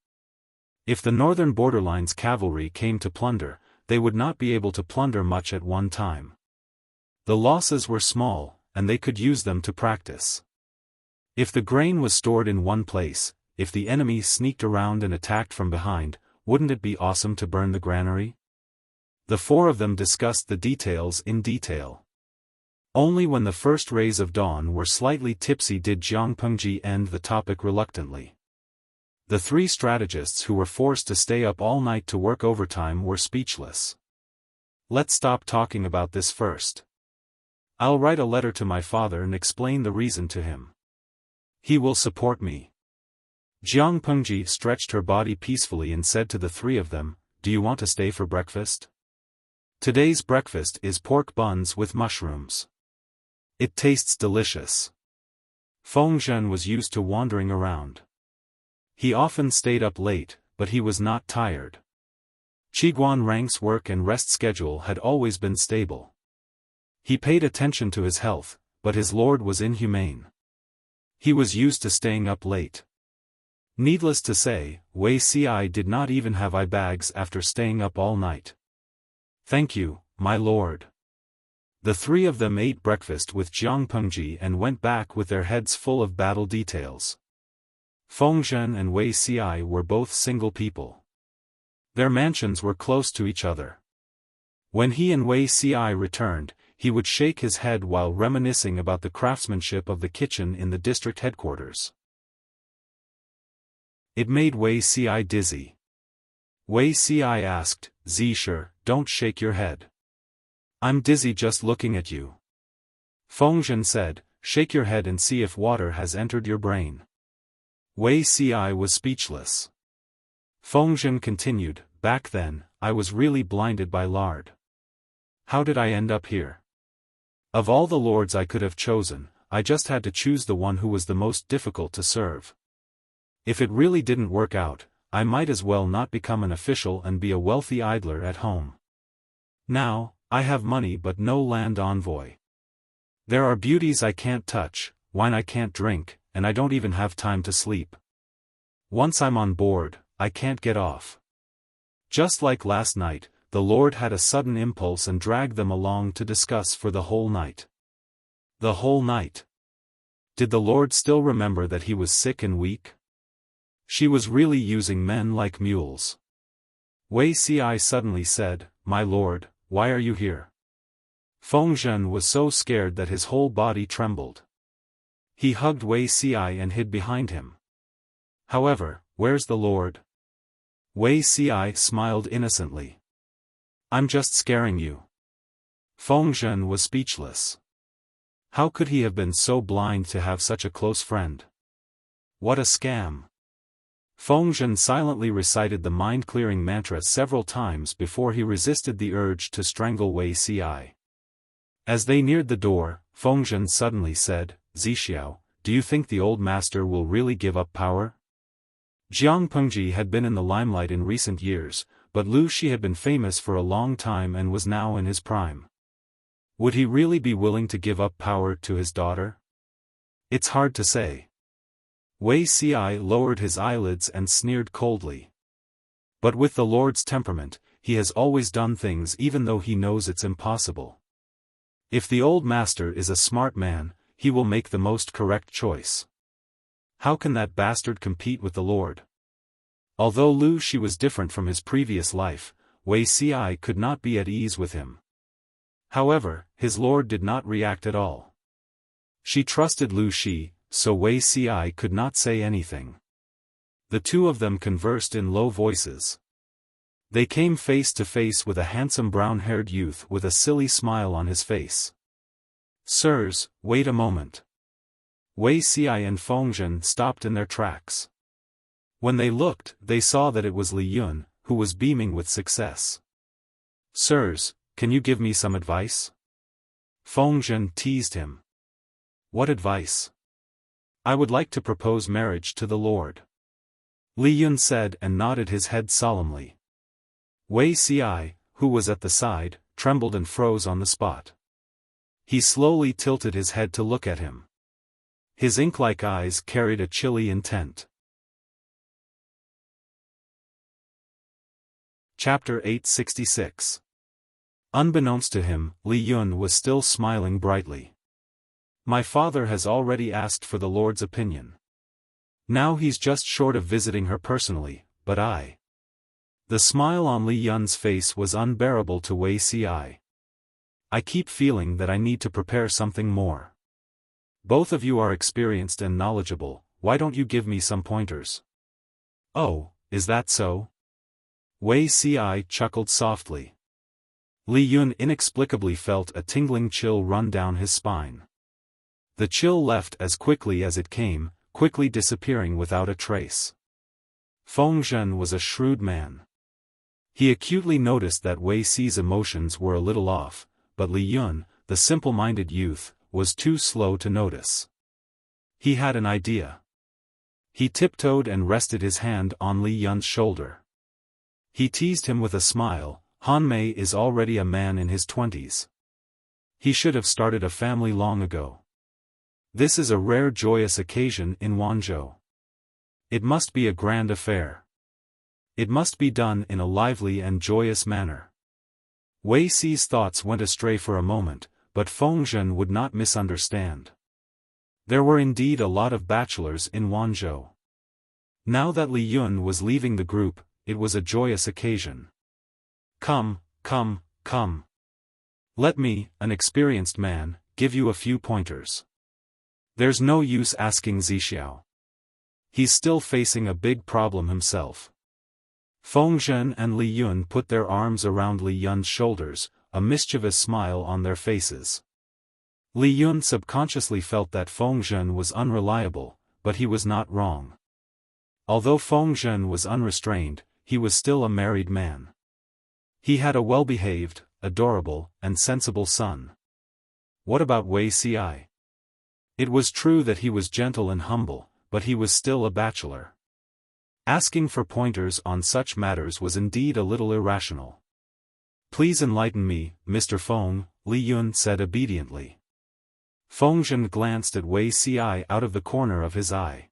If the northern borderline's cavalry came to plunder, they would not be able to plunder much at one time. The losses were small, and they could use them to practice. If the grain was stored in one place, if the enemy sneaked around and attacked from behind, wouldn't it be awesome to burn the granary? The four of them discussed the details in detail. Only when the first rays of dawn were slightly tipsy did Jiang Pengji end the topic reluctantly. The three strategists who were forced to stay up all night to work overtime were speechless. "Let's stop talking about this first. I'll write a letter to my father and explain the reason to him. He will support me." Jiang Pengji stretched her body peacefully and said to the three of them, "Do you want to stay for breakfast? Today's breakfast is pork buns with mushrooms. It tastes delicious." Feng Zhen was used to wandering around. He often stayed up late, but he was not tired. Qiguan Rang's work and rest schedule had always been stable. He paid attention to his health, but his lord was inhumane. He was used to staying up late. Needless to say, Wei Ci did not even have eye bags after staying up all night. "Thank you, my lord." The three of them ate breakfast with Jiang Pengji and went back with their heads full of battle details. Feng Zhen and Wei Ci were both single people. Their mansions were close to each other. When he and Wei Ci returned, he would shake his head while reminiscing about the craftsmanship of the kitchen in the district headquarters. It made Wei Ci dizzy. Wei Ci asked, "Zisher, don't shake your head. I'm dizzy just looking at you." Feng Zhen said, "Shake your head and see if water has entered your brain." Wei Ci was speechless. Feng Zhen continued, "Back then, I was really blinded by lard. How did I end up here? Of all the lords I could have chosen, I just had to choose the one who was the most difficult to serve. If it really didn't work out, I might as well not become an official and be a wealthy idler at home. Now, I have money but no land envoy. There are beauties I can't touch, wine I can't drink, and I don't even have time to sleep. Once I'm on board, I can't get off. Just like last night, the Lord had a sudden impulse and dragged them along to discuss for the whole night. The whole night. Did the Lord still remember that he was sick and weak? She was really using men like mules. Wei Ci suddenly said, "My lord, why are you here?" Feng Zhen was so scared that his whole body trembled. He hugged Wei Ci and hid behind him. However, where's the Lord? Wei Ci smiled innocently. I'm just scaring you. Feng Zhen was speechless. How could he have been so blind to have such a close friend? What a scam. Feng Zhen silently recited the mind-clearing mantra several times before he resisted the urge to strangle Wei Ci. As they neared the door, Feng Zhen suddenly said, "Zixiao, do you think the old master will really give up power?" Jiang Pengji had been in the limelight in recent years, but Lu Shi had been famous for a long time and was now in his prime. Would he really be willing to give up power to his daughter? It's hard to say. Wei Ci lowered his eyelids and sneered coldly. But with the Lord's temperament, he has always done things even though he knows it's impossible. If the old master is a smart man, he will make the most correct choice. How can that bastard compete with the Lord? Although Lu Shi was different from his previous life, Wei Ci could not be at ease with him. However, his lord did not react at all. She trusted Lu Shi, so Wei Ci could not say anything. The two of them conversed in low voices. They came face to face with a handsome brown-haired youth with a silly smile on his face. "Sirs, wait a moment." Wei Ci and Feng Zhen stopped in their tracks. When they looked, they saw that it was Li Yun, who was beaming with success. "Sirs, can you give me some advice?" Feng Zhen teased him. "What advice?" "I would like to propose marriage to the Lord," Li Yun said and nodded his head solemnly. Wei Ci, who was at the side, trembled and froze on the spot. He slowly tilted his head to look at him. His ink-like eyes carried a chilly intent. Chapter 866. Unbeknownst to him, Li Yun was still smiling brightly. "My father has already asked for the Lord's opinion. Now he's just short of visiting her personally, but I..." The smile on Li Yun's face was unbearable to Wei Ci. "I keep feeling that I need to prepare something more. Both of you are experienced and knowledgeable, why don't you give me some pointers?" "Oh, is that so?" Wei Ci chuckled softly. Li Yun inexplicably felt a tingling chill run down his spine. The chill left as quickly as it came, quickly disappearing without a trace. Feng Zhen was a shrewd man. He acutely noticed that Wei Ci's emotions were a little off, but Li Yun, the simple-minded youth, was too slow to notice. He had an idea. He tiptoed and rested his hand on Li Yun's shoulder. He teased him with a smile, "Han Mei is already a man in his 20s. He should have started a family long ago. This is a rare joyous occasion in Wanzhou. It must be a grand affair. It must be done in a lively and joyous manner." Wei Ci's thoughts went astray for a moment, but Feng Zhen would not misunderstand. There were indeed a lot of bachelors in Wanzhou. Now that Li Yun was leaving the group, it was a joyous occasion. Come. Let me, an experienced man, give you a few pointers. There's no use asking Zixiao. He's still facing a big problem himself." Feng Zhen and Li Yun put their arms around Li Yun's shoulders, a mischievous smile on their faces. Li Yun subconsciously felt that Feng Zhen was unreliable, but he was not wrong. Although Feng Zhen was unrestrained, he was still a married man. He had a well-behaved, adorable, and sensible son. What about Wei Ci? It was true that he was gentle and humble, but he was still a bachelor. Asking for pointers on such matters was indeed a little irrational. Please enlighten me, Mr. Feng, Li Yun said obediently. Feng Zhen glanced at Wei Si out of the corner of his eye.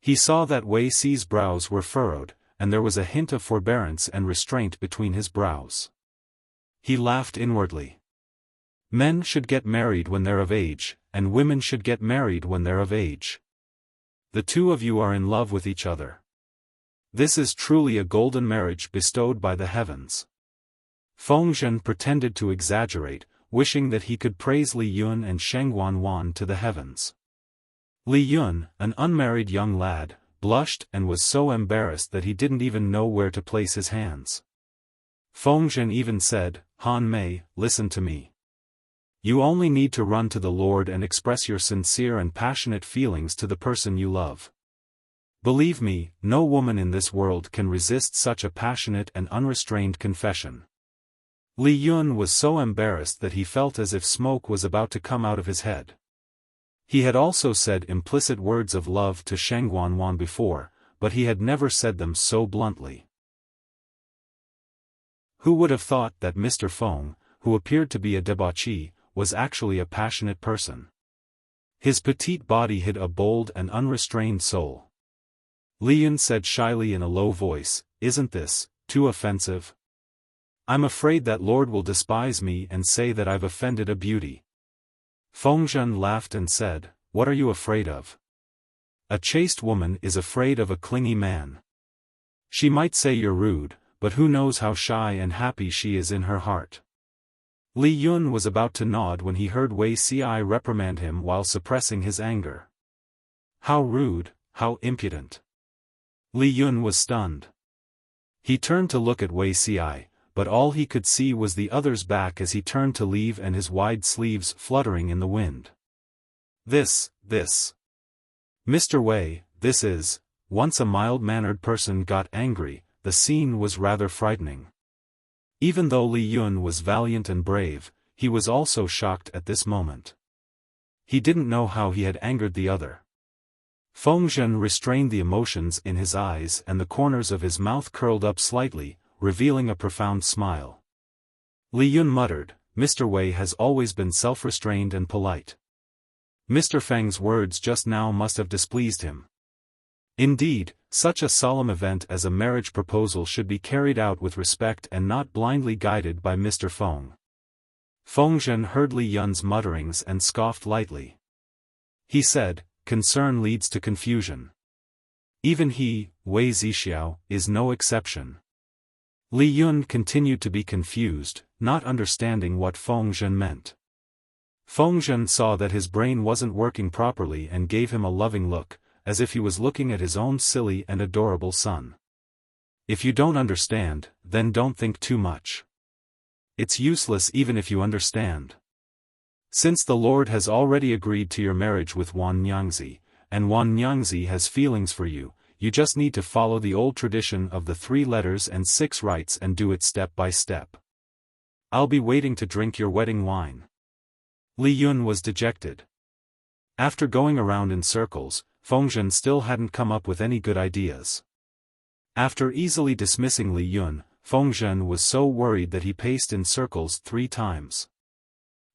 He saw that Wei Si's brows were furrowed, and there was a hint of forbearance and restraint between his brows. He laughed inwardly. Men should get married when they're of age, and women should get married when they're of age. The two of you are in love with each other. This is truly a golden marriage bestowed by the heavens. Feng Zhen pretended to exaggerate, wishing that he could praise Li Yun and Sheng Wanwan to the heavens. Li Yun, an unmarried young lad, blushed and was so embarrassed that he didn't even know where to place his hands. Feng Zhen even said, Han Mei, listen to me. You only need to run to the Lord and express your sincere and passionate feelings to the person you love. Believe me, no woman in this world can resist such a passionate and unrestrained confession. Li Yun was so embarrassed that he felt as if smoke was about to come out of his head. He had also said implicit words of love to Sheng Wanwan before, but he had never said them so bluntly. Who would have thought that Mr. Feng, who appeared to be a debauchee, was actually a passionate person? His petite body hid a bold and unrestrained soul. Li Yun said shyly in a low voice, "Isn't this too offensive? I'm afraid that Lord will despise me and say that I've offended a beauty." Feng Zhen laughed and said, "What are you afraid of? A chaste woman is afraid of a clingy man. She might say you're rude, but who knows how shy and happy she is in her heart." Li Yun was about to nod when he heard Wei Si reprimand him while suppressing his anger. How rude, how impudent. Li Yun was stunned. He turned to look at Wei Si, but all he could see was the other's back as he turned to leave and his wide sleeves fluttering in the wind. This. Mr. Wei, this is, once a mild-mannered person got angry, the scene was rather frightening. Even though Li Yun was valiant and brave, he was also shocked at this moment. He didn't know how he had angered the other. Feng Zhen restrained the emotions in his eyes and the corners of his mouth curled up slightly, revealing a profound smile. Li Yun muttered, "Mr. Wei has always been self-restrained and polite. Mr. Feng's words just now must have displeased him." Indeed, such a solemn event as a marriage proposal should be carried out with respect and not blindly guided by Mr. Feng. Feng Zhen heard Li Yun's mutterings and scoffed lightly. He said, "Concern leads to confusion. Even he, Wei Zixiao, is no exception." Li Yun continued to be confused, not understanding what Feng Zhen meant. Feng Zhen saw that his brain wasn't working properly and gave him a loving look, as if he was looking at his own silly and adorable son. If you don't understand, then don't think too much. It's useless even if you understand. Since the Lord has already agreed to your marriage with Wan Nyangzi, and Wan Nyangzi has feelings for you, you just need to follow the old tradition of the 3 letters and 6 rites and do it step by step. I'll be waiting to drink your wedding wine. Li Yun was dejected. After going around in circles, Feng Zhen still hadn't come up with any good ideas. After easily dismissing Li Yun, Feng Zhen was so worried that he paced in circles 3 times.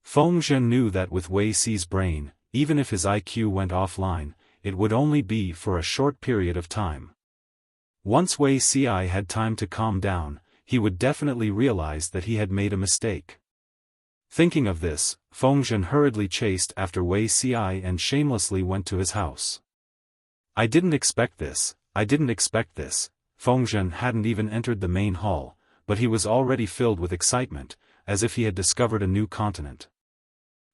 Feng Zhen knew that with Wei Si's brain, even if his IQ went offline, it would only be for a short period of time. Once Wei Si had time to calm down, he would definitely realize that he had made a mistake. Thinking of this, Feng Zhen hurriedly chased after Wei Si and shamelessly went to his house. I didn't expect this. Feng Zhen hadn't even entered the main hall, but he was already filled with excitement, as if he had discovered a new continent.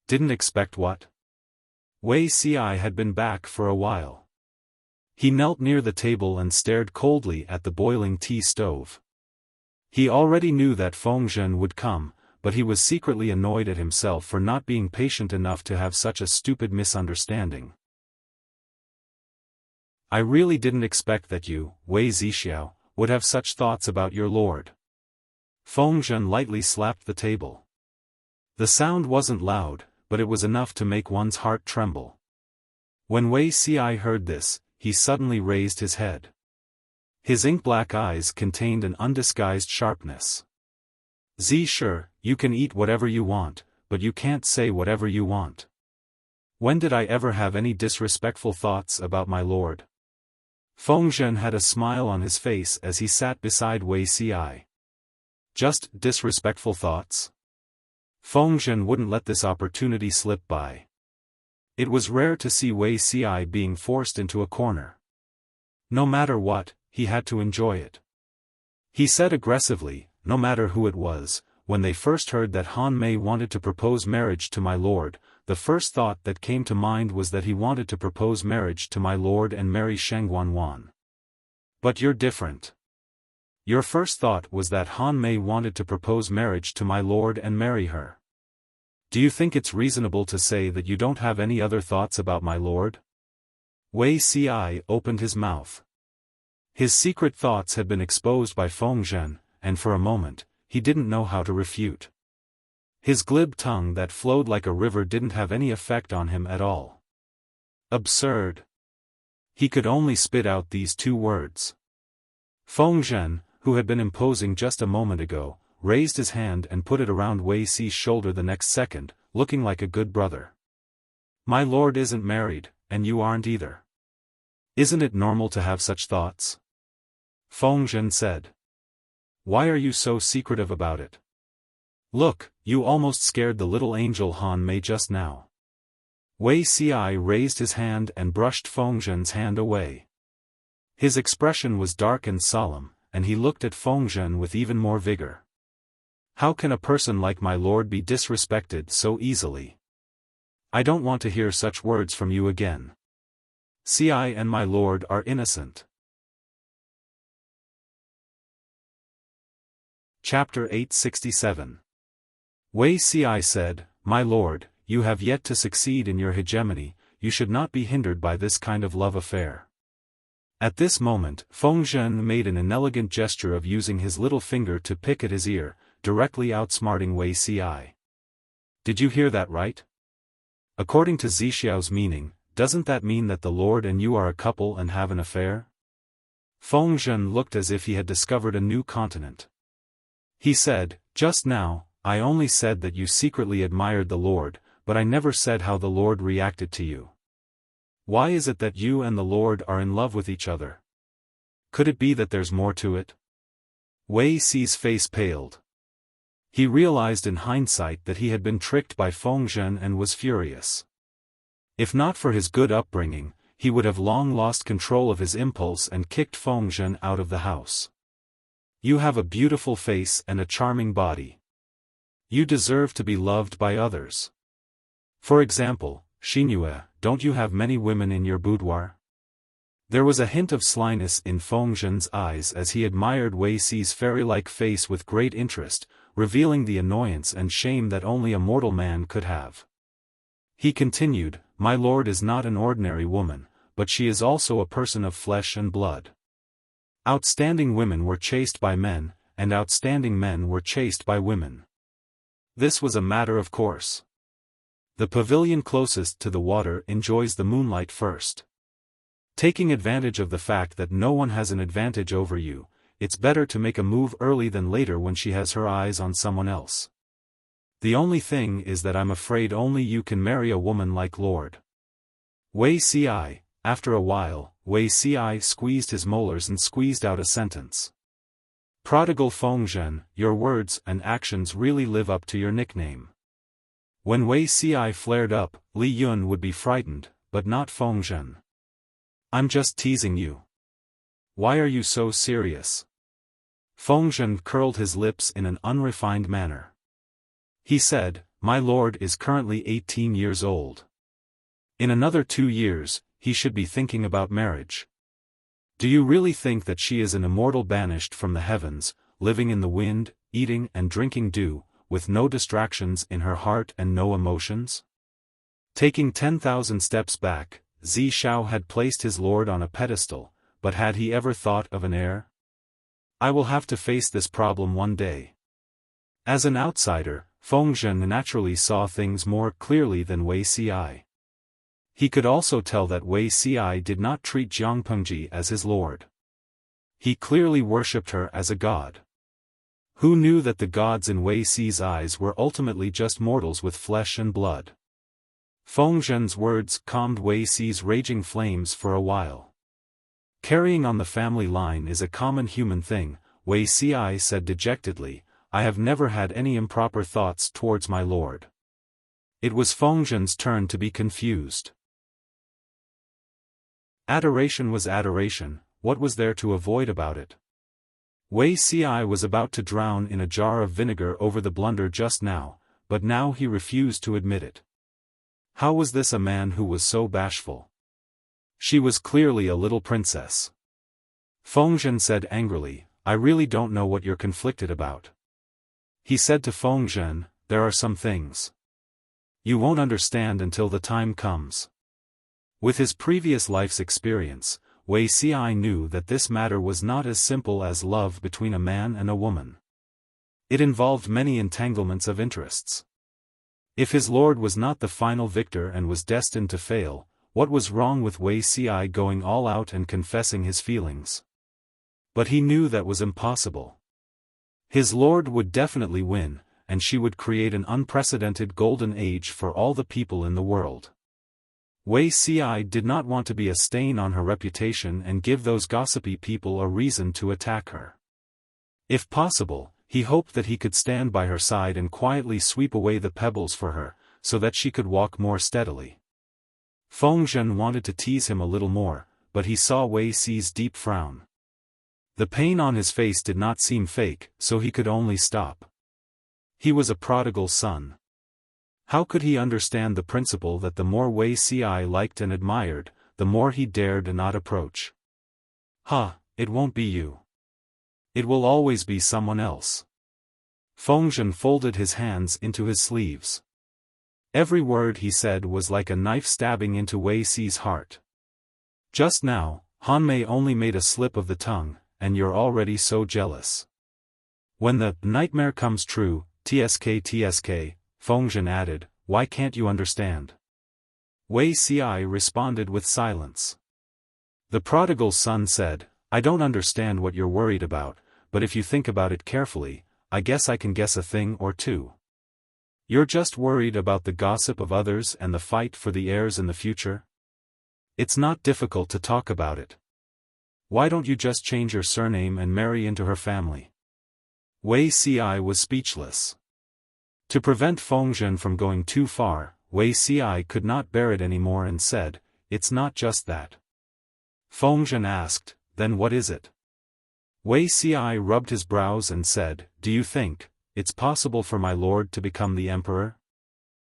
Didn't expect what? Wei Si had been back for a while. He knelt near the table and stared coldly at the boiling tea stove. He already knew that Feng Zhen would come, but he was secretly annoyed at himself for not being patient enough to have such a stupid misunderstanding. I really didn't expect that you, Wei Zixiao, would have such thoughts about your lord. Feng Zhen lightly slapped the table. The sound wasn't loud, but it was enough to make one's heart tremble. When Wei Si heard this, he suddenly raised his head. His ink-black eyes contained an undisguised sharpness. Sure, you can eat whatever you want, but you can't say whatever you want. When did I ever have any disrespectful thoughts about my lord? Fengzhen had a smile on his face as he sat beside Wei Ci. Just disrespectful thoughts? Fengzhen wouldn't let this opportunity slip by. It was rare to see Wei Ci being forced into a corner. No matter what, he had to enjoy it. He said aggressively, no matter who it was, when they first heard that Han Mei wanted to propose marriage to my lord, the first thought that came to mind was that he wanted to propose marriage to my lord and marry Sheng Wanwan. But you're different. Your first thought was that Han Mei wanted to propose marriage to my lord and marry her. Do you think it's reasonable to say that you don't have any other thoughts about my lord? Wei Ci opened his mouth. His secret thoughts had been exposed by Fengzhen, and for a moment, he didn't know how to refute. His glib tongue that flowed like a river didn't have any effect on him at all. Absurd. He could only spit out these two words. Fengzhen, who had been imposing just a moment ago, raised his hand and put it around Wei Ci's shoulder the next second, looking like a good brother. My lord isn't married, and you aren't either. Isn't it normal to have such thoughts? Fengzhen said. Why are you so secretive about it? Look, you almost scared the little angel Han Mei just now. Wei Ci raised his hand and brushed Fengzhen's hand away. His expression was dark and solemn, and he looked at Fengzhen with even more vigor. How can a person like my lord be disrespected so easily? I don't want to hear such words from you again. Ci and my lord are innocent. Chapter 867. Wei Ci said, My lord, you have yet to succeed in your hegemony, you should not be hindered by this kind of love affair. At this moment, Fengzhen made an inelegant gesture of using his little finger to pick at his ear, directly outsmarting Wei Ci. Did you hear that right? According to Zixiao's meaning, doesn't that mean that the lord and you are a couple and have an affair? Fengzhen looked as if he had discovered a new continent. He said, Just now, I only said that you secretly admired the lord, but I never said how the lord reacted to you. Why is it that you and the lord are in love with each other? Could it be that there's more to it? Wei Ci's face paled. He realized in hindsight that he had been tricked by Fengzhen and was furious. If not for his good upbringing, he would have long lost control of his impulse and kicked Fengzhen out of the house. You have a beautiful face and a charming body. You deserve to be loved by others. For example, Xinhue, don't you have many women in your boudoir? There was a hint of slyness in Fengzhen's eyes as he admired Wei Ci's fairy-like face with great interest, revealing the annoyance and shame that only a mortal man could have. He continued, My lord is not an ordinary woman, but she is also a person of flesh and blood. Outstanding women were chased by men, and outstanding men were chased by women. This was a matter of course. The pavilion closest to the water enjoys the moonlight first. Taking advantage of the fact that no one has an advantage over you, it's better to make a move early than later when she has her eyes on someone else. The only thing is that I'm afraid only you can marry a woman like Lord Wei Ci. After a while, Wei Ci squeezed his molars and squeezed out a sentence. Prodigal Fengzhen, your words and actions really live up to your nickname. When Wei Ci flared up, Li Yun would be frightened, but not Fengzhen. I'm just teasing you. Why are you so serious? Fengzhen curled his lips in an unrefined manner. He said, My lord is currently 18 years old. In another 2 years, he should be thinking about marriage. Do you really think that she is an immortal banished from the heavens, living in the wind, eating and drinking dew, with no distractions in her heart and no emotions? Taking 10,000 steps back, Zixiao had placed his lord on a pedestal, but had he ever thought of an heir? I will have to face this problem one day. As an outsider, Fengzhen naturally saw things more clearly than Wei Ci. He could also tell that Wei Ci did not treat Jiang Pengji as his lord. He clearly worshipped her as a god. Who knew that the gods in Wei Si's eyes were ultimately just mortals with flesh and blood? Feng Zhen's words calmed Wei Si's raging flames for a while. Carrying on the family line is a common human thing, Wei Si said dejectedly. I have never had any improper thoughts towards my lord. It was Feng Zhen's turn to be confused. Adoration was adoration, what was there to avoid about it? Wei Si was about to drown in a jar of vinegar over the blunder just now, but now he refused to admit it. How was this a man who was so bashful? She was clearly a little princess. Feng Zhen said angrily, I really don't know what you're conflicted about. He said to Feng Zhen, there are some things you won't understand until the time comes. With his previous life's experience, Wei Si knew that this matter was not as simple as love between a man and a woman. It involved many entanglements of interests. If his lord was not the final victor and was destined to fail, what was wrong with Wei Si going all out and confessing his feelings? But he knew that was impossible. His lord would definitely win, and she would create an unprecedented golden age for all the people in the world. Wei Si did not want to be a stain on her reputation and give those gossipy people a reason to attack her. If possible, he hoped that he could stand by her side and quietly sweep away the pebbles for her, so that she could walk more steadily. Feng Zhen wanted to tease him a little more, but he saw Wei Si's deep frown. The pain on his face did not seem fake, so he could only stop. He was a prodigal son. How could he understand the principle that the more Wei Si liked and admired, the more he dared not approach? It won't be you. It will always be someone else. Feng Zhen folded his hands into his sleeves. Every word he said was like a knife stabbing into Wei Si's heart. Just now, Han Mei only made a slip of the tongue, and you're already so jealous. When the nightmare comes true, tsk, Feng Zhen added, why can't you understand? Wei Si responded with silence. The prodigal son said, I don't understand what you're worried about, but if you think about it carefully, I guess I can guess a thing or two. You're just worried about the gossip of others and the fight for the heirs in the future? It's not difficult to talk about it. Why don't you just change your surname and marry into her family? Wei Si was speechless. To prevent Feng Zhen from going too far, Wei Si could not bear it anymore and said, it's not just that. Feng Zhen asked, then what is it? Wei Si rubbed his brows and said, do you think it's possible for my lord to become the emperor?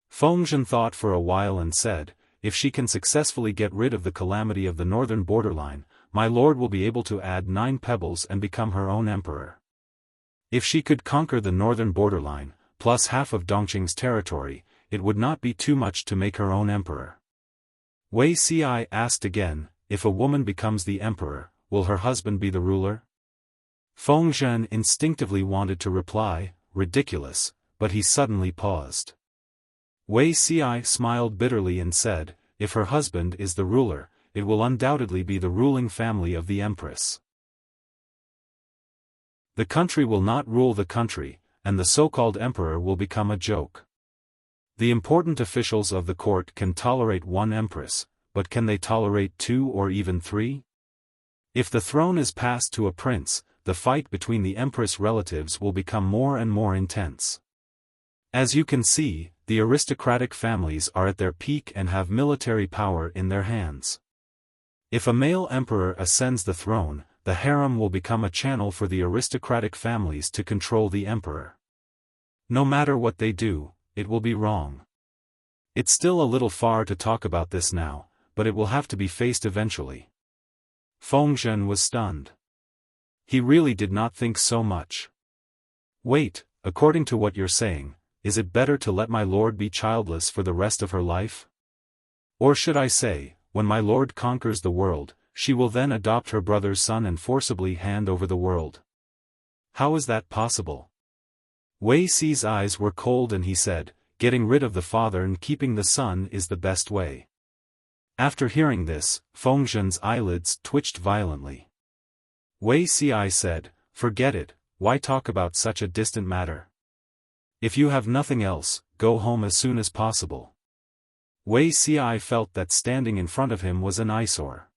Feng Zhen thought for a while and said, if she can successfully get rid of the calamity of the northern borderline, my lord will be able to add 9 pebbles and become her own emperor. If she could conquer the northern borderline, plus half of Dongqing's territory, it would not be too much to make her own emperor. Wei Si asked again, if a woman becomes the emperor, will her husband be the ruler? Feng Zhen instinctively wanted to reply, ridiculous, but he suddenly paused. Wei Si smiled bitterly and said, if her husband is the ruler, it will undoubtedly be the ruling family of the Empress. The country will not rule the country, and the so-called emperor will become a joke. The important officials of the court can tolerate one empress, but can they tolerate 2 or even 3? If the throne is passed to a prince, the fight between the empress relatives will become more and more intense. As you can see, the aristocratic families are at their peak and have military power in their hands. If a male emperor ascends the throne, the harem will become a channel for the aristocratic families to control the emperor. No matter what they do, it will be wrong. It's still a little far to talk about this now, but it will have to be faced eventually. Feng Zhen was stunned. He really did not think so much. Wait, according to what you're saying, is it better to let my lord be childless for the rest of her life? Or should I say, when my lord conquers the world, she will then adopt her brother's son and forcibly hand over the world? How is that possible? Wei Si's eyes were cold and he said, getting rid of the father and keeping the son is the best way. After hearing this, Feng Zhen's eyelids twitched violently. Wei Si said, forget it, why talk about such a distant matter? If you have nothing else, go home as soon as possible. Wei Xiai felt that standing in front of him was an eyesore.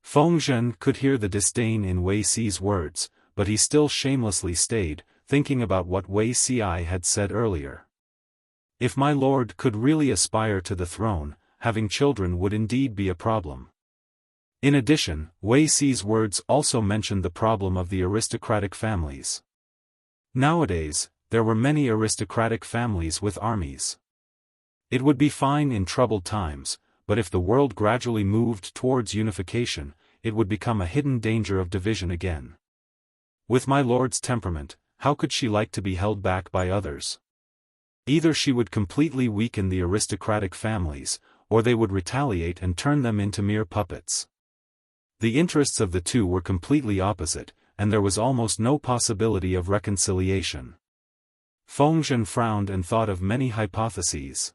Feng Zhen could hear the disdain in Wei Xi's words, but he still shamelessly stayed, thinking about what Wei Xiai had said earlier. If my lord could really aspire to the throne, having children would indeed be a problem. In addition, Wei Xi's words also mentioned the problem of the aristocratic families. Nowadays, there were many aristocratic families with armies. It would be fine in troubled times, but if the world gradually moved towards unification, it would become a hidden danger of division again. With my lord's temperament, how could she like to be held back by others? Either she would completely weaken the aristocratic families, or they would retaliate and turn them into mere puppets. The interests of the two were completely opposite, and there was almost no possibility of reconciliation. Feng Zhen frowned and thought of many hypotheses.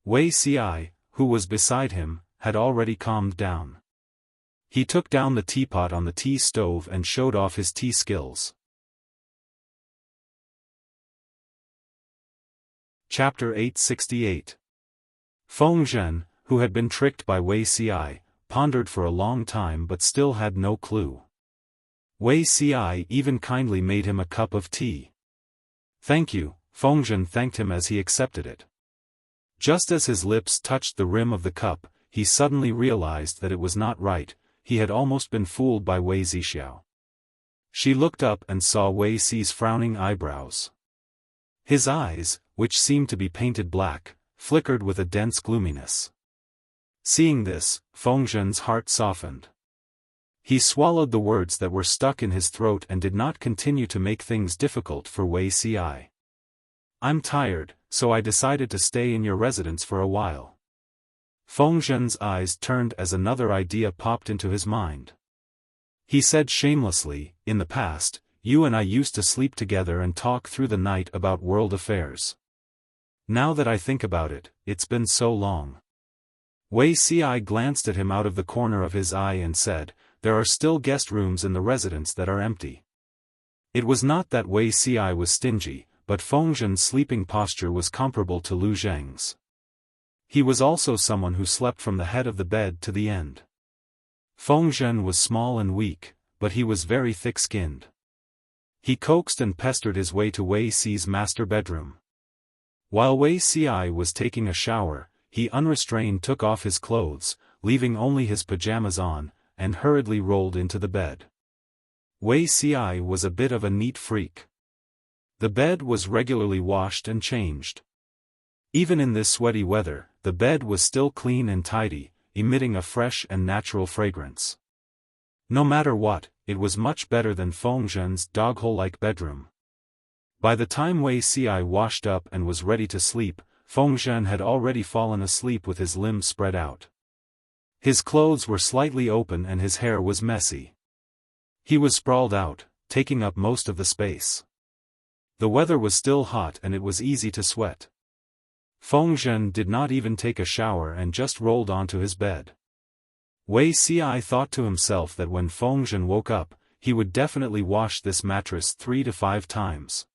Wei Xiai, who was beside him, had already calmed down. He took down the teapot on the tea stove and showed off his tea skills. Chapter 868. Feng Zhen, who had been tricked by Wei Xiai, pondered for a long time but still had no clue. Wei Xiai even kindly made him a cup of tea. Thank you, Feng Zhen thanked him as he accepted it. Just as his lips touched the rim of the cup, he suddenly realized that it was not right. He had almost been fooled by Wei Zixiao. She looked up and saw Wei Xi's frowning eyebrows. His eyes, which seemed to be painted black, flickered with a dense gloominess. Seeing this, Feng Zhen's heart softened. He swallowed the words that were stuck in his throat and did not continue to make things difficult for Wei Xiai. I'm tired, so I decided to stay in your residence for a while. Feng Zhen's eyes turned as another idea popped into his mind. He said shamelessly, in the past, you and I used to sleep together and talk through the night about world affairs. Now that I think about it, it's been so long. Wei Xiai glanced at him out of the corner of his eye and said, there are still guest rooms in the residence that are empty. It was not that Wei Xiai was stingy, but Feng Zhen's sleeping posture was comparable to Lu Zheng's. He was also someone who slept from the head of the bed to the end. Feng Zhen was small and weak, but he was very thick-skinned. He coaxed and pestered his way to Wei Xi's master bedroom. While Wei Xiai was taking a shower, he unrestrained took off his clothes, leaving only his pajamas on, and hurriedly rolled into the bed. Wei Xiai was a bit of a neat freak. The bed was regularly washed and changed. Even in this sweaty weather, the bed was still clean and tidy, emitting a fresh and natural fragrance. No matter what, it was much better than Feng Zhen's dog-hole-like bedroom. By the time Wei Xiai washed up and was ready to sleep, Feng Zhen had already fallen asleep with his limbs spread out. His clothes were slightly open and his hair was messy. He was sprawled out, taking up most of the space. The weather was still hot and it was easy to sweat. Feng Zhen did not even take a shower and just rolled onto his bed. Wei Xiai thought to himself that when Feng Zhen woke up, he would definitely wash this mattress 3 to 5 times.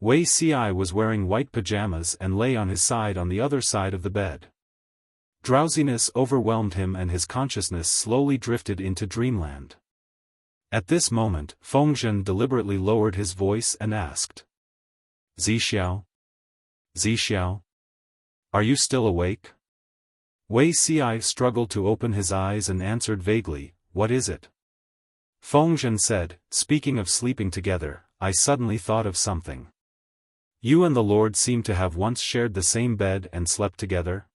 Wei Xiai was wearing white pajamas and lay on his side on the other side of the bed. Drowsiness overwhelmed him and his consciousness slowly drifted into dreamland. At this moment, Feng Zhen deliberately lowered his voice and asked, Zixiao? Zixiao? Are you still awake? Wei Xiai struggled to open his eyes and answered vaguely, what is it? Feng Zhen said, speaking of sleeping together, I suddenly thought of something. You and the Lord seem to have once shared the same bed and slept together?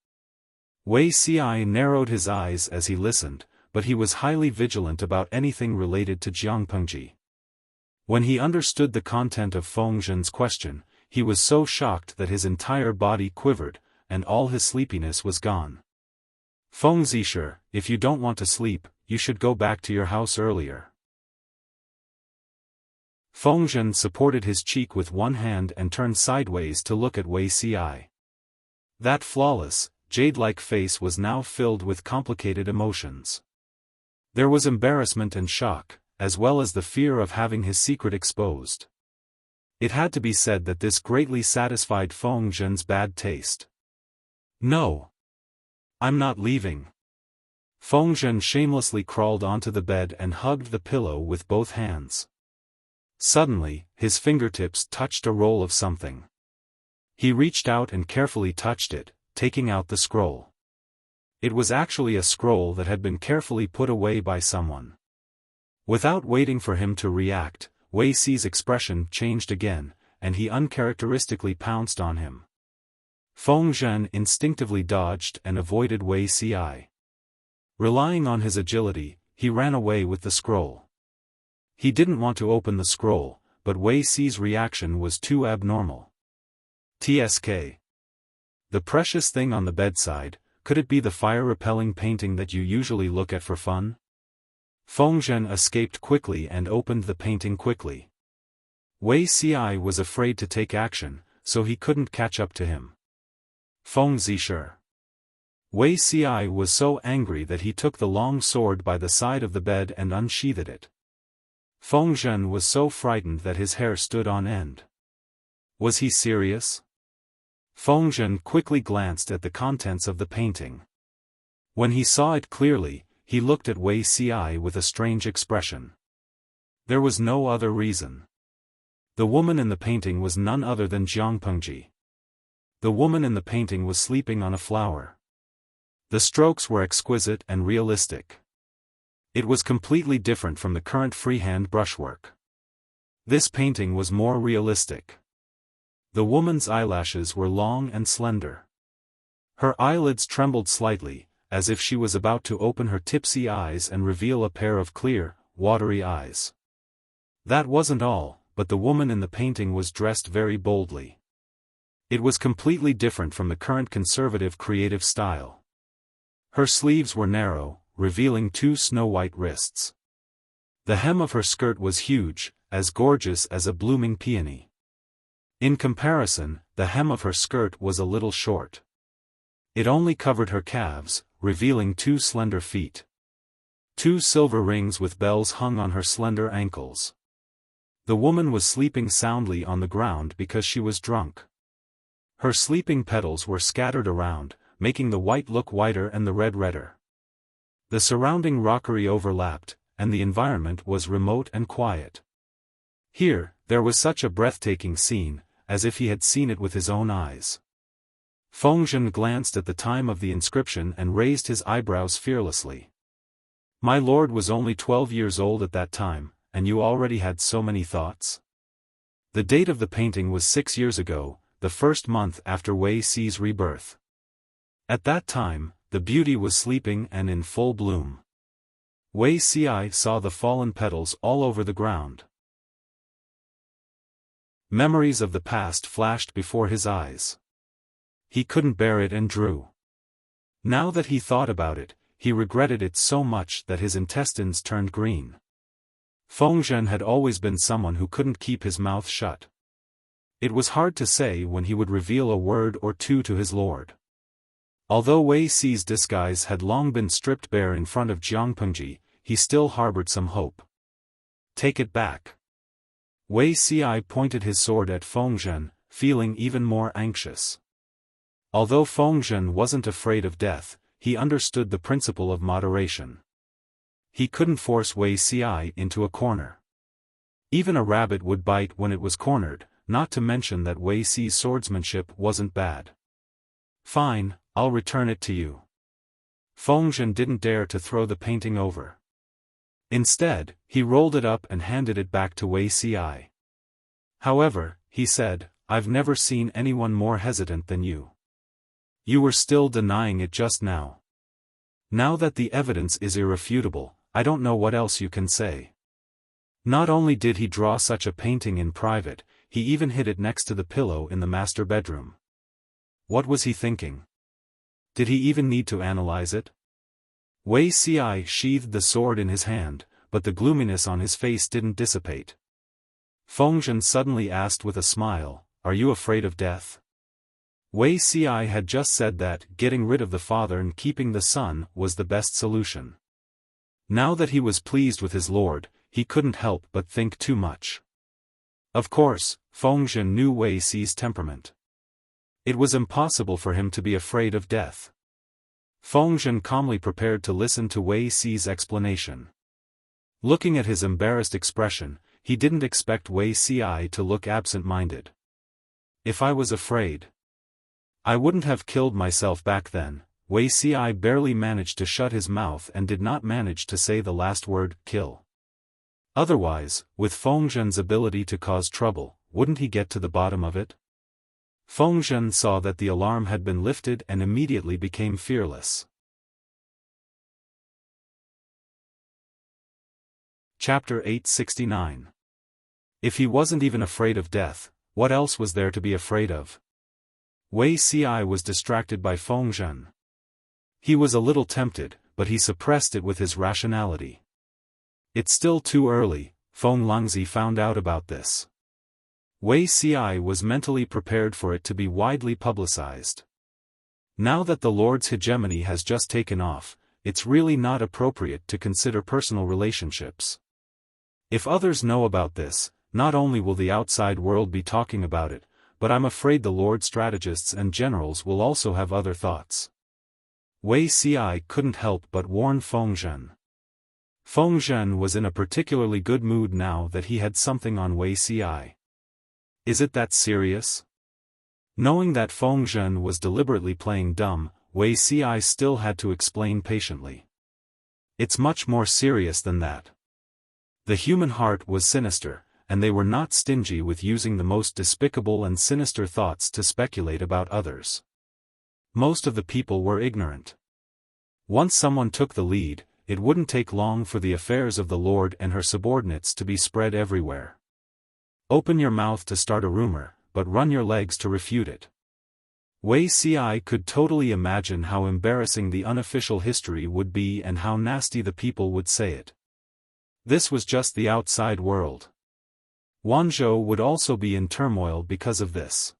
Wei Xiai narrowed his eyes as he listened, but he was highly vigilant about anything related to Jiangpengji. When he understood the content of Feng Zhen's question, he was so shocked that his entire body quivered, and all his sleepiness was gone. Feng Zisher, if you don't want to sleep, you should go back to your house earlier. Feng Zhen supported his cheek with one hand and turned sideways to look at Wei Xiai. That flawless, jade-like face was now filled with complicated emotions. There was embarrassment and shock, as well as the fear of having his secret exposed. It had to be said that this greatly satisfied Feng Zhen's bad taste. "No. I'm not leaving." Feng Zhen shamelessly crawled onto the bed and hugged the pillow with both hands. Suddenly, his fingertips touched a roll of something. He reached out and carefully touched it, taking out the scroll. It was actually a scroll that had been carefully put away by someone. Without waiting for him to react, Wei Si's expression changed again, and he uncharacteristically pounced on him. Feng Zhen instinctively dodged and avoided Wei Si. Relying on his agility, he ran away with the scroll. He didn't want to open the scroll, but Wei Si's reaction was too abnormal. "Tsk. The precious thing on the bedside, could it be the fire-repelling painting that you usually look at for fun?" Feng Zhen escaped quickly and opened the painting quickly. Wei Si was afraid to take action, so he couldn't catch up to him. "Feng Zisher." Wei Si was so angry that he took the long sword by the side of the bed and unsheathed it. Feng Zhen was so frightened that his hair stood on end. Was he serious? Feng Zhen quickly glanced at the contents of the painting. When he saw it clearly, he looked at Wei Si with a strange expression. There was no other reason. The woman in the painting was none other than Jiang Pengji. The woman in the painting was sleeping on a flower. The strokes were exquisite and realistic. It was completely different from the current freehand brushwork. This painting was more realistic. The woman's eyelashes were long and slender. Her eyelids trembled slightly, as if she was about to open her tipsy eyes and reveal a pair of clear, watery eyes. That wasn't all, but the woman in the painting was dressed very boldly. It was completely different from the current conservative creative style. Her sleeves were narrow, revealing 2 snow-white wrists. The hem of her skirt was huge, as gorgeous as a blooming peony. In comparison, the hem of her skirt was a little short. It only covered her calves, revealing 2 slender feet. 2 silver rings with bells hung on her slender ankles. The woman was sleeping soundly on the ground because she was drunk. Her sleeping petals were scattered around, making the white look whiter and the red redder. The surrounding rockery overlapped, and the environment was remote and quiet. Here, there was such a breathtaking scene, as if he had seen it with his own eyes. Feng Zhen glanced at the time of the inscription and raised his eyebrows fearlessly. "My lord was only 12 years old at that time, and you already had so many thoughts?" The date of the painting was 6 years ago, the first month after Wei Si's rebirth. At that time, the beauty was sleeping and in full bloom. Wei Si saw the fallen petals all over the ground. Memories of the past flashed before his eyes. He couldn't bear it and drew. Now that he thought about it, he regretted it so much that his intestines turned green. Feng Zhen had always been someone who couldn't keep his mouth shut. It was hard to say when he would reveal a word or two to his lord. Although Wei Si's disguise had long been stripped bare in front of Jiang Pengji, he still harbored some hope. "Take it back." Wei Si pointed his sword at Feng Zhen, feeling even more anxious. Although Feng Zhen wasn't afraid of death, he understood the principle of moderation. He couldn't force Wei Si into a corner. Even a rabbit would bite when it was cornered, not to mention that Wei Si's swordsmanship wasn't bad. "Fine, I'll return it to you." Feng Zhen didn't dare to throw the painting over. Instead, he rolled it up and handed it back to Wei Si. "However," he said, "I've never seen anyone more hesitant than you. You were still denying it just now. Now that the evidence is irrefutable, I don't know what else you can say." Not only did he draw such a painting in private, he even hid it next to the pillow in the master bedroom. What was he thinking? Did he even need to analyze it? Wei Si sheathed the sword in his hand, but the gloominess on his face didn't dissipate. Feng Zhen suddenly asked with a smile, "Are you afraid of death?" Wei Si had just said that getting rid of the father and keeping the son was the best solution. Now that he was pleased with his lord, he couldn't help but think too much. Of course, Fengzhen knew Wei Si's temperament. It was impossible for him to be afraid of death. Fengzhen calmly prepared to listen to Wei Si's explanation. Looking at his embarrassed expression, he didn't expect Wei Si to look absent-minded. If I was afraid, I wouldn't have killed myself back then. Wei Si barely managed to shut his mouth and did not manage to say the last word, kill. Otherwise, with Fengzhen's ability to cause trouble, wouldn't he get to the bottom of it? Fengzhen saw that the alarm had been lifted and immediately became fearless. Chapter 869. If he wasn't even afraid of death, what else was there to be afraid of? Wei Si was distracted by Fengzhen. He was a little tempted, but he suppressed it with his rationality. It's still too early, Fengzhen found out about this. Wei Si was mentally prepared for it to be widely publicized. Now that the Lord's hegemony has just taken off, it's really not appropriate to consider personal relationships. If others know about this, not only will the outside world be talking about it, but I'm afraid the Lord strategists and generals will also have other thoughts. Wei Si couldn't help but warn Fengzhen. Fengzhen was in a particularly good mood now that he had something on Wei Si. Is it that serious? Knowing that Fengzhen was deliberately playing dumb, Wei Si still had to explain patiently. It's much more serious than that. The human heart was sinister, and they were not stingy with using the most despicable and sinister thoughts to speculate about others. Most of the people were ignorant. Once someone took the lead, it wouldn't take long for the affairs of the Lord and her subordinates to be spread everywhere. Open your mouth to start a rumor, but run your legs to refute it. Wei Si could totally imagine how embarrassing the unofficial history would be and how nasty the people would say it. This was just the outside world. Wanzhou would also be in turmoil because of this.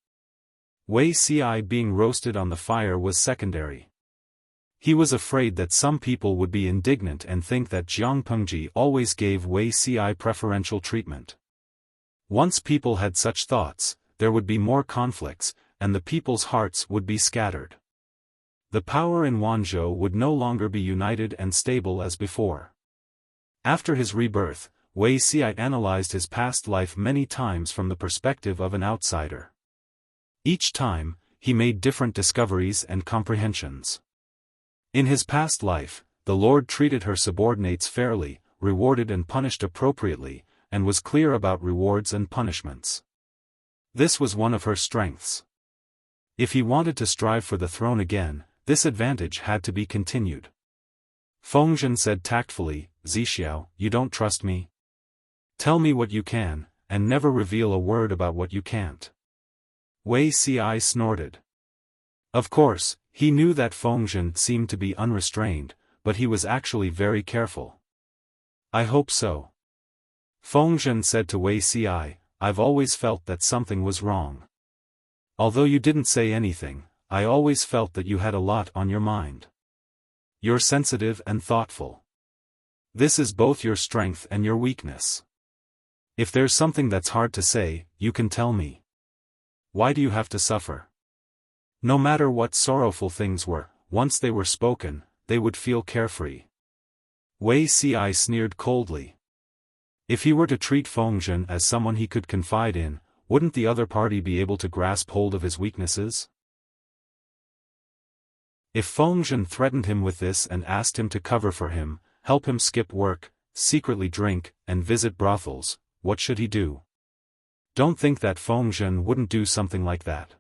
Wei Si being roasted on the fire was secondary. He was afraid that some people would be indignant and think that Jiang Pengji always gave Wei Si preferential treatment. Once people had such thoughts, there would be more conflicts, and the people's hearts would be scattered. The power in Wanzhou would no longer be united and stable as before. After his rebirth, Wei Si analyzed his past life many times from the perspective of an outsider. Each time, he made different discoveries and comprehensions. In his past life, the Lord treated her subordinates fairly, rewarded and punished appropriately, and was clear about rewards and punishments. This was one of her strengths. If he wanted to strive for the throne again, this advantage had to be continued. Fengzhen said tactfully, "Zixiao, you don't trust me? Tell me what you can, and never reveal a word about what you can't." Wei Si snorted. Of course, he knew that Fengzhen seemed to be unrestrained, but he was actually very careful. "I hope so." Fengzhen said to Wei Si, "I've always felt that something was wrong. Although you didn't say anything, I always felt that you had a lot on your mind. You're sensitive and thoughtful. This is both your strength and your weakness. If there's something that's hard to say, you can tell me. Why do you have to suffer?" No matter what sorrowful things were, once they were spoken, they would feel carefree. Wei Si sneered coldly. If he were to treat Fengzhen as someone he could confide in, wouldn't the other party be able to grasp hold of his weaknesses? If Fengzhen threatened him with this and asked him to cover for him, help him skip work, secretly drink, and visit brothels, what should he do? Don't think that Fengzhen wouldn't do something like that.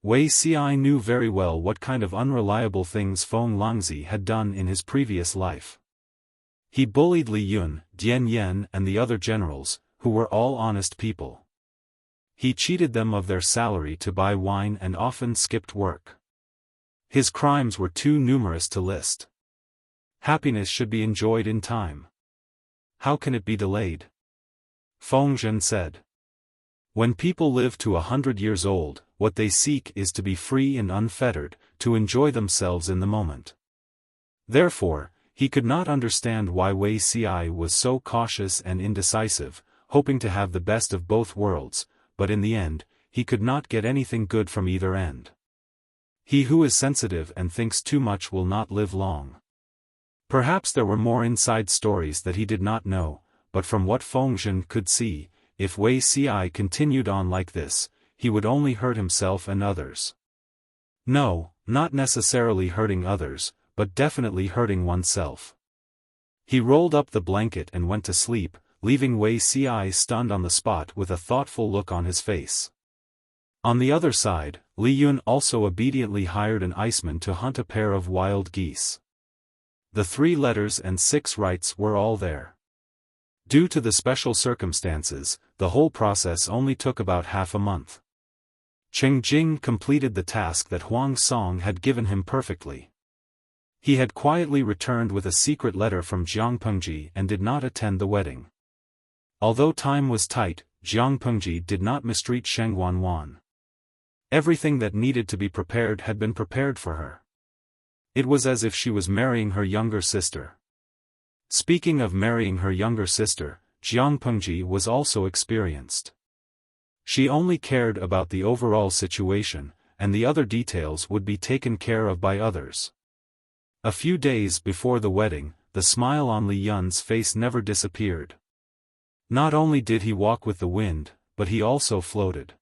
Wei Si knew very well what kind of unreliable things Fengzhen had done in his previous life. He bullied Li Yun, Dian Yan and the other generals, who were all honest people. He cheated them of their salary to buy wine and often skipped work. His crimes were too numerous to list. Happiness should be enjoyed in time. How can it be delayed? Fengzhen said. When people live to 100 years old, what they seek is to be free and unfettered, to enjoy themselves in the moment. Therefore, He could not understand why Wei Ci was so cautious and indecisive, hoping to have the best of both worlds, but in the end, he could not get anything good from either end. He who is sensitive and thinks too much will not live long. Perhaps there were more inside stories that he did not know, but from what Fengzhen could see, if Wei Ci continued on like this, he would only hurt himself and others. No, not necessarily hurting others, but definitely hurting oneself. He rolled up the blanket and went to sleep, leaving Wei Ci stunned on the spot with a thoughtful look on his face. On the other side, Li Yun also obediently hired an iceman to hunt a pair of wild geese. The 3 letters and 6 rights were all there. Due to the special circumstances, the whole process only took about half a month. Cheng Jing completed the task that Huang Song had given him perfectly. He had quietly returned with a secret letter from Jiang Pengji and did not attend the wedding. Although time was tight, Jiang Pengji did not mistreat Sheng Wanwan. Everything that needed to be prepared had been prepared for her. It was as if she was marrying her younger sister. Speaking of marrying her younger sister, Jiang Pengji was also experienced. She only cared about the overall situation, and the other details would be taken care of by others. A few days before the wedding, the smile on Li Yun's face never disappeared. Not only did he walk with the wind, but he also floated.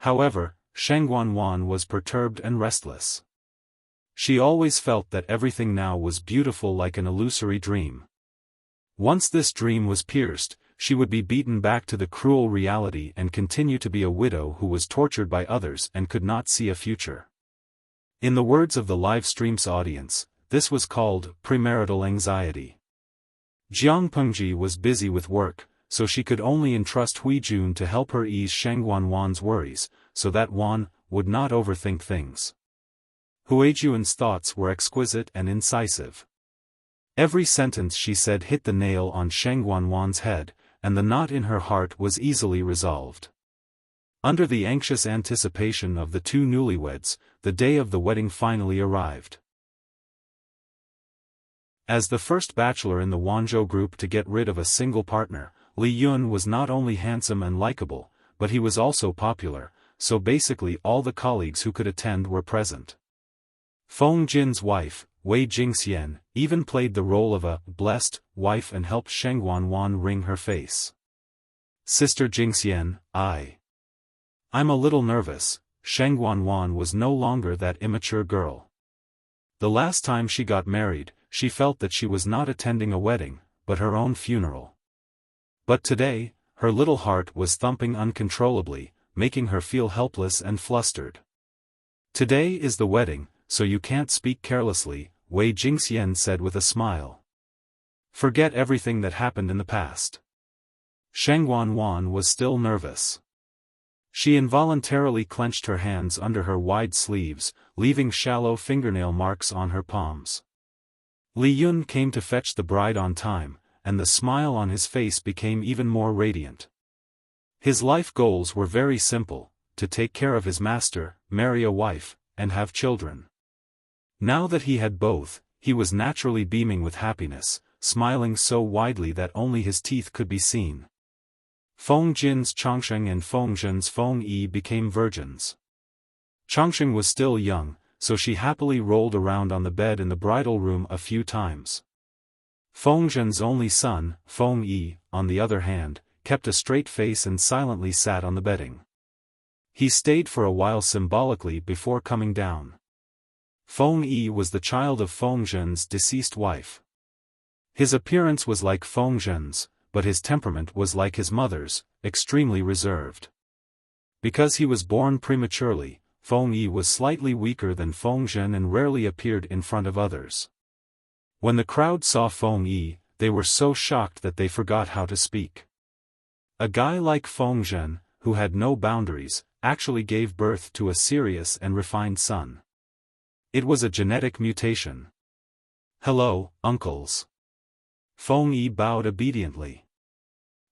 However, Sheng Wanwan was perturbed and restless. She always felt that everything now was beautiful like an illusory dream. Once this dream was pierced, she would be beaten back to the cruel reality and continue to be a widow who was tortured by others and could not see a future. In the words of the live stream's audience, this was called premarital anxiety. Jiang Pengji was busy with work, so she could only entrust Hui Jun to help her ease Sheng Wanwan's worries, so that Wan would not overthink things. Huijuan's thoughts were exquisite and incisive. Every sentence she said hit the nail on Sheng Wanwan's head, and the knot in her heart was easily resolved. Under the anxious anticipation of the 2 newlyweds, the day of the wedding finally arrived. As the first bachelor in the Wanzhou group to get rid of a single partner, Li Yun was not only handsome and likable, but he was also popular, so basically all the colleagues who could attend were present. Feng Jin's wife, Wei Jingxian, even played the role of a blessed wife and helped Sheng Wanwan wring her face. Sister Jingxian, I'm a little nervous. Sheng Wanwan was no longer that immature girl. The last time she got married, she felt that she was not attending a wedding, but her own funeral. But today, her little heart was thumping uncontrollably, making her feel helpless and flustered. Today is the wedding, so you can't speak carelessly, Wei Jingxian said with a smile. Forget everything that happened in the past. Sheng Wanwan was still nervous. She involuntarily clenched her hands under her wide sleeves, leaving shallow fingernail marks on her palms. Li Yun came to fetch the bride on time, and the smile on his face became even more radiant. His life goals were very simple: to take care of his master, marry a wife, and have children. Now that he had both, he was naturally beaming with happiness, smiling so widely that only his teeth could be seen. Feng Jin's Changsheng and Feng Zhen's Feng Yi became virgins. Changsheng was still young, so she happily rolled around on the bed in the bridal room a few times. Feng Zhen's only son, Feng Yi, on the other hand, kept a straight face and silently sat on the bedding. He stayed for a while symbolically before coming down. Feng Yi was the child of Feng Zhen's deceased wife. His appearance was like Feng Zhen's, but his temperament was like his mother's, extremely reserved. Because he was born prematurely, Feng Yi was slightly weaker than Feng Zhen and rarely appeared in front of others. When the crowd saw Feng Yi, they were so shocked that they forgot how to speak. A guy like Feng Zhen, who had no boundaries, actually gave birth to a serious and refined son. It was a genetic mutation. Hello, uncles. Feng Yi bowed obediently.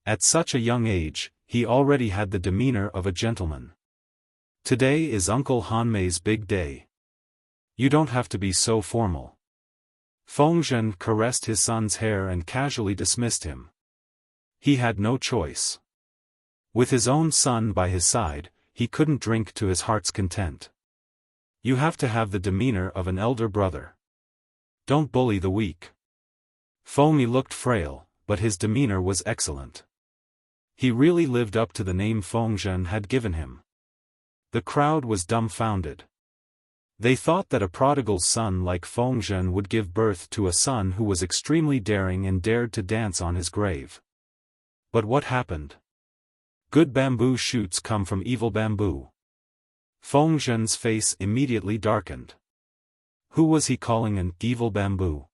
At such a young age, he already had the demeanor of a gentleman. Today is Uncle Hanmei's big day. You don't have to be so formal. Feng Zhen caressed his son's hair and casually dismissed him. He had no choice. With his own son by his side, he couldn't drink to his heart's content. You have to have the demeanor of an elder brother. Don't bully the weak. Feng Yi looked frail, but his demeanor was excellent. He really lived up to the name Feng Zhen had given him. The crowd was dumbfounded. They thought that a prodigal son like Feng Zhen would give birth to a son who was extremely daring and dared to dance on his grave. But what happened? Good bamboo shoots come from evil bamboo. Feng Zhen's face immediately darkened. Who was he calling an evil bamboo?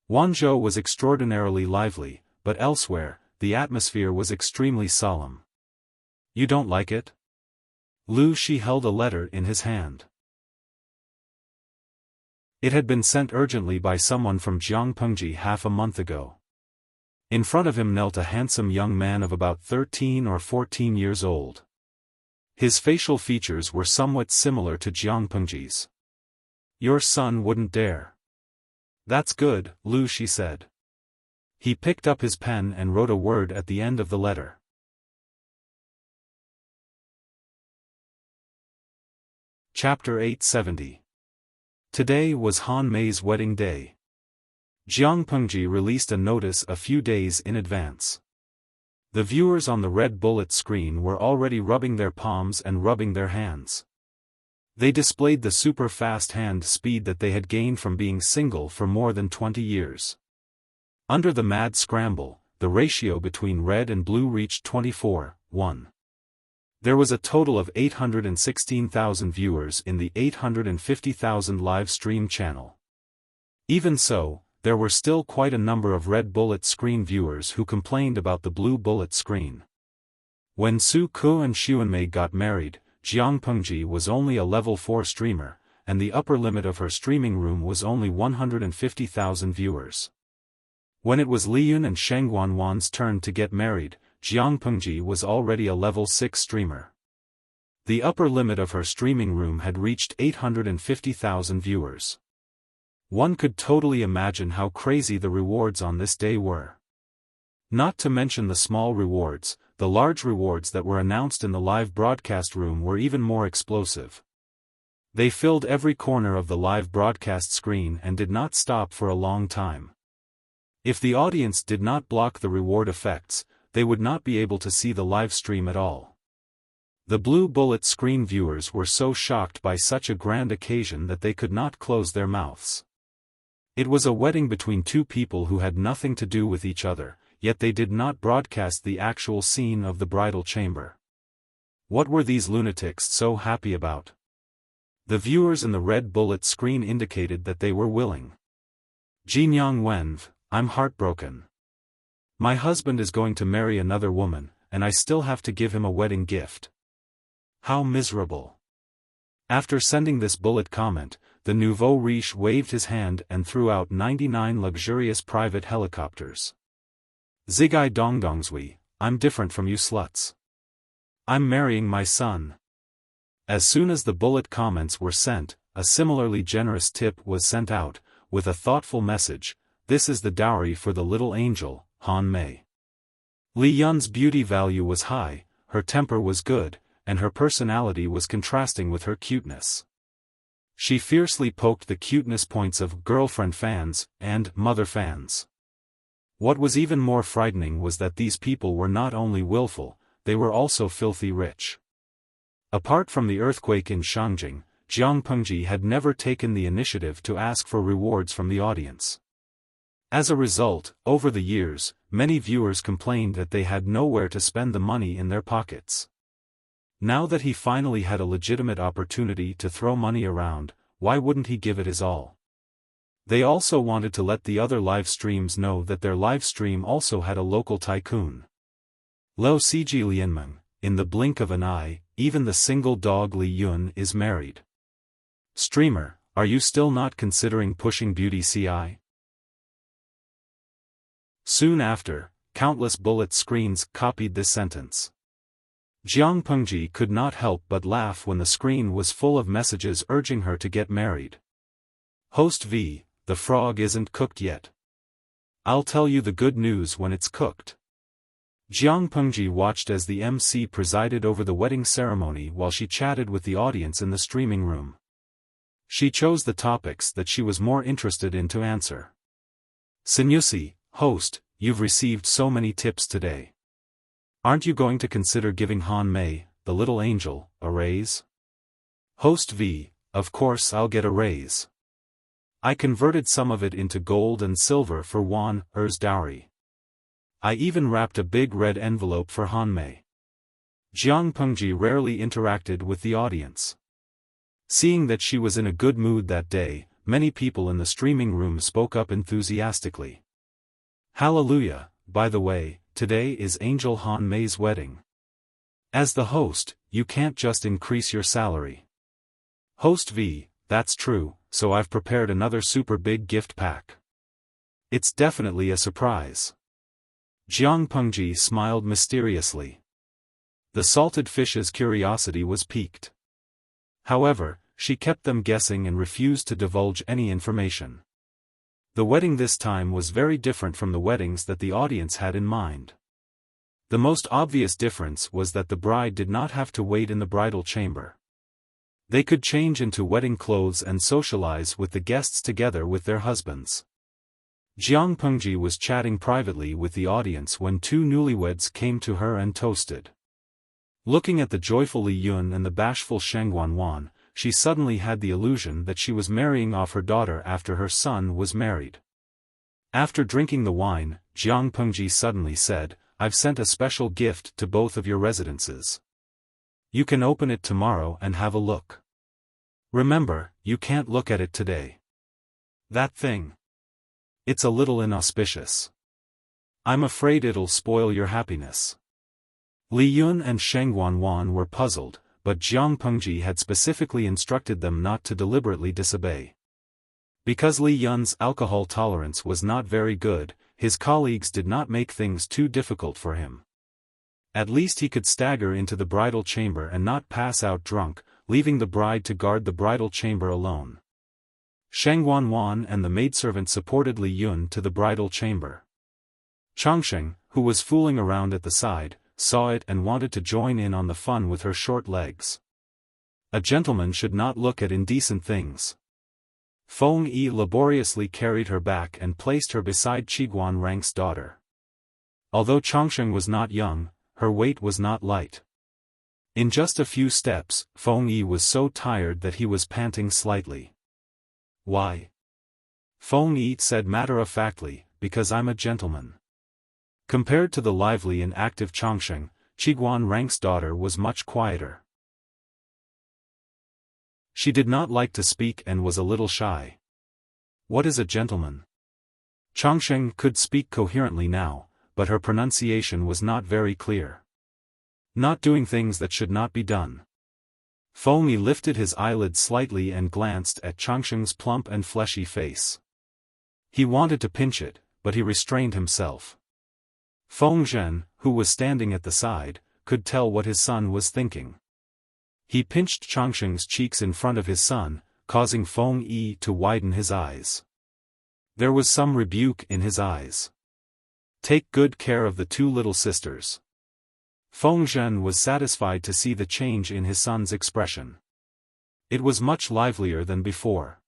Wanzhou was extraordinarily lively, but elsewhere, the atmosphere was extremely solemn. You don't like it? Lu Shi held a letter in his hand. It had been sent urgently by someone from Jiangpengji half a month ago. In front of him knelt a handsome young man of about 13 or 14 years old. His facial features were somewhat similar to Jiangpengji's. Your son wouldn't dare. That's good, Lu Shi said. He picked up his pen and wrote a word at the end of the letter. Chapter 870. Today was Han Mei's wedding day. Jiangpengji released a notice a few days in advance. The viewers on the red bullet screen were already rubbing their palms and rubbing their hands. They displayed the super-fast hand speed that they had gained from being single for more than 20 years. Under the mad scramble, the ratio between red and blue reached 24:1. There was a total of 816,000 viewers in the 850,000 live stream channel. Even so, there were still quite a number of red bullet screen viewers who complained about the blue bullet screen. When Su Ku and Xuanmei got married, Jiangpengji was only a level 4 streamer, and the upper limit of her streaming room was only 150,000 viewers. When it was Liyun and Sheng Wanwan's turn to get married, Jiangpengji was already a level 6 streamer. The upper limit of her streaming room had reached 850,000 viewers. One could totally imagine how crazy the rewards on this day were. Not to mention the small rewards, the large rewards that were announced in the live broadcast room were even more explosive. They filled every corner of the live broadcast screen and did not stop for a long time. If the audience did not block the reward effects, they would not be able to see the live stream at all. The blue bullet screen viewers were so shocked by such a grand occasion that they could not close their mouths. It was a wedding between two people who had nothing to do with each other, yet they did not broadcast the actual scene of the bridal chamber. What were these lunatics so happy about? The viewers in the red bullet screen indicated that they were willing. Jinyang Wenv, I'm heartbroken. My husband is going to marry another woman, and I still have to give him a wedding gift. How miserable. After sending this bullet comment, the nouveau riche waved his hand and threw out 99 luxurious private helicopters. Zigai Dongdongzui, I'm different from you sluts. I'm marrying my son. As soon as the bullet comments were sent, a similarly generous tip was sent out, with a thoughtful message: this is the dowry for the little angel, Han Mei. Li Yun's beauty value was high, her temper was good, and her personality was contrasting with her cuteness. She fiercely poked the cuteness points of girlfriend fans and mother fans. What was even more frightening was that these people were not only willful, they were also filthy rich. Apart from the earthquake in Shangjing, Jiangpengji had never taken the initiative to ask for rewards from the audience. As a result, over the years, many viewers complained that they had nowhere to spend the money in their pockets. Now that he finally had a legitimate opportunity to throw money around, why wouldn't he give it his all? They also wanted to let the other live streams know that their live stream also had a local tycoon. Lo Siji Lianmeng, in the blink of an eye, even the single dog Li Yun is married. Streamer, are you still not considering pushing beauty CI? Soon after, countless bullet screens copied this sentence. Jiangpengji could not help but laugh when the screen was full of messages urging her to get married. Host V, the frog isn't cooked yet. I'll tell you the good news when it's cooked. Jiang Pengji watched as the MC presided over the wedding ceremony while she chatted with the audience in the streaming room. She chose the topics that she was more interested in to answer. Sinusi, host, you've received so many tips today. Aren't you going to consider giving Han Mei, the little angel, a raise? Host V, of course I'll get a raise. I converted some of it into gold and silver for Wan Er's dowry. I even wrapped a big red envelope for Han Mei. Jiang Pengji rarely interacted with the audience. Seeing that she was in a good mood that day, many people in the streaming room spoke up enthusiastically. Hallelujah, by the way, today is Angel Han Mei's wedding. As the host, you can't just increase your salary. Host V, that's true, so I've prepared another super big gift pack. It's definitely a surprise. Jiang Pengji smiled mysteriously. The salted fish's curiosity was piqued. However, she kept them guessing and refused to divulge any information. The wedding this time was very different from the weddings that the audience had in mind. The most obvious difference was that the bride did not have to wait in the bridal chamber. They could change into wedding clothes and socialize with the guests together with their husbands. Jiang Pengji was chatting privately with the audience when two newlyweds came to her and toasted. Looking at the joyful Li Yun and the bashful Sheng Wanwan, she suddenly had the illusion that she was marrying off her daughter after her son was married. After drinking the wine, Jiang Pengji suddenly said, I've sent a special gift to both of your residences. You can open it tomorrow and have a look. Remember, you can't look at it today. That thing. It's a little inauspicious. I'm afraid it'll spoil your happiness. Li Yun and Sheng Wanwan were puzzled, but Jiang Pengji had specifically instructed them not to deliberately disobey. Because Li Yun's alcohol tolerance was not very good, his colleagues did not make things too difficult for him. At least he could stagger into the bridal chamber and not pass out drunk, leaving the bride to guard the bridal chamber alone. Sheng Wanwan and the maidservant supported Li Yun to the bridal chamber. Changsheng, who was fooling around at the side, saw it and wanted to join in on the fun with her short legs. A gentleman should not look at indecent things. Feng Yi laboriously carried her back and placed her beside Qiguan Rang's daughter. Although Changsheng was not young, her weight was not light. In just a few steps, Feng Yi was so tired that he was panting slightly. Why? Feng Yi said matter-of-factly, because I'm a gentleman. Compared to the lively and active Changsheng, Qiguan Rang's daughter was much quieter. She did not like to speak and was a little shy. What is a gentleman? Changsheng could speak coherently now, but her pronunciation was not very clear. Not doing things that should not be done. Feng Yi lifted his eyelids slightly and glanced at Changsheng's plump and fleshy face. He wanted to pinch it, but he restrained himself. Feng Zhen, who was standing at the side, could tell what his son was thinking. He pinched Changsheng's cheeks in front of his son, causing Feng Yi to widen his eyes. There was some rebuke in his eyes. Take good care of the two little sisters. Feng Zhen was satisfied to see the change in his son's expression. It was much livelier than before.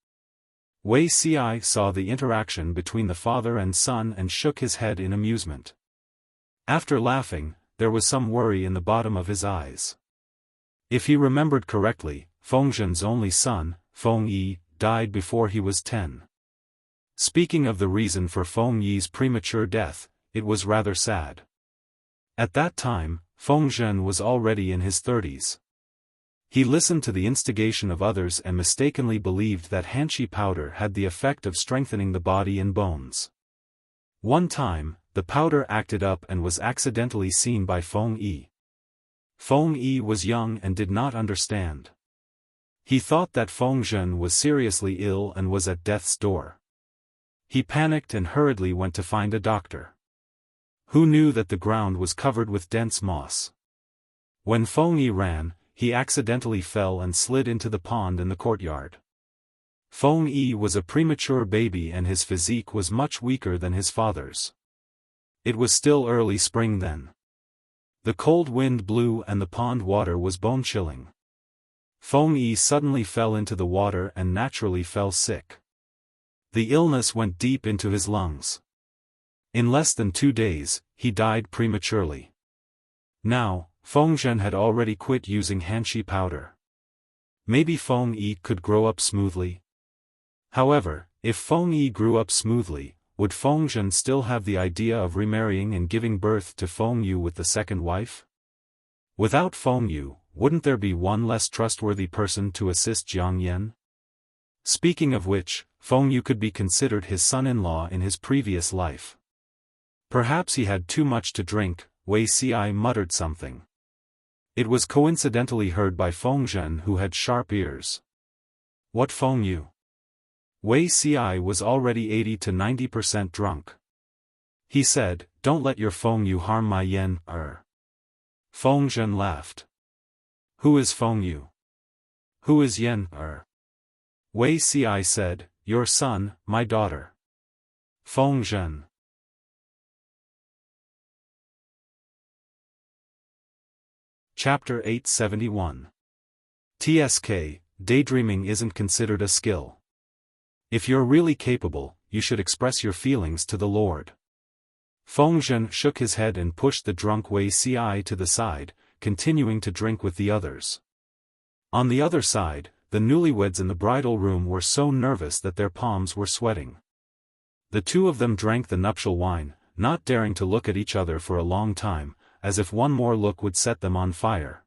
Wei Xi saw the interaction between the father and son and shook his head in amusement. After laughing, there was some worry in the bottom of his eyes. If he remembered correctly, Feng Zhen's only son, Feng Yi, died before he was 10. Speaking of the reason for Feng Yi's premature death, it was rather sad. At that time, Feng Zhen was already in his 30s. He listened to the instigation of others and mistakenly believed that hanshi powder had the effect of strengthening the body and bones. One time, the powder acted up and was accidentally seen by Feng Yi. Feng Yi was young and did not understand. He thought that Feng Zhen was seriously ill and was at death's door. He panicked and hurriedly went to find a doctor. Who knew that the ground was covered with dense moss? When Feng Yi ran, he accidentally fell and slid into the pond in the courtyard. Feng Yi was a premature baby and his physique was much weaker than his father's. It was still early spring then. The cold wind blew and the pond water was bone-chilling. Feng Yi suddenly fell into the water and naturally fell sick. The illness went deep into his lungs. In less than 2 days, he died prematurely. Now, Feng Zhen had already quit using hanshi powder. Maybe Feng Yi could grow up smoothly. However, if Feng Yi grew up smoothly, would Feng Zhen still have the idea of remarrying and giving birth to Feng Yu with the second wife? Without Feng Yu, wouldn't there be one less trustworthy person to assist Jiang Yan? Speaking of which, Feng Yu could be considered his son-in-law in his previous life. Perhaps he had too much to drink, Wei Ci muttered something. It was coincidentally heard by Feng Zhen who had sharp ears. What Feng Yu? Wei Ci was already 80 to 90% drunk. He said, "Don't let your Feng Yu harm my Yan, Feng Zhen laughed. Who is Feng Yu? Who is Yan, Wei Ci said, "Your son, my daughter." Feng Zhen. Chapter 871. TSK, daydreaming isn't considered a skill. If you're really capable, you should express your feelings to the Lord. Feng Zhen shook his head and pushed the drunk Wei Ci to the side, continuing to drink with the others. On the other side, the newlyweds in the bridal room were so nervous that their palms were sweating. The two of them drank the nuptial wine, not daring to look at each other for a long time, as if one more look would set them on fire.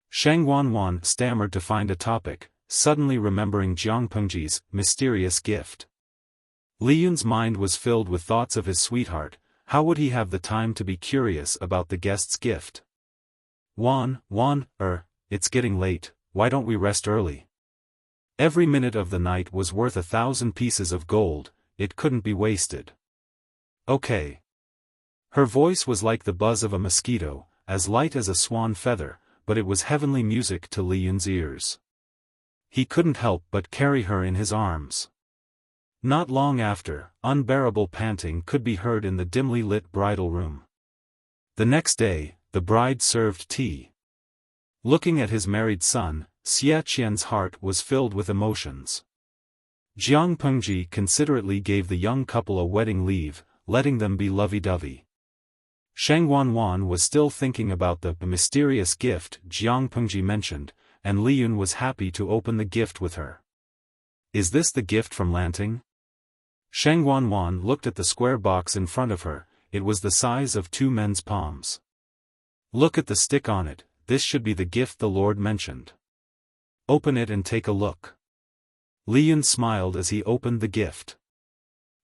Sheng Wanwan stammered to find a topic, suddenly remembering Jiang Pengji's mysterious gift. Li Yun's mind was filled with thoughts of his sweetheart. How would he have the time to be curious about the guest's gift? Wan, it's getting late, why don't we rest early? Every minute of the night was worth 1,000 pieces of gold, it couldn't be wasted. Okay. Her voice was like the buzz of a mosquito, as light as a swan feather, but it was heavenly music to Li Yun's ears. He couldn't help but carry her in his arms. Not long after, unbearable panting could be heard in the dimly lit bridal room. The next day, the bride served tea. Looking at his married son, Xie Qian's heart was filled with emotions. Jiang Pengji considerately gave the young couple a wedding leave, letting them be lovey-dovey. Sheng Wanwan was still thinking about the mysterious gift Jiang Pengji mentioned, and Li Yun was happy to open the gift with her. Is this the gift from Lanting? Sheng Wanwan looked at the square box in front of her, it was the size of 2 men's palms. Look at the stick on it, this should be the gift the Lord mentioned. Open it and take a look. Li Yun smiled as he opened the gift.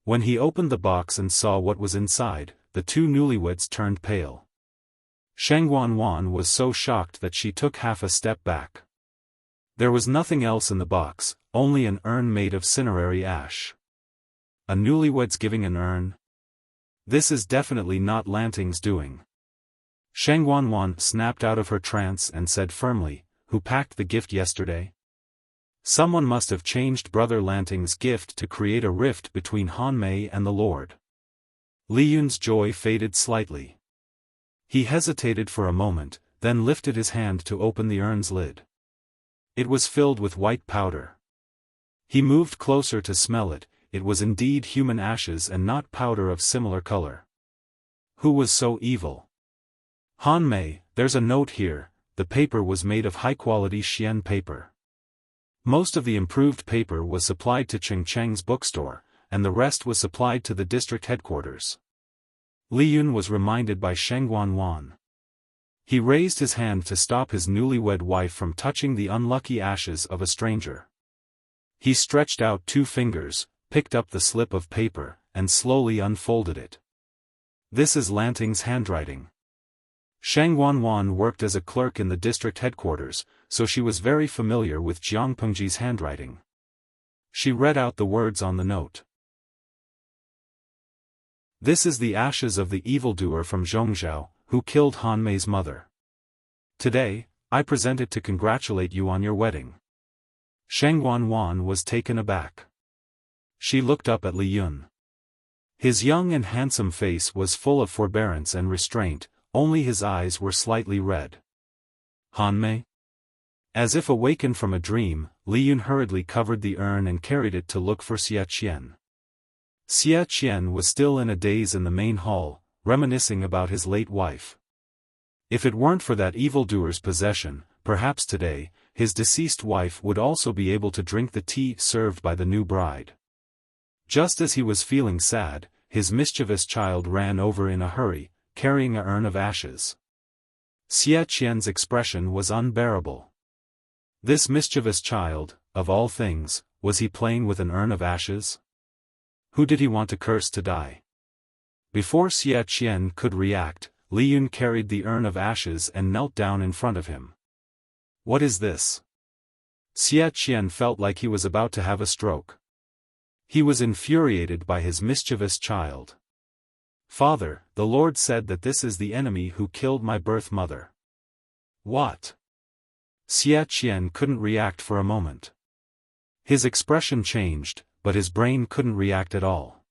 When he opened the box and saw what was inside, the two newlyweds turned pale. Sheng Wanwan was so shocked that she took half a step back. There was nothing else in the box, only an urn made of cinerary ash. A newlywed's giving an urn? This is definitely not Lanting's doing. Sheng Wanwan snapped out of her trance and said firmly, "Who packed the gift yesterday?" Someone must have changed Brother Lanting's gift to create a rift between Han Mei and the Lord. Li Yun's joy faded slightly. He hesitated for a moment, then lifted his hand to open the urn's lid. It was filled with white powder. He moved closer to smell it, it was indeed human ashes and not powder of similar color. Who was so evil? Han Mei, there's a note here, the paper was made of high-quality Xian paper. Most of the improved paper was supplied to Cheng Cheng's bookstore, and the rest was supplied to the district headquarters. Li Yun was reminded by Sheng Wanwan. He raised his hand to stop his newlywed wife from touching the unlucky ashes of a stranger. He stretched out 2 fingers, picked up the slip of paper, and slowly unfolded it. This is Lanting's handwriting. Sheng Wanwan worked as a clerk in the district headquarters, so she was very familiar with Jiang Pengji's handwriting. She read out the words on the note. This is the ashes of the evildoer from Zhongzhou, who killed Han Mei's mother. Today, I present it to congratulate you on your wedding. Sheng Wan was taken aback. She looked up at Li Yun. His young and handsome face was full of forbearance and restraint, only his eyes were slightly red. Hanmei? As if awakened from a dream, Li Yun hurriedly covered the urn and carried it to look for Xia Qian. Xia Qian was still in a daze in the main hall, reminiscing about his late wife. If it weren't for that evildoer's possession, perhaps today, his deceased wife would also be able to drink the tea served by the new bride. Just as he was feeling sad, his mischievous child ran over in a hurry, carrying an urn of ashes. Xia Qian's expression was unbearable. This mischievous child, of all things, was he playing with an urn of ashes? Who did he want to curse to die? Before Xia Qian could react, Li Yun carried the urn of ashes and knelt down in front of him. What is this? Xia Qian felt like he was about to have a stroke. He was infuriated by his mischievous child. Father, the Lord said that this is the enemy who killed my birth mother. What? Xia Qian couldn't react for a moment. His expression changed, but his brain couldn't react at all.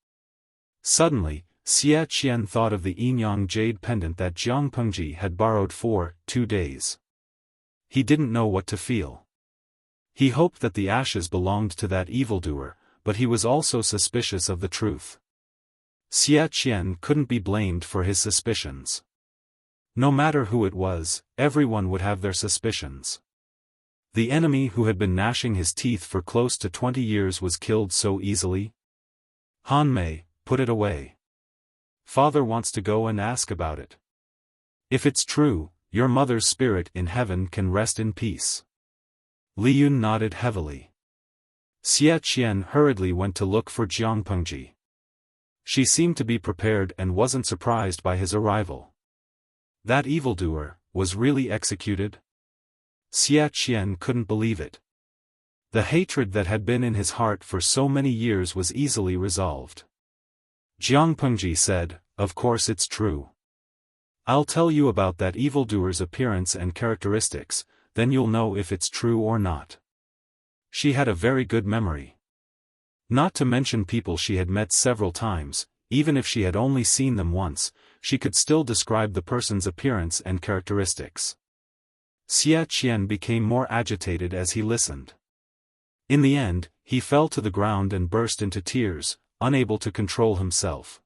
Suddenly, Xia Qian thought of the Yinyang jade pendant that Jiang Pengji had borrowed for 2 days. He didn't know what to feel. He hoped that the ashes belonged to that evildoer, but he was also suspicious of the truth. Xia Qian couldn't be blamed for his suspicions. No matter who it was, everyone would have their suspicions. The enemy who had been gnashing his teeth for close to 20 years was killed so easily? Hanmei, put it away. Father wants to go and ask about it. If it's true, your mother's spirit in heaven can rest in peace. Li Yun nodded heavily. Xia Qian hurriedly went to look for Jiang Pengji. She seemed to be prepared and wasn't surprised by his arrival. That evildoer was really executed? Xia Qian couldn't believe it. The hatred that had been in his heart for so many years was easily resolved. Jiang Pengji said, "Of course it's true. I'll tell you about that evildoer's appearance and characteristics, then you'll know if it's true or not." She had a very good memory. Not to mention people she had met several times, even if she had only seen them once, she could still describe the person's appearance and characteristics. Xia Qian became more agitated as he listened. In the end, he fell to the ground and burst into tears, unable to control himself.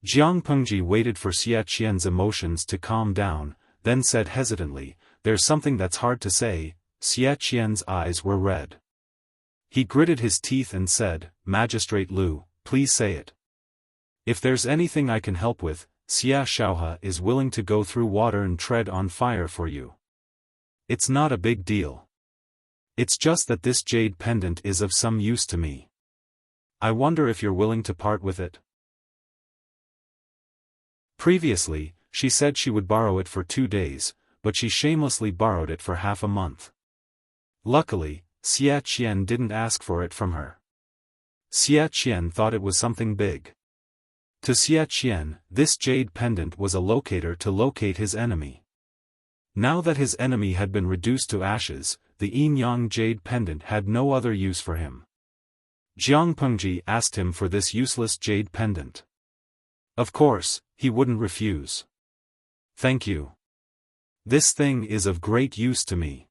Jiang Pengji waited for Xia Qian's emotions to calm down, then said hesitantly, "There's something that's hard to say." Xia Qian's eyes were red. He gritted his teeth and said, "Magistrate Lu, please say it. If there's anything I can help with, Xia Xiaohe is willing to go through water and tread on fire for you. It's not a big deal. It's just that this jade pendant is of some use to me. I wonder if you're willing to part with it." Previously, she said she would borrow it for 2 days, but she shamelessly borrowed it for half a month. Luckily, Xia Qian didn't ask for it from her. Xia Qian thought it was something big. To Xia Qian, this jade pendant was a locator to locate his enemy. Now that his enemy had been reduced to ashes, the Yinyang jade pendant had no other use for him. Jiang Pengji asked him for this useless jade pendant. Of course, he wouldn't refuse. "Thank you. This thing is of great use to me."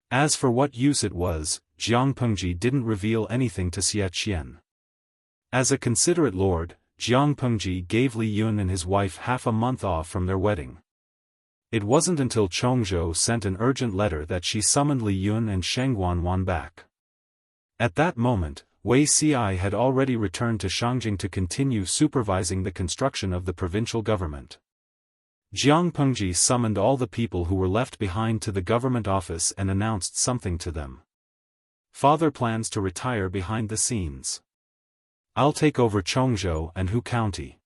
As for what use it was, Jiang Pengji didn't reveal anything to Xia Qian. As a considerate lord, Jiang Pengji gave Li Yun and his wife half a month off from their wedding. It wasn't until Chongzhou sent an urgent letter that she summoned Li Yun and Sheng Wan back. At that moment, Wei Ci had already returned to Shangjing to continue supervising the construction of the provincial government. Jiang Pengji summoned all the people who were left behind to the government office and announced something to them. "Father plans to retire behind the scenes. I'll take over Chongzhou and Hu County."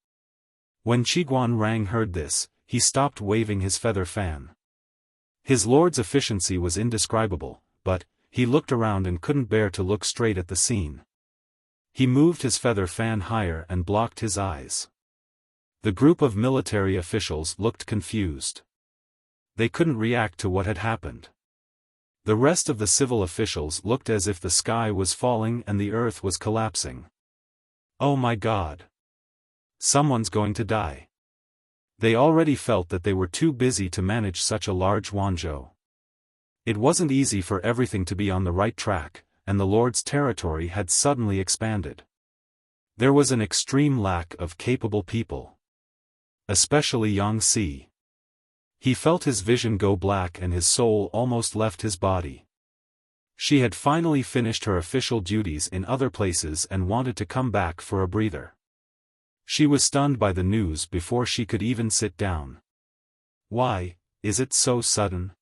When Qiguan Rang heard this, he stopped waving his feather fan. His lord's efficiency was indescribable, but he looked around and couldn't bear to look straight at the scene. He moved his feather fan higher and blocked his eyes. The group of military officials looked confused. They couldn't react to what had happened. The rest of the civil officials looked as if the sky was falling and the earth was collapsing. Oh my God! Someone's going to die. They already felt that they were too busy to manage such a large Wanzhou. It wasn't easy for everything to be on the right track, and the Lord's territory had suddenly expanded. There was an extreme lack of capable people. Especially Yang Si. He felt his vision go black and his soul almost left his body. She had finally finished her official duties in other places and wanted to come back for a breather. She was stunned by the news before she could even sit down. Why, is it so sudden?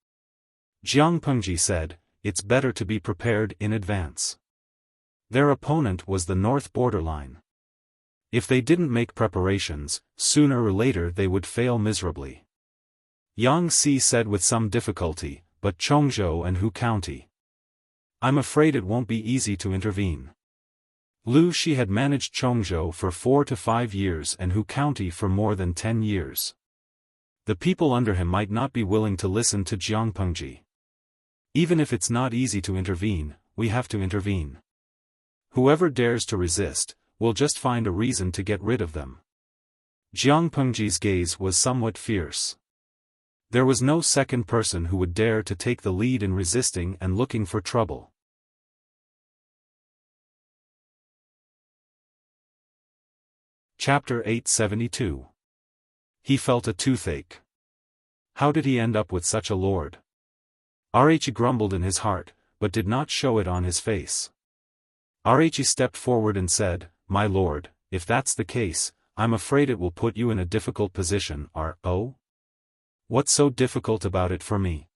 Jiang Pengji said, it's better to be prepared in advance. Their opponent was the north borderline. If they didn't make preparations, sooner or later they would fail miserably. Yang Si said with some difficulty, but Chongzhou and Hu County. I'm afraid it won't be easy to intervene. Lu Shi had managed Chongzhou for 4 to 5 years and Hu County for more than 10 years. The people under him might not be willing to listen to Jiang Pengji. Even if it's not easy to intervene, we have to intervene. Whoever dares to resist, will just find a reason to get rid of them. Jiang Pengji's gaze was somewhat fierce. There was no second person who would dare to take the lead in resisting and looking for trouble. Chapter 872. He felt a toothache. How did he end up with such a lord? Rh grumbled in his heart, but did not show it on his face. Rh stepped forward and said, My lord, if that's the case, I'm afraid it will put you in a difficult position, R.O. What's so difficult about it for me?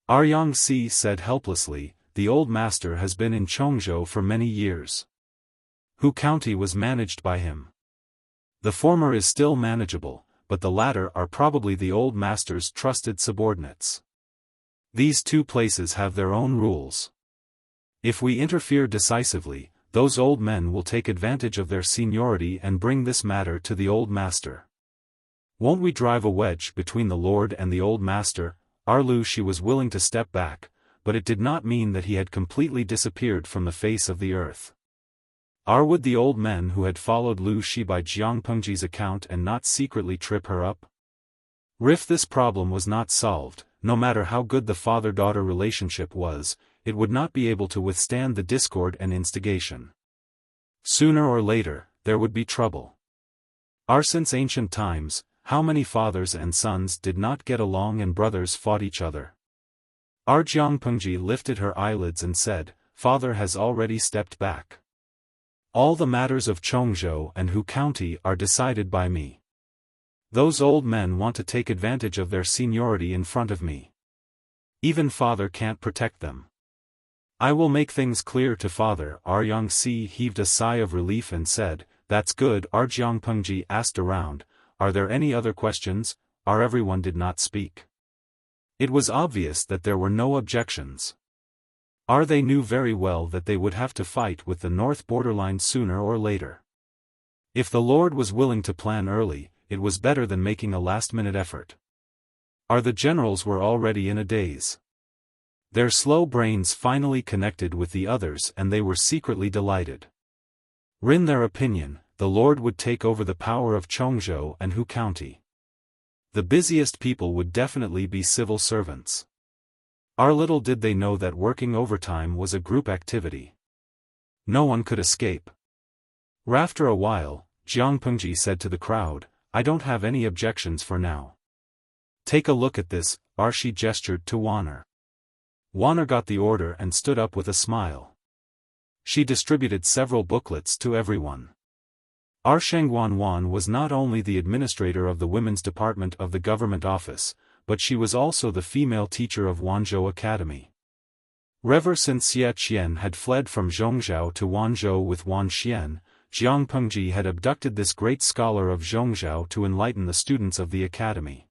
Yang Si said helplessly, the old master has been in Chongzhou for many years. Hu County was managed by him. The former is still manageable, but the latter are probably the old master's trusted subordinates. These two places have their own rules. If we interfere decisively, those old men will take advantage of their seniority and bring this matter to the old master. Won't we drive a wedge between the Lord and the old master? Lu Shi was willing to step back, but it did not mean that he had completely disappeared from the face of the earth. Would the old men who had followed Lu Shi by Jiang Pengji's account and not secretly trip her up? If this problem was not solved, no matter how good the father-daughter relationship was, it would not be able to withstand the discord and instigation. Sooner or later, there would be trouble. Since ancient times, how many fathers and sons did not get along and brothers fought each other? Jiang Pengji lifted her eyelids and said, Father has already stepped back. All the matters of Chongzhou and Hu County are decided by me. Those old men want to take advantage of their seniority in front of me. Even father can't protect them. I will make things clear to father. Yang Si heaved a sigh of relief and said, That's good. Jiang Pengji asked around, Are there any other questions? Everyone did not speak. It was obvious that there were no objections. They knew very well that they would have to fight with the north borderline sooner or later. If the Lord was willing to plan early, it was better than making a last-minute effort. The generals were already in a daze. Their slow brains finally connected with the others and they were secretly delighted. In their opinion, the Lord would take over the power of Chongzhou and Hu County. The busiest people would definitely be civil servants. Little did they know that working overtime was a group activity. No one could escape. After a while, Jiang Pengji said to the crowd, I don't have any objections for now. Take a look at this. She gestured to Wanner. Wanner got the order and stood up with a smile. She distributed several booklets to everyone. Shengguan was not only the administrator of the women's department of the government office, but she was also the female teacher of Wanzhou Academy. Ever since Xie Qian had fled from Zhongzhou to Wanzhou with Wan Xian, Jiang Pengji had abducted this great scholar of Zhongzhou to enlighten the students of the academy.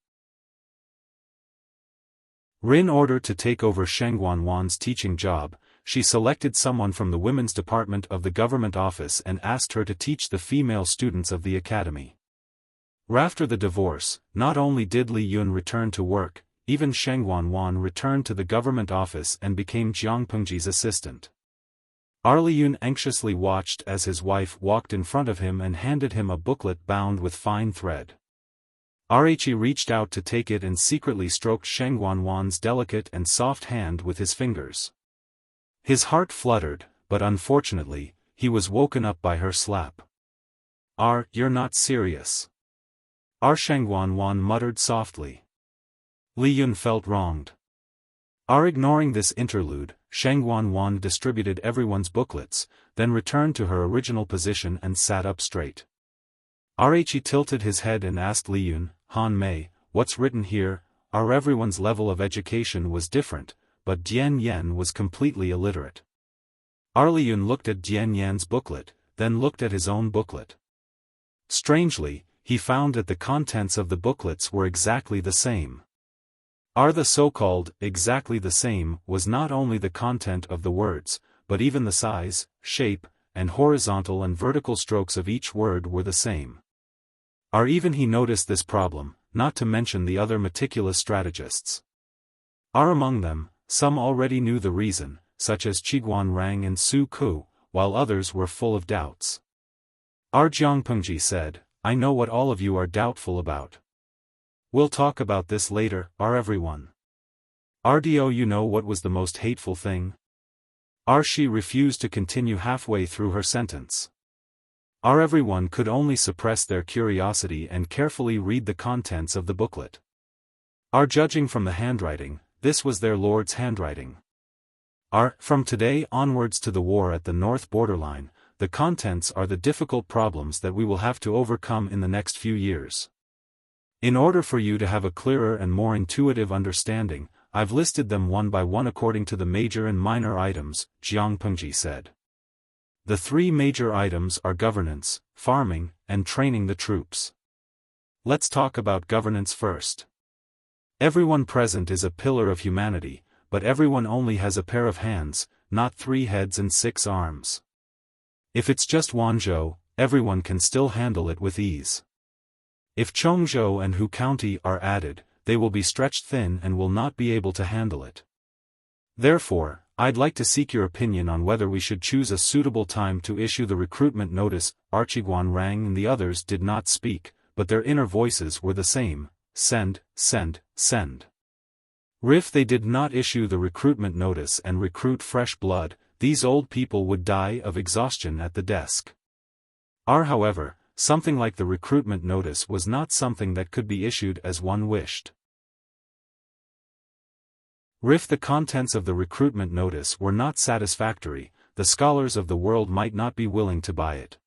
In order to take over Shengguan's teaching job, she selected someone from the women's department of the government office and asked her to teach the female students of the academy. After the divorce, not only did Li Yun return to work, even Sheng Wanwan returned to the government office and became Jiang Pengji's assistant. Li Yun anxiously watched as his wife walked in front of him and handed him a booklet bound with fine thread. He reached out to take it and secretly stroked Sheng Wanwan's delicate and soft hand with his fingers. His heart fluttered, but unfortunately, he was woken up by her slap. You're not serious. Sheng Wanwan muttered softly. Li Yun felt wronged. Ignoring this interlude, Sheng Wanwan distributed everyone's booklets, then returned to her original position and sat up straight. He tilted his head and asked Li Yun, Han Mei, what's written here? Everyone's level of education was different, but Dian Yan was completely illiterate. Li Yun looked at Dian Yan's booklet, then looked at his own booklet. Strangely, he found that the contents of the booklets were exactly the same. The so-called exactly the same was not only the content of the words, but even the size, shape, and horizontal and vertical strokes of each word were the same. Even he noticed this problem, not to mention the other meticulous strategists. Among them, some already knew the reason, such as Qiguan Rang and Su Ku, while others were full of doubts. Jiang Pengji said, I know what all of you are doubtful about. We'll talk about this later, everyone. Do you know what was the most hateful thing? She refused to continue halfway through her sentence. Everyone could only suppress their curiosity and carefully read the contents of the booklet. Judging from the handwriting, this was their lord's handwriting. From today onwards to the war at the north borderline, the contents are the difficult problems that we will have to overcome in the next few years. In order for you to have a clearer and more intuitive understanding, I've listed them one by one according to the major and minor items, Jiang Pengji said. The three major items are governance, farming, and training the troops. Let's talk about governance first. Everyone present is a pillar of humanity, but everyone only has a pair of hands, not 3 heads and 6 arms. If it's just Wanzhou, everyone can still handle it with ease. If Chongzhou and Hu County are added, they will be stretched thin and will not be able to handle it. Therefore, I'd like to seek your opinion on whether we should choose a suitable time to issue the recruitment notice. Qiguan Rang and the others did not speak, but their inner voices were the same, send, send, send. If they did not issue the recruitment notice and recruit fresh blood, these old people would die of exhaustion at the desk. However, something like the recruitment notice was not something that could be issued as one wished. If the contents of the recruitment notice were not satisfactory, the scholars of the world might not be willing to buy it.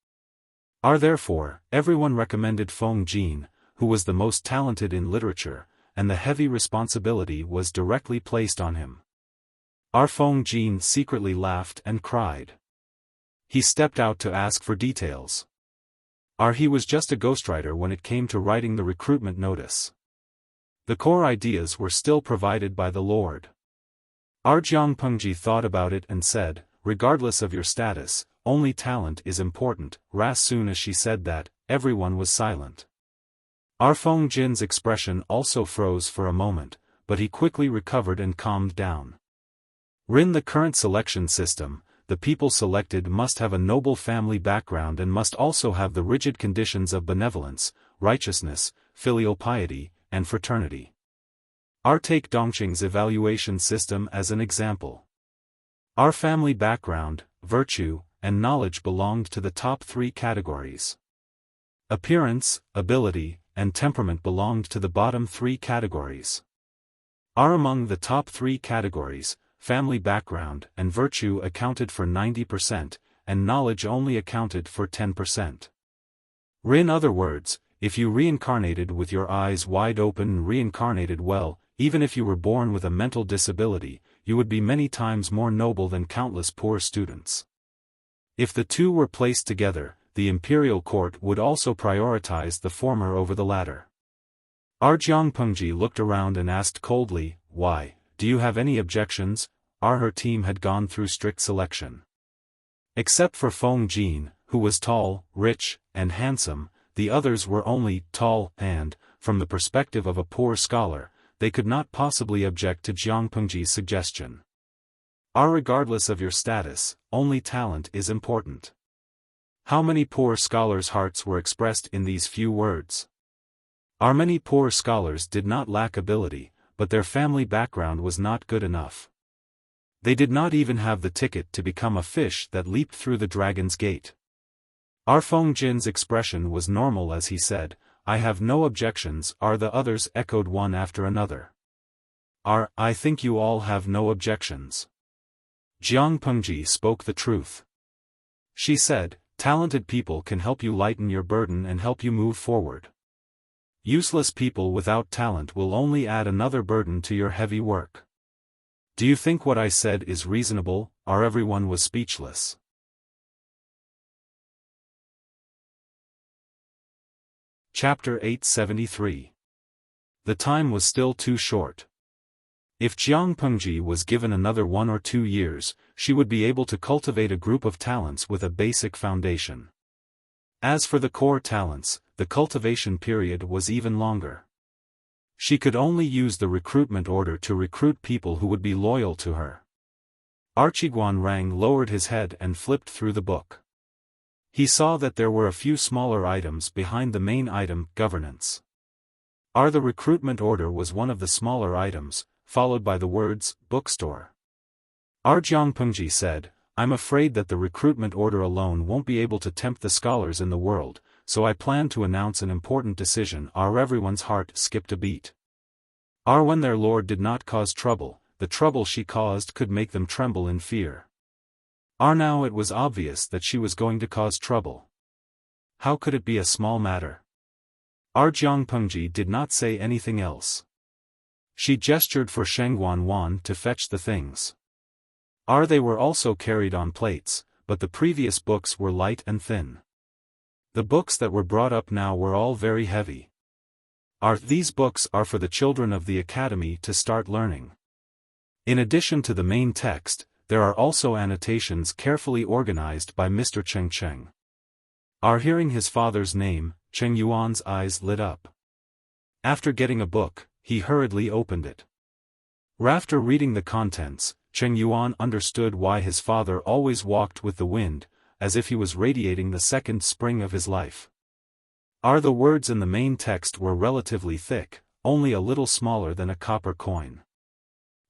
Therefore, everyone recommended Feng Jin, who was the most talented in literature, and the heavy responsibility was directly placed on him. Feng Jin secretly laughed and cried. He stepped out to ask for details. He was just a ghostwriter when it came to writing the recruitment notice. The core ideas were still provided by the Lord. Jiang Pengji thought about it and said, regardless of your status, only talent is important. As soon as she said that, everyone was silent. Feng Jin's expression also froze for a moment, but he quickly recovered and calmed down. In the current selection system, the people selected must have a noble family background and must also have the rigid conditions of benevolence, righteousness, filial piety, and fraternity. Take Dongqing's evaluation system as an example. Family background, virtue, and knowledge belonged to the top 3 categories. Appearance, ability, and temperament belonged to the bottom 3 categories. Among the top 3 categories, family background and virtue accounted for 90%, and knowledge only accounted for 10%. In other words, if you reincarnated with your eyes wide open and reincarnated well, even if you were born with a mental disability, you would be many times more noble than countless poor students. If the two were placed together, the imperial court would also prioritize the former over the latter. Jiang Pengji looked around and asked coldly, why? Do you have any objections? Her team had gone through strict selection. Except for Feng Jin, who was tall, rich, and handsome, the others were only tall and, from the perspective of a poor scholar, they could not possibly object to Jiang Pengji's suggestion. Regardless of your status, only talent is important. How many poor scholars' hearts were expressed in these few words? Many poor scholars did not lack ability, but their family background was not good enough. They did not even have the ticket to become a fish that leaped through the dragon's gate. Feng Jin's expression was normal as he said, "I have no objections." The others echoed one after another. I think you all have no objections. Jiang Pengji spoke the truth. She said, talented people can help you lighten your burden and help you move forward. Useless people without talent will only add another burden to your heavy work. Do you think what I said is reasonable? Everyone was speechless. Chapter 873. The time was still too short. If Jiang Pengji was given another 1 or 2 years, she would be able to cultivate a group of talents with a basic foundation. As for the core talents, the cultivation period was even longer. She could only use the recruitment order to recruit people who would be loyal to her. Archiguan Rang lowered his head and flipped through the book. He saw that there were a few smaller items behind the main item, governance. The recruitment order was one of the smaller items, followed by the words, bookstore. Jiang Pengji said, I'm afraid that the recruitment order alone won't be able to tempt the scholars in the world, so I plan to announce an important decision. Everyone's heart skipped a beat. When their lord did not cause trouble, the trouble she caused could make them tremble in fear. Now it was obvious that she was going to cause trouble. How could it be a small matter? Jiang Pengji did not say anything else. She gestured for Shengguan Wan to fetch the things. They were also carried on plates, but the previous books were light and thin. The books that were brought up now were all very heavy. These books are for the children of the academy to start learning. In addition to the main text, there are also annotations carefully organized by Mr. Cheng Cheng. Hearing his father's name, Cheng Yuan's eyes lit up. After getting a book, he hurriedly opened it. After reading the contents, Cheng Yuan understood why his father always walked with the wind, as if he was radiating the second spring of his life. The words in the main text were relatively thick, only a little smaller than a copper coin.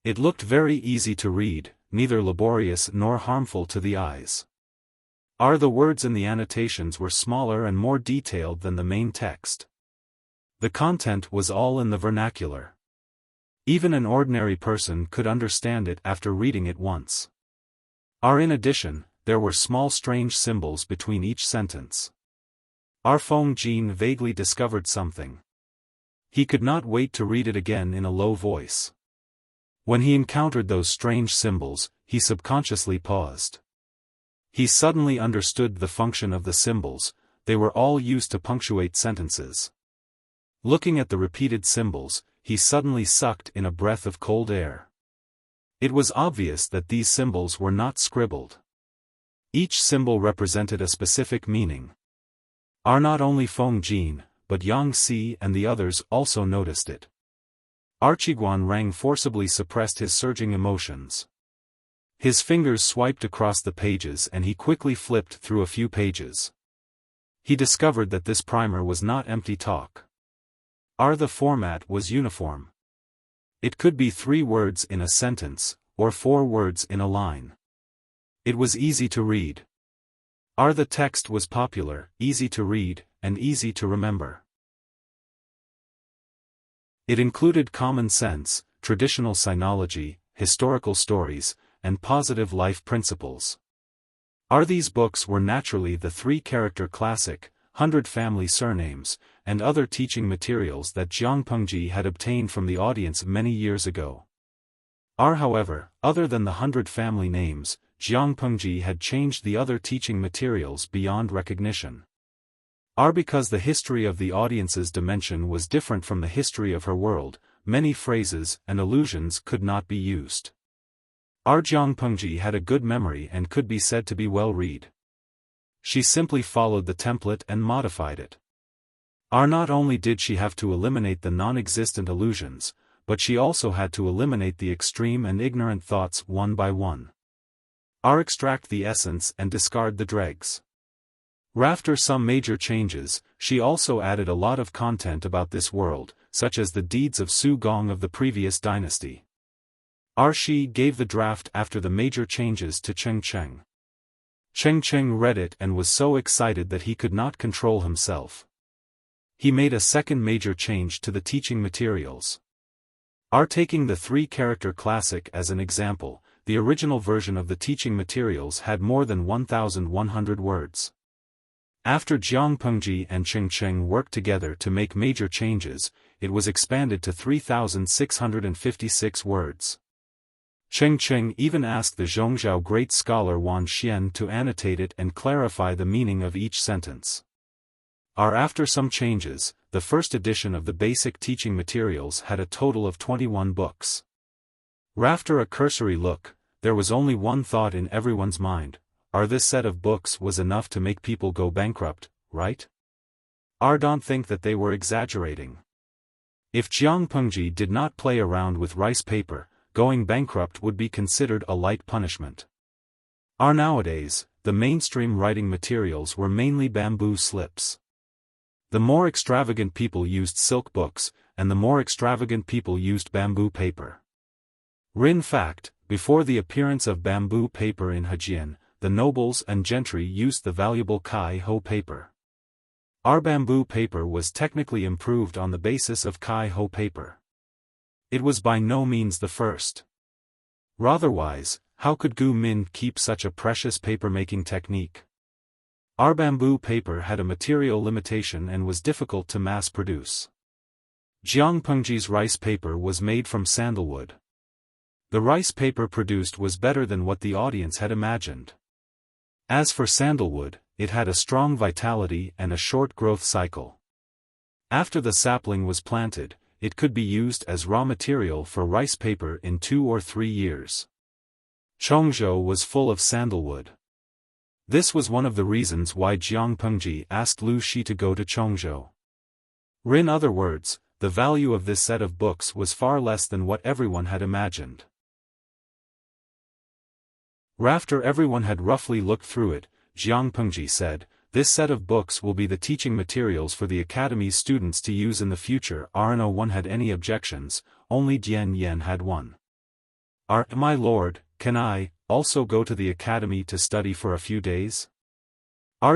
It looked very easy to read, neither laborious nor harmful to the eyes. The words in the annotations were smaller and more detailed than the main text. The content was all in the vernacular. Even an ordinary person could understand it after reading it once. In addition, there were small strange symbols between each sentence. Feng Jin vaguely discovered something. He could not wait to read it again in a low voice. When he encountered those strange symbols, he subconsciously paused. He suddenly understood the function of the symbols, they were all used to punctuate sentences. Looking at the repeated symbols, he suddenly sucked in a breath of cold air. It was obvious that these symbols were not scribbled. Each symbol represented a specific meaning. Not only Feng Jin, but Yang Si and the others also noticed it. Archiguan Rang forcibly suppressed his surging emotions. His fingers swiped across the pages and he quickly flipped through a few pages. He discovered that this primer was not empty talk. The format was uniform. It could be 3 words in a sentence, or 4 words in a line. It was easy to read. The text was popular, easy to read, and easy to remember. It included common sense, traditional sinology, historical stories, and positive life principles. These books were naturally the 3-character classic, 100 family surnames, and other teaching materials that Jiang Pengji had obtained from the audience many years ago. However, other than the 100 family names, Jiang Pengji had changed the other teaching materials beyond recognition. Because the history of the audience's dimension was different from the history of her world, many phrases and allusions could not be used. Jiang Pengji had a good memory and could be said to be well read. She simply followed the template and modified it. Not only did she have to eliminate the non-existent allusions, but she also had to eliminate the extreme and ignorant thoughts one by one. Extract the essence and discard the dregs. After some major changes, she also added a lot of content about this world, such as the deeds of Su Gong of the previous dynasty. She gave the draft after the major changes to Cheng Cheng. Cheng Cheng read it and was so excited that he could not control himself. He made a second major change to the teaching materials. Taking the three-character classic as an example, the original version of the teaching materials had more than 1,100 words. After Jiang Pengji and Cheng Cheng worked together to make major changes, it was expanded to 3,656 words. Cheng Cheng even asked the Zhongzhou great scholar Wan Xian to annotate it and clarify the meaning of each sentence. After some changes, the first edition of the basic teaching materials had a total of 21 books. After a cursory look, there was only one thought in everyone's mind: this set of books was enough to make people go bankrupt, right? Don't think that they were exaggerating. If Jiang Pengji did not play around with rice paper, going bankrupt would be considered a light punishment. Nowadays, the mainstream writing materials were mainly bamboo slips. The more extravagant people used silk books, and the more extravagant people used bamboo paper. In fact, before the appearance of bamboo paper in Hejian, the nobles and gentry used the valuable Kai Ho paper. Bamboo paper was technically improved on the basis of Kai Ho paper. It was by no means the first. Otherwise, how could Gu Min keep such a precious paper-making technique? Bamboo paper had a material limitation and was difficult to mass-produce. Jiang Pengji's rice paper was made from sandalwood. The rice paper produced was better than what the audience had imagined. As for sandalwood, it had a strong vitality and a short growth cycle. After the sapling was planted, it could be used as raw material for rice paper in 2 or 3 years. Chongzhou was full of sandalwood. This was one of the reasons why Jiang Pengji asked Lu Shi to go to Chongzhou. In other words, the value of this set of books was far less than what everyone had imagined. After everyone had roughly looked through it, Jiang Pengji said, "This set of books will be the teaching materials for the Academy's students to use in the future." No one had any objections, only Dian Yen had one. "My lord, can I also go to the Academy to study for a few days?"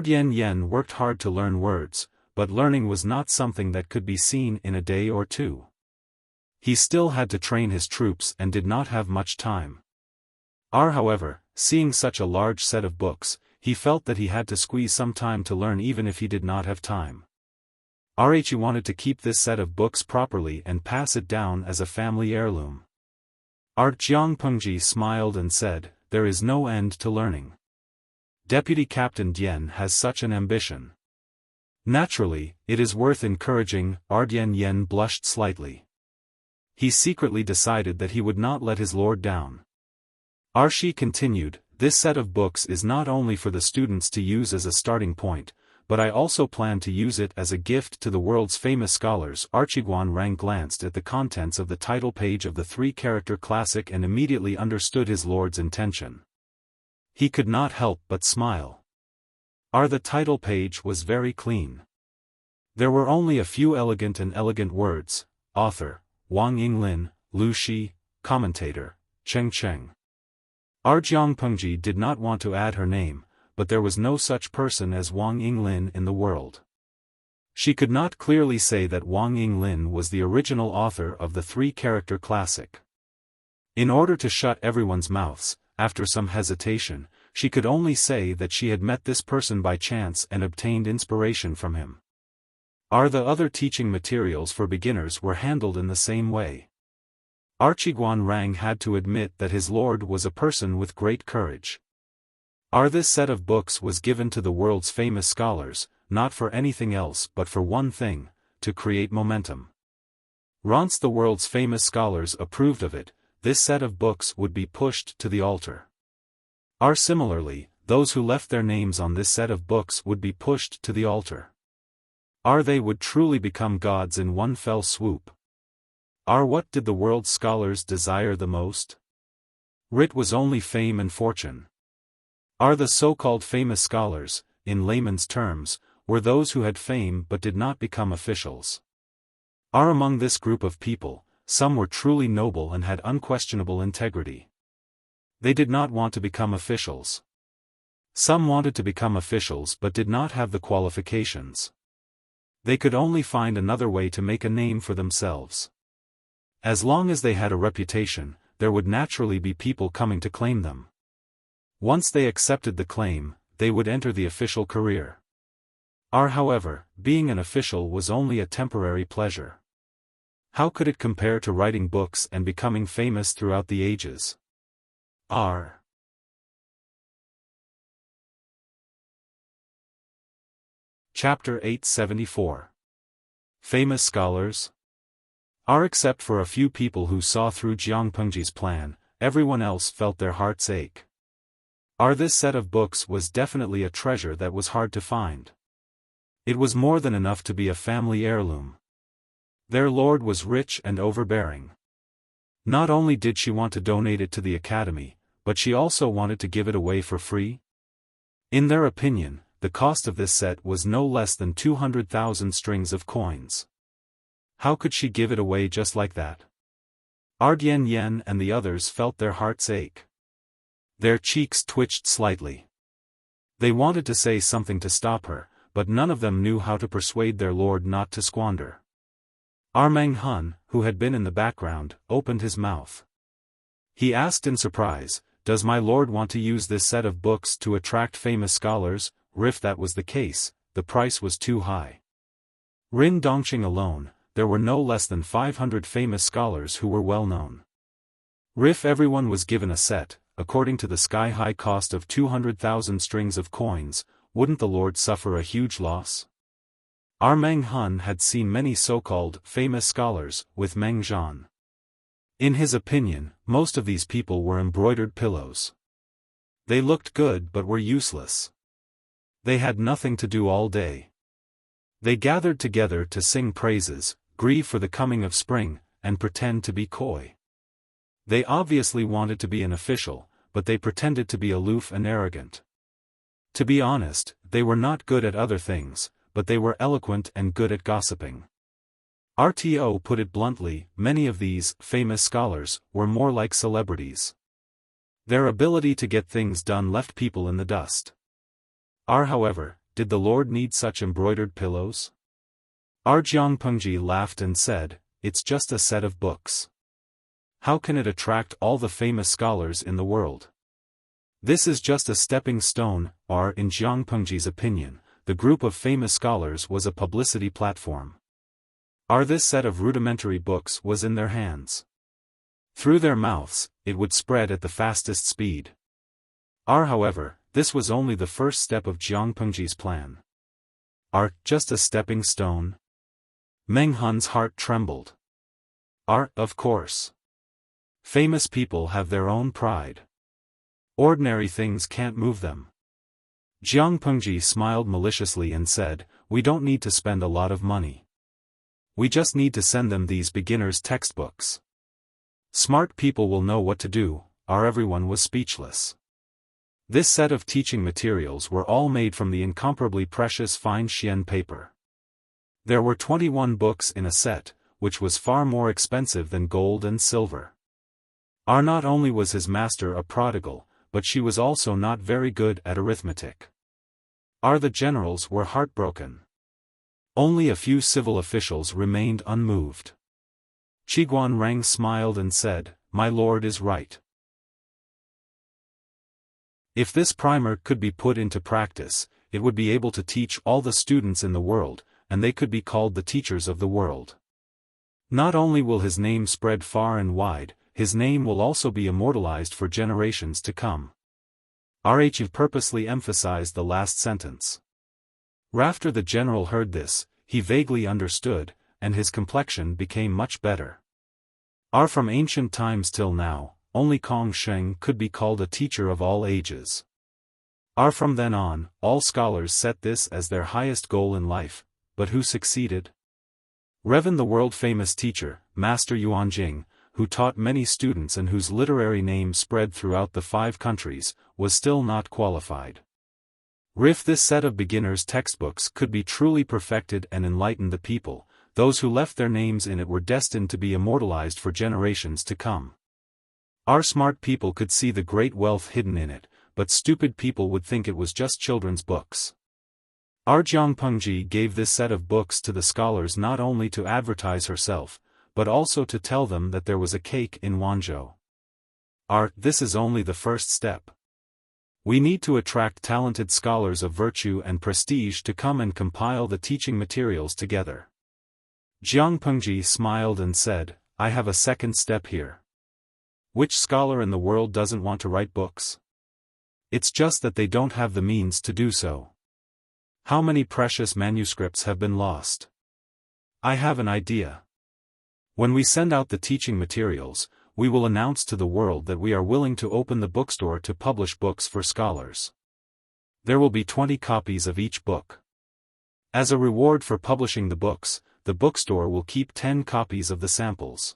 Dian Yen worked hard to learn words, but learning was not something that could be seen in a day or two. He still had to train his troops and did not have much time. However, seeing such a large set of books, he felt that he had to squeeze some time to learn even if he did not have time. He wanted to keep this set of books properly and pass it down as a family heirloom. Jiang Pengji smiled and said, "There is no end to learning. Deputy Captain Dian has such an ambition. Naturally, it is worth encouraging." Dian Yen blushed slightly. He secretly decided that he would not let his lord down. Shi continued, "This set of books is not only for the students to use as a starting point, but I also plan to use it as a gift to the world's famous scholars." Archiguan Rang glanced at the contents of the title page of the three-character classic and immediately understood his lord's intention. He could not help but smile. The title page was very clean. There were only a few elegant words: author, Wang Yinglin, Lu Shi, commentator, Cheng Cheng. Jiang Pengji did not want to add her name, but there was no such person as Wang Yinglin in the world. She could not clearly say that Wang Yinglin was the original author of the three-character classic. In order to shut everyone's mouths, after some hesitation, she could only say that she had met this person by chance and obtained inspiration from him. The other teaching materials for beginners were handled in the same way. Archiguan Rang had to admit that his lord was a person with great courage. This set of books was given to the world's famous scholars, not for anything else but for one thing: to create momentum. Once the world's famous scholars approved of it, this set of books would be pushed to the altar. Similarly, those who left their names on this set of books would be pushed to the altar. They would truly become gods in one fell swoop. What did the world's scholars desire the most? Writ was only fame and fortune. The so-called famous scholars, in layman's terms, were those who had fame but did not become officials. Among this group of people, some were truly noble and had unquestionable integrity. They did not want to become officials. Some wanted to become officials but did not have the qualifications. They could only find another way to make a name for themselves. As long as they had a reputation, there would naturally be people coming to claim them. Once they accepted the claim, they would enter the official career. However, being an official was only a temporary pleasure. How could it compare to writing books and becoming famous throughout the ages? Chapter 874. Famous Scholars. Except for a few people who saw through Jiang Pengji's plan, everyone else felt their hearts ache. This set of books was definitely a treasure that was hard to find. It was more than enough to be a family heirloom. Their lord was rich and overbearing. Not only did she want to donate it to the academy, but she also wanted to give it away for free. In their opinion, the cost of this set was no less than 200,000 strings of coins. How could she give it away just like that? Ardien Yen and the others felt their hearts ache. Their cheeks twitched slightly. They wanted to say something to stop her, but none of them knew how to persuade their lord not to squander. Meng Hun, who had been in the background, opened his mouth. He asked in surprise, "Does my lord want to use this set of books to attract famous scholars?" If that was the case, the price was too high. Rin Dongqing alone, there were no less than 500 famous scholars who were well known. If everyone was given a set, according to the sky-high cost of 200,000 strings of coins, wouldn't the lord suffer a huge loss? Meng Hun had seen many so-called famous scholars, with Meng Zhan. In his opinion, most of these people were embroidered pillows. They looked good but were useless. They had nothing to do all day. They gathered together to sing praises, grieve for the coming of spring, and pretend to be coy. They obviously wanted to be an official, but they pretended to be aloof and arrogant. To be honest, they were not good at other things, but they were eloquent and good at gossiping. RTO put it bluntly, many of these famous scholars were more like celebrities. Their ability to get things done left people in the dust. However, did the lord need such embroidered pillows? Jiang Pengji laughed and said, "It's just a set of books. How can it attract all the famous scholars in the world? This is just a stepping stone." In Jiang Pengji's opinion, the group of famous scholars was a publicity platform. This set of rudimentary books was in their hands. Through their mouths, it would spread at the fastest speed. However, this was only the first step of Jiang Pengji's plan. Just a stepping stone? Meng Hun's heart trembled. Of course. Famous people have their own pride. Ordinary things can't move them. Jiang Pengji smiled maliciously and said, "We don't need to spend a lot of money. We just need to send them these beginners' textbooks. Smart people will know what to do." Everyone was speechless. This set of teaching materials were all made from the incomparably precious fine Xian paper. There were 21 books in a set, which was far more expensive than gold and silver. Not only was his master a prodigal, but she was also not very good at arithmetic. The generals were heartbroken. Only a few civil officials remained unmoved. Qiguan Rang smiled and said, "My lord is right. If this primer could be put into practice, it would be able to teach all the students in the world, and they could be called the teachers of the world. Not only will his name spread far and wide, his name will also be immortalized for generations to come." RH purposely emphasized the last sentence. After the general heard this, he vaguely understood, and his complexion became much better. From ancient times till now, only Kong Sheng could be called a teacher of all ages. From then on, all scholars set this as their highest goal in life, but who succeeded? Revan, the world-famous teacher, Master Yuanjing, who taught many students and whose literary name spread throughout the 5 countries, was still not qualified. If this set of beginners' textbooks could be truly perfected and enlighten the people, those who left their names in it were destined to be immortalized for generations to come. Our smart people could see the great wealth hidden in it, but stupid people would think it was just children's books. Our Jiangpengji gave this set of books to the scholars not only to advertise herself, but also to tell them that there was a cake in Wanzhou. This is only the first step. We need to attract talented scholars of virtue and prestige to come and compile the teaching materials together. Jiangpengji smiled and said, I have a second step here. Which scholar in the world doesn't want to write books? It's just that they don't have the means to do so. How many precious manuscripts have been lost? I have an idea. When we send out the teaching materials, we will announce to the world that we are willing to open the bookstore to publish books for scholars. There will be 20 copies of each book. As a reward for publishing the books, the bookstore will keep 10 copies of the samples.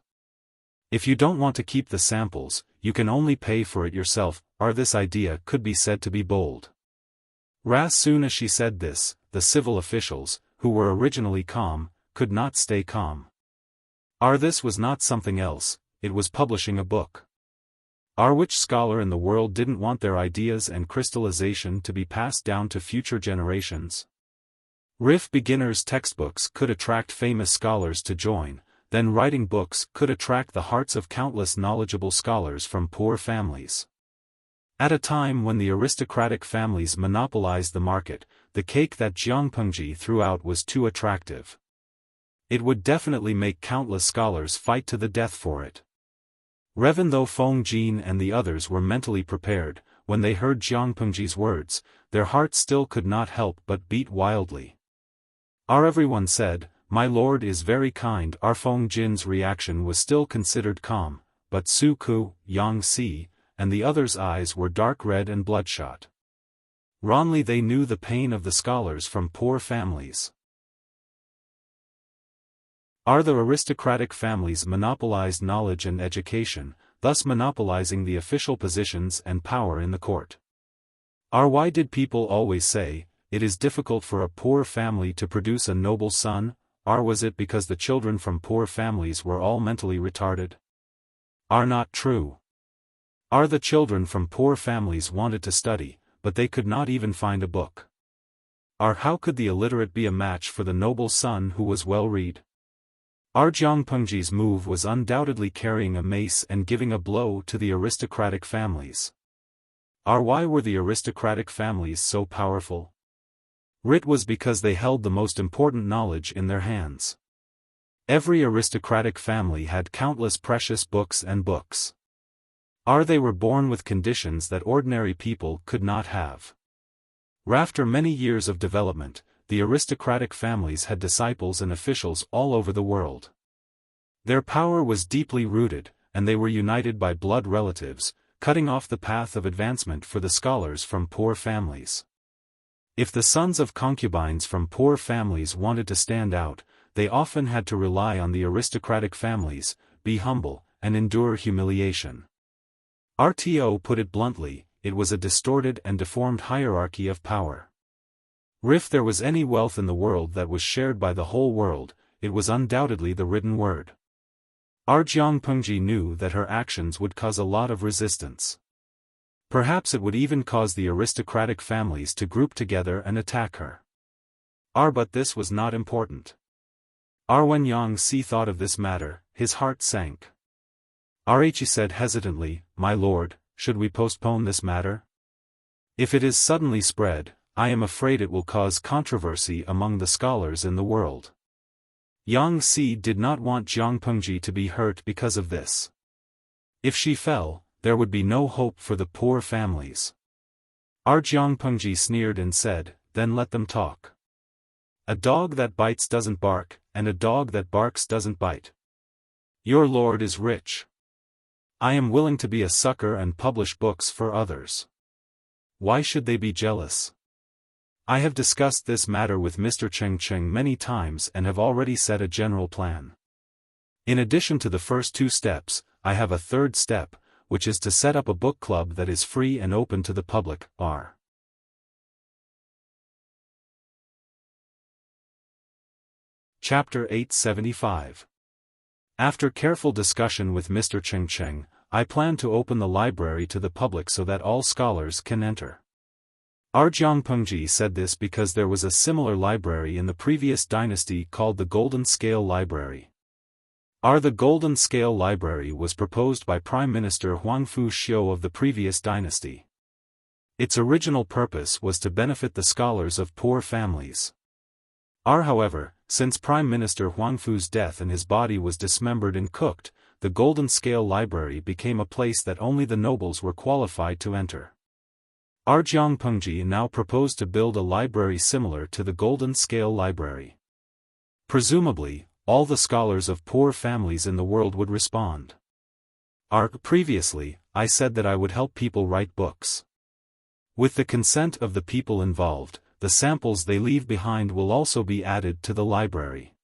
If you don't want to keep the samples, you can only pay for it yourself. This idea could be said to be bold. As soon as she said this, the civil officials, who were originally calm, could not stay calm. This was not something else, it was publishing a book. Which scholar in the world didn't want their ideas and crystallization to be passed down to future generations? If beginners' textbooks could attract famous scholars to join, then writing books could attract the hearts of countless knowledgeable scholars from poor families. At a time when the aristocratic families monopolized the market, the cake that Jiangpengji threw out was too attractive. It would definitely make countless scholars fight to the death for it. Even though Feng Jin and the others were mentally prepared, when they heard Jiangpengji's words, their hearts still could not help but beat wildly. Everyone said, My lord is very kind. Feng Jin's reaction was still considered calm, but Su Ku, Yang Si, and the others' eyes were dark red and bloodshot. Wrongly they knew the pain of the scholars from poor families. The aristocratic families monopolized knowledge and education, thus monopolizing the official positions and power in the court. Why did people always say, it is difficult for a poor family to produce a noble son? Was it because the children from poor families were all mentally retarded? Not true. The children from poor families wanted to study, but they could not even find a book. How could the illiterate be a match for the noble son who was well-read? Jiangpengji's move was undoubtedly carrying a mace and giving a blow to the aristocratic families. Why were the aristocratic families so powerful? It was because they held the most important knowledge in their hands. Every aristocratic family had countless precious books and books. They were born with conditions that ordinary people could not have. After many years of development, the aristocratic families had disciples and officials all over the world. Their power was deeply rooted, and they were united by blood relatives, cutting off the path of advancement for the scholars from poor families. If the sons of concubines from poor families wanted to stand out, they often had to rely on the aristocratic families, be humble, and endure humiliation. RTO put it bluntly, it was a distorted and deformed hierarchy of power. If there was any wealth in the world that was shared by the whole world, it was undoubtedly the written word. Jiangpengji knew that her actions would cause a lot of resistance. Perhaps it would even cause the aristocratic families to group together and attack her. But this was not important. When Yang Si thought of this matter, his heart sank. He said hesitantly, My lord, should we postpone this matter? If it is suddenly spread, I am afraid it will cause controversy among the scholars in the world. Yang Si did not want Jiangpengji to be hurt because of this. If she fell, there would be no hope for the poor families. Jiangpengji sneered and said, Then let them talk. A dog that bites doesn't bark, and a dog that barks doesn't bite. Your lord is rich. I am willing to be a sucker and publish books for others. Why should they be jealous? I have discussed this matter with Mr. Cheng many times and have already set a general plan. In addition to the first two steps, I have a third step, which is to set up a book club that is free and open to the public. Chapter 875. After careful discussion with Mr. Cheng, I plan to open the library to the public so that all scholars can enter. Jiangpengji said this because there was a similar library in the previous dynasty called the Golden Scale Library. The Golden Scale Library was proposed by Prime Minister Huangfu Xiu of the previous dynasty. Its original purpose was to benefit the scholars of poor families. However, since Prime Minister Huangfu's death and his body was dismembered and cooked, the Golden Scale Library became a place that only the nobles were qualified to enter. Jiangpengji now proposed to build a library similar to the Golden Scale Library. Presumably, all the scholars of poor families in the world would respond. Previously, I said that I would help people write books. With the consent of the people involved, the samples they leave behind will also be added to the library.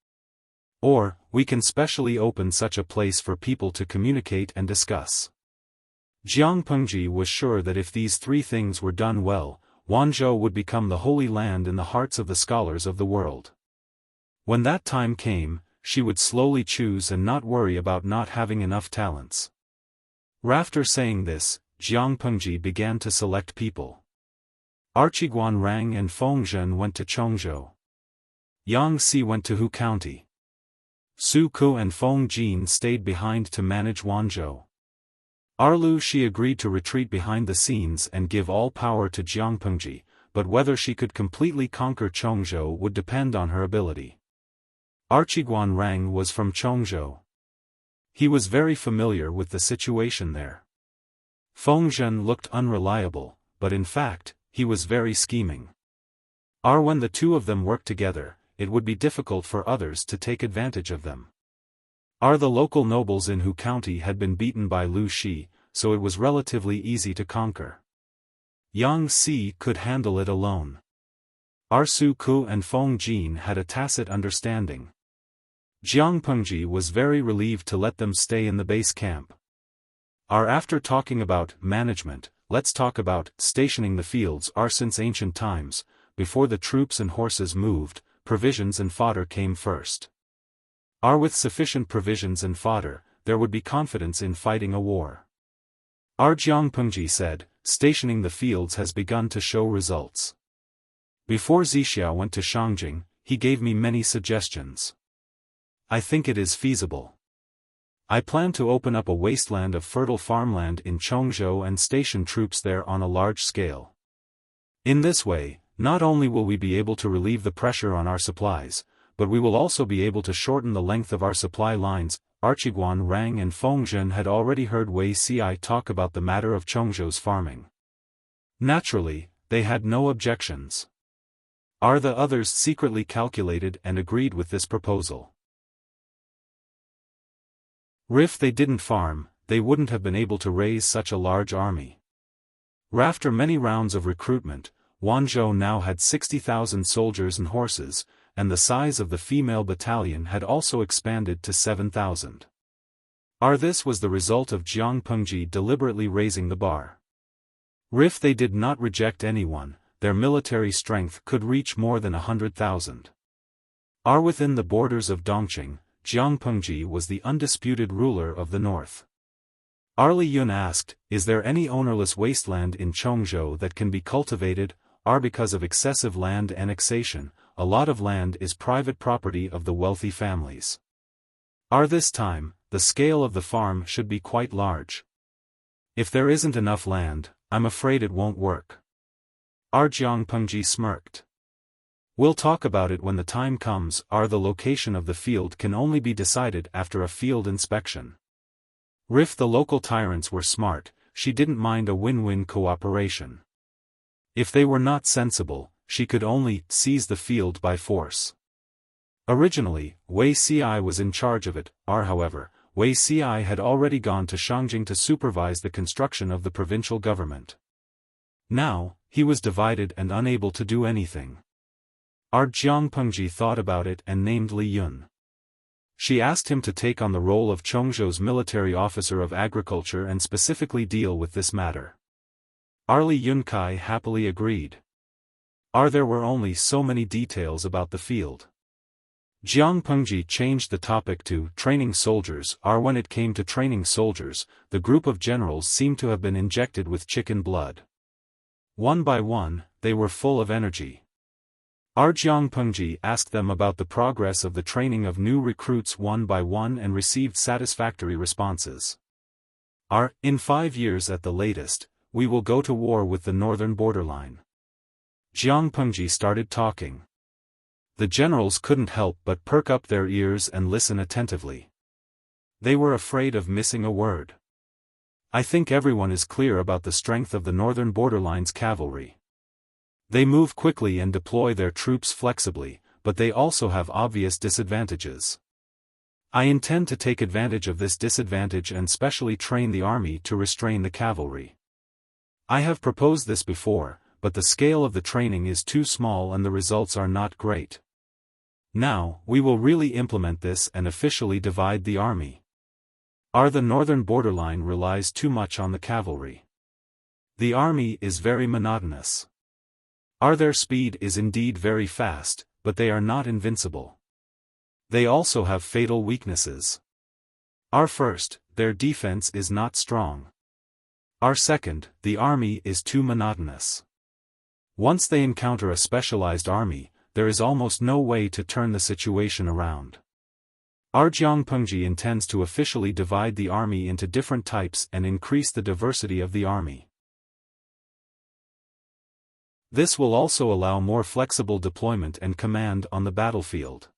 Or, we can specially open such a place for people to communicate and discuss. Jiangpengji was sure that if these three things were done well, Wanzhou would become the holy land in the hearts of the scholars of the world. When that time came, she would slowly choose and not worry about not having enough talents. After saying this, Jiangpengji began to select people. Archiguan Rang and Fengzhen went to Chongzhou. Yang Si went to Hu County. Su Ku and Feng Jin stayed behind to manage Wanzhou. Lu Shi agreed to retreat behind the scenes and give all power to Jiangpengji, but whether she could completely conquer Chongzhou would depend on her ability. Archiguan Rang was from Chongzhou. He was very familiar with the situation there. Fengzhen looked unreliable, but in fact, he was very scheming. When the two of them worked together, it would be difficult for others to take advantage of them. The local nobles in Hu County had been beaten by Lu Shi, so it was relatively easy to conquer. Yang Si could handle it alone. Su Ku and Feng Jin had a tacit understanding. Jiangpengji was very relieved to let them stay in the base camp. After talking about management, let's talk about stationing the fields. Since ancient times, before the troops and horses moved, provisions and fodder came first. With sufficient provisions and fodder, there would be confidence in fighting a war. Jiangpengji said, stationing the fields has begun to show results. Before Zixiao went to Shangjing, he gave me many suggestions. I think it is feasible. I plan to open up a wasteland of fertile farmland in Chongzhou and station troops there on a large scale. In this way, not only will we be able to relieve the pressure on our supplies, but we will also be able to shorten the length of our supply lines. Archiguan Rang and Fengzhen had already heard Wei Ci talk about the matter of Chongzhou's farming. Naturally, they had no objections. The others secretly calculated and agreed with this proposal. If they didn't farm, they wouldn't have been able to raise such a large army. After many rounds of recruitment, Wanzhou now had 60,000 soldiers and horses, and the size of the female battalion had also expanded to 7,000. This was the result of Jiangpengji deliberately raising the bar. If they did not reject anyone, their military strength could reach more than 100,000. Within the borders of Dongqing, Jiangpengji was the undisputed ruler of the north. Li Yun asked, is there any ownerless wasteland in Chongzhou that can be cultivated? Because of excessive land annexation, a lot of land is private property of the wealthy families. This time, the scale of the farm should be quite large. If there isn't enough land, I'm afraid it won't work. Jiangpengji smirked. We'll talk about it when the time comes. The location of the field can only be decided after a field inspection. If the local tyrants were smart, she didn't mind a win-win cooperation. If they were not sensible, she could only seize the field by force. Originally, Wei Ci was in charge of it. However, Wei Ci had already gone to Shangjing to supervise the construction of the provincial government. Now, he was divided and unable to do anything. Our Jiangpengji thought about it and named Li Yun. She asked him to take on the role of Chongzhou's military officer of agriculture and specifically deal with this matter. Li Yunkai happily agreed. There were only so many details about the field. Jiang Pengji changed the topic to training soldiers. When it came to training soldiers, the group of generals seemed to have been injected with chicken blood. One by one, they were full of energy. Jiang Pengji asked them about the progress of the training of new recruits one by one and received satisfactory responses. In 5 years at the latest, we will go to war with the northern borderline. Jiang Pengji started talking. The generals couldn't help but perk up their ears and listen attentively. They were afraid of missing a word. I think everyone is clear about the strength of the northern borderline's cavalry. They move quickly and deploy their troops flexibly, but they also have obvious disadvantages. I intend to take advantage of this disadvantage and specially train the army to restrain the cavalry. I have proposed this before, but the scale of the training is too small and the results are not great. Now, we will really implement this and officially divide the army. The northern borderline relies too much on the cavalry. The army is very monotonous. Their speed is indeed very fast, but they are not invincible. They also have fatal weaknesses. First, their defense is not strong. Second, the army is too monotonous. Once they encounter a specialized army, there is almost no way to turn the situation around. Jiang Pengji intends to officially divide the army into different types and increase the diversity of the army. This will also allow more flexible deployment and command on the battlefield.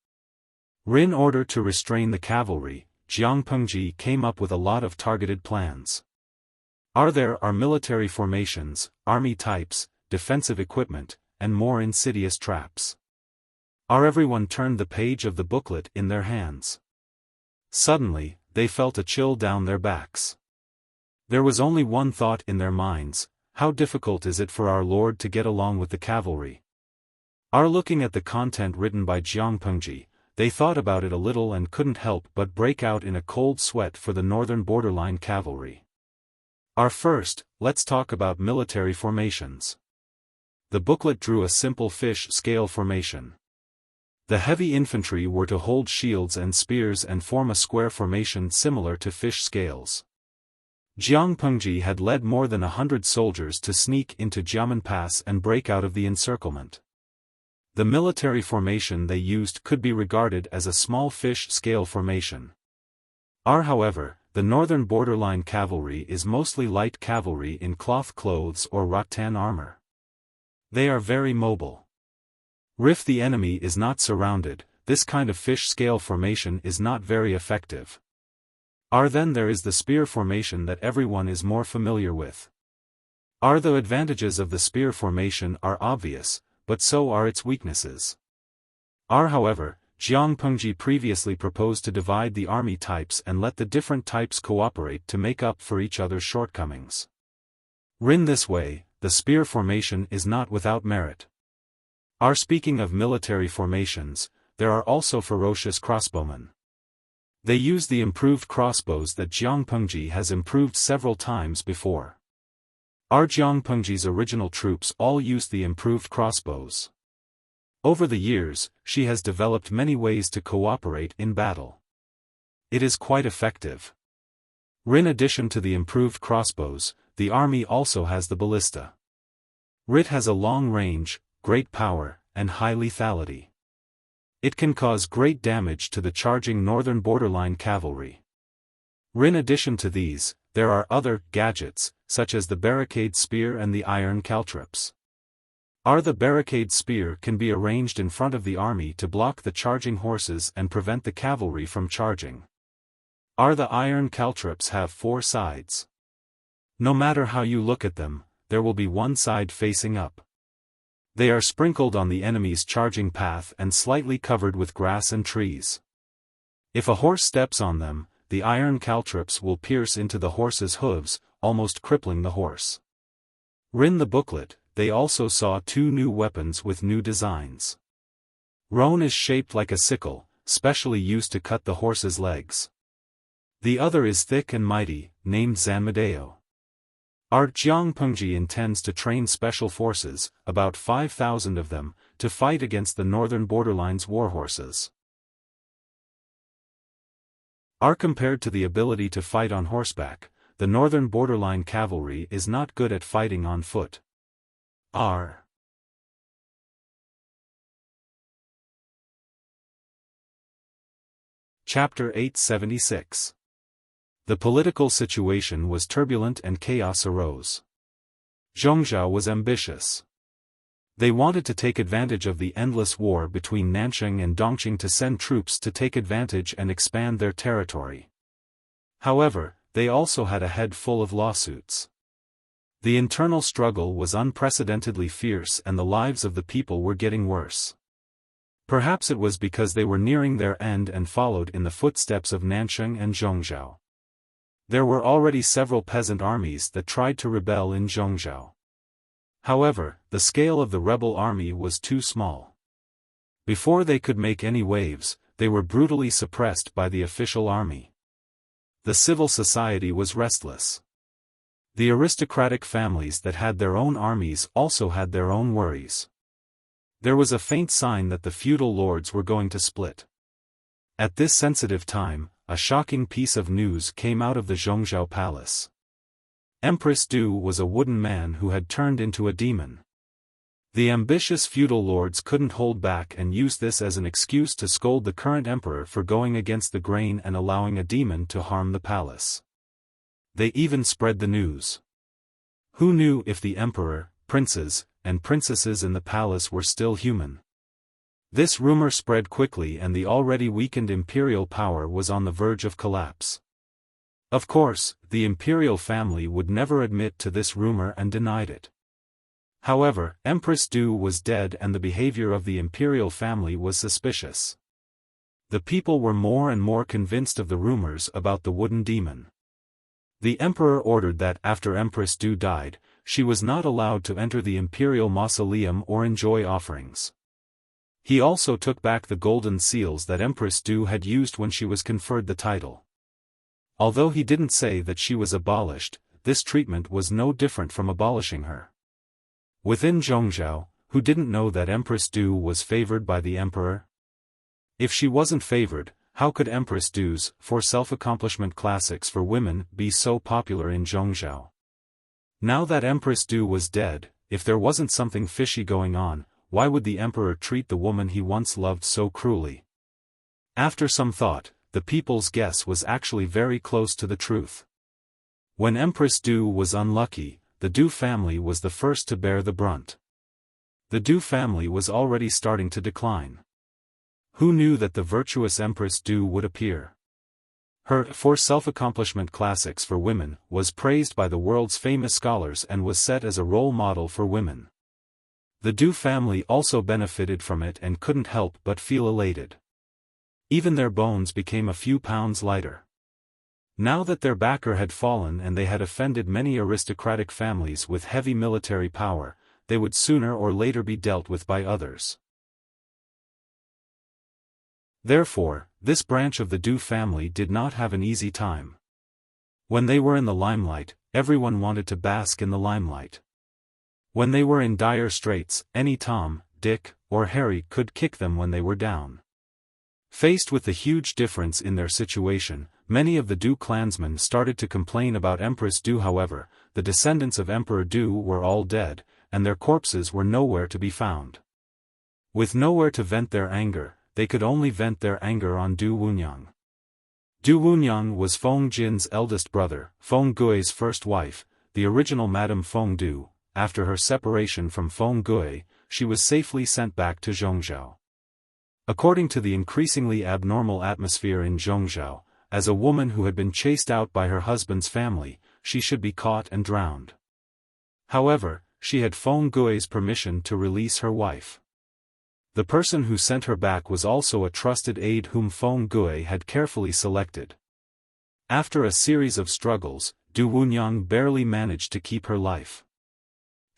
In order to restrain the cavalry, Jiang Pengji came up with a lot of targeted plans. There are military formations, army types, defensive equipment, and more insidious traps. Everyone turned the page of the booklet in their hands. Suddenly, they felt a chill down their backs. There was only one thought in their minds: how difficult is it for our Lord to get along with the cavalry? Looking at the content written by Jiang Pengji, they thought about it a little and couldn't help but break out in a cold sweat for the northern borderline cavalry. First, let's talk about military formations. The booklet drew a simple fish scale formation. The heavy infantry were to hold shields and spears and form a square formation similar to fish scales. Jiang Pengji had led more than 100 soldiers to sneak into Jiamen Pass and break out of the encirclement. The military formation they used could be regarded as a small fish scale formation. However, the northern borderline cavalry is mostly light cavalry in cloth clothes or rattan armor. They are very mobile. If the enemy is not surrounded, this kind of fish scale formation is not very effective. Then there is the spear formation that everyone is more familiar with. The advantages of the spear formation are obvious, but so are its weaknesses. However, Jiang Pengji previously proposed to divide the army types and let the different types cooperate to make up for each other's shortcomings. In this way, the spear formation is not without merit. Speaking of military formations, there are also ferocious crossbowmen. They use the improved crossbows that Jiang Pengji has improved several times before. Jiang Pengji's original troops all used the improved crossbows. Over the years, she has developed many ways to cooperate in battle. It is quite effective. In addition to the improved crossbows, the army also has the ballista. It has a long range, great power, and high lethality. It can cause great damage to the charging northern borderline cavalry. In addition to these, there are other gadgets, such as the barricade spear and the iron caltrops. The barricade spear can be arranged in front of the army to block the charging horses and prevent the cavalry from charging. The iron caltrops have 4 sides. No matter how you look at them, there will be one side facing up. They are sprinkled on the enemy's charging path and slightly covered with grass and trees. If a horse steps on them, the iron caltrops will pierce into the horse's hooves, almost crippling the horse. In the booklet, they also saw 2 new weapons with new designs. One is shaped like a sickle, specially used to cut the horse's legs. The other is thick and mighty, named Zanmadeo. Art Jiangpengji intends to train special forces, about 5,000 of them, to fight against the northern borderline's warhorses. Compared to the ability to fight on horseback, the northern borderline cavalry is not good at fighting on foot. Chapter 876. The political situation was turbulent and chaos arose. Zhongzhou was ambitious. They wanted to take advantage of the endless war between Nanjing and Dongqing to send troops to take advantage and expand their territory. However, they also had a head full of lawsuits. The internal struggle was unprecedentedly fierce and the lives of the people were getting worse. Perhaps it was because they were nearing their end and followed in the footsteps of Nanjing and Zhongzhou. There were already several peasant armies that tried to rebel in Zhongzhou. However, the scale of the rebel army was too small. Before they could make any waves, they were brutally suppressed by the official army. The civil society was restless. The aristocratic families that had their own armies also had their own worries. There was a faint sign that the feudal lords were going to split. At this sensitive time, a shocking piece of news came out of the Zhongzhou palace. Empress Du was a wooden man who had turned into a demon. The ambitious feudal lords couldn't hold back and used this as an excuse to scold the current emperor for going against the grain and allowing a demon to harm the palace. They even spread the news. Who knew if the emperor, princes, and princesses in the palace were still human? This rumor spread quickly and the already weakened imperial power was on the verge of collapse. Of course, the imperial family would never admit to this rumor and denied it. However, Empress Du was dead and the behavior of the imperial family was suspicious. The people were more and more convinced of the rumors about the wooden demon. The emperor ordered that after Empress Du died, she was not allowed to enter the imperial mausoleum or enjoy offerings. He also took back the golden seals that Empress Du had used when she was conferred the title. Although he didn't say that she was abolished, this treatment was no different from abolishing her. Within Zhongzhou, who didn't know that Empress Du was favored by the emperor? If she wasn't favored, how could Empress Du's 4 self-accomplishment classics for women be so popular in Zhongzhou? Now that Empress Du was dead, if there wasn't something fishy going on, why would the emperor treat the woman he once loved so cruelly? After some thought, the people's guess was actually very close to the truth. When Empress Du was unlucky, the Du family was the first to bear the brunt. The Du family was already starting to decline. Who knew that the virtuous Empress Du would appear? Her 4 self-accomplishment classics for women was praised by the world's famous scholars and was set as a role model for women. The Du family also benefited from it and couldn't help but feel elated. Even their bones became a few pounds lighter. Now that their backer had fallen and they had offended many aristocratic families with heavy military power, they would sooner or later be dealt with by others. Therefore, this branch of the Du family did not have an easy time. When they were in the limelight, everyone wanted to bask in the limelight. When they were in dire straits, any Tom, Dick, or Harry could kick them when they were down. Faced with the huge difference in their situation, many of the Du clansmen started to complain about Empress Du. However, the descendants of Emperor Du were all dead, and their corpses were nowhere to be found. With nowhere to vent their anger, they could only vent their anger on Du Wunyang. Du Wunyang was Feng Jin's eldest brother, Feng Gui's first wife, the original Madame Feng Du. After her separation from Feng Gui, she was safely sent back to Zhongzhou. According to the increasingly abnormal atmosphere in Zhongzhou, as a woman who had been chased out by her husband's family, she should be caught and drowned. However, she had Feng Gui's permission to release her wife. The person who sent her back was also a trusted aide whom Feng Gui had carefully selected. After a series of struggles, Du Wunyang barely managed to keep her life.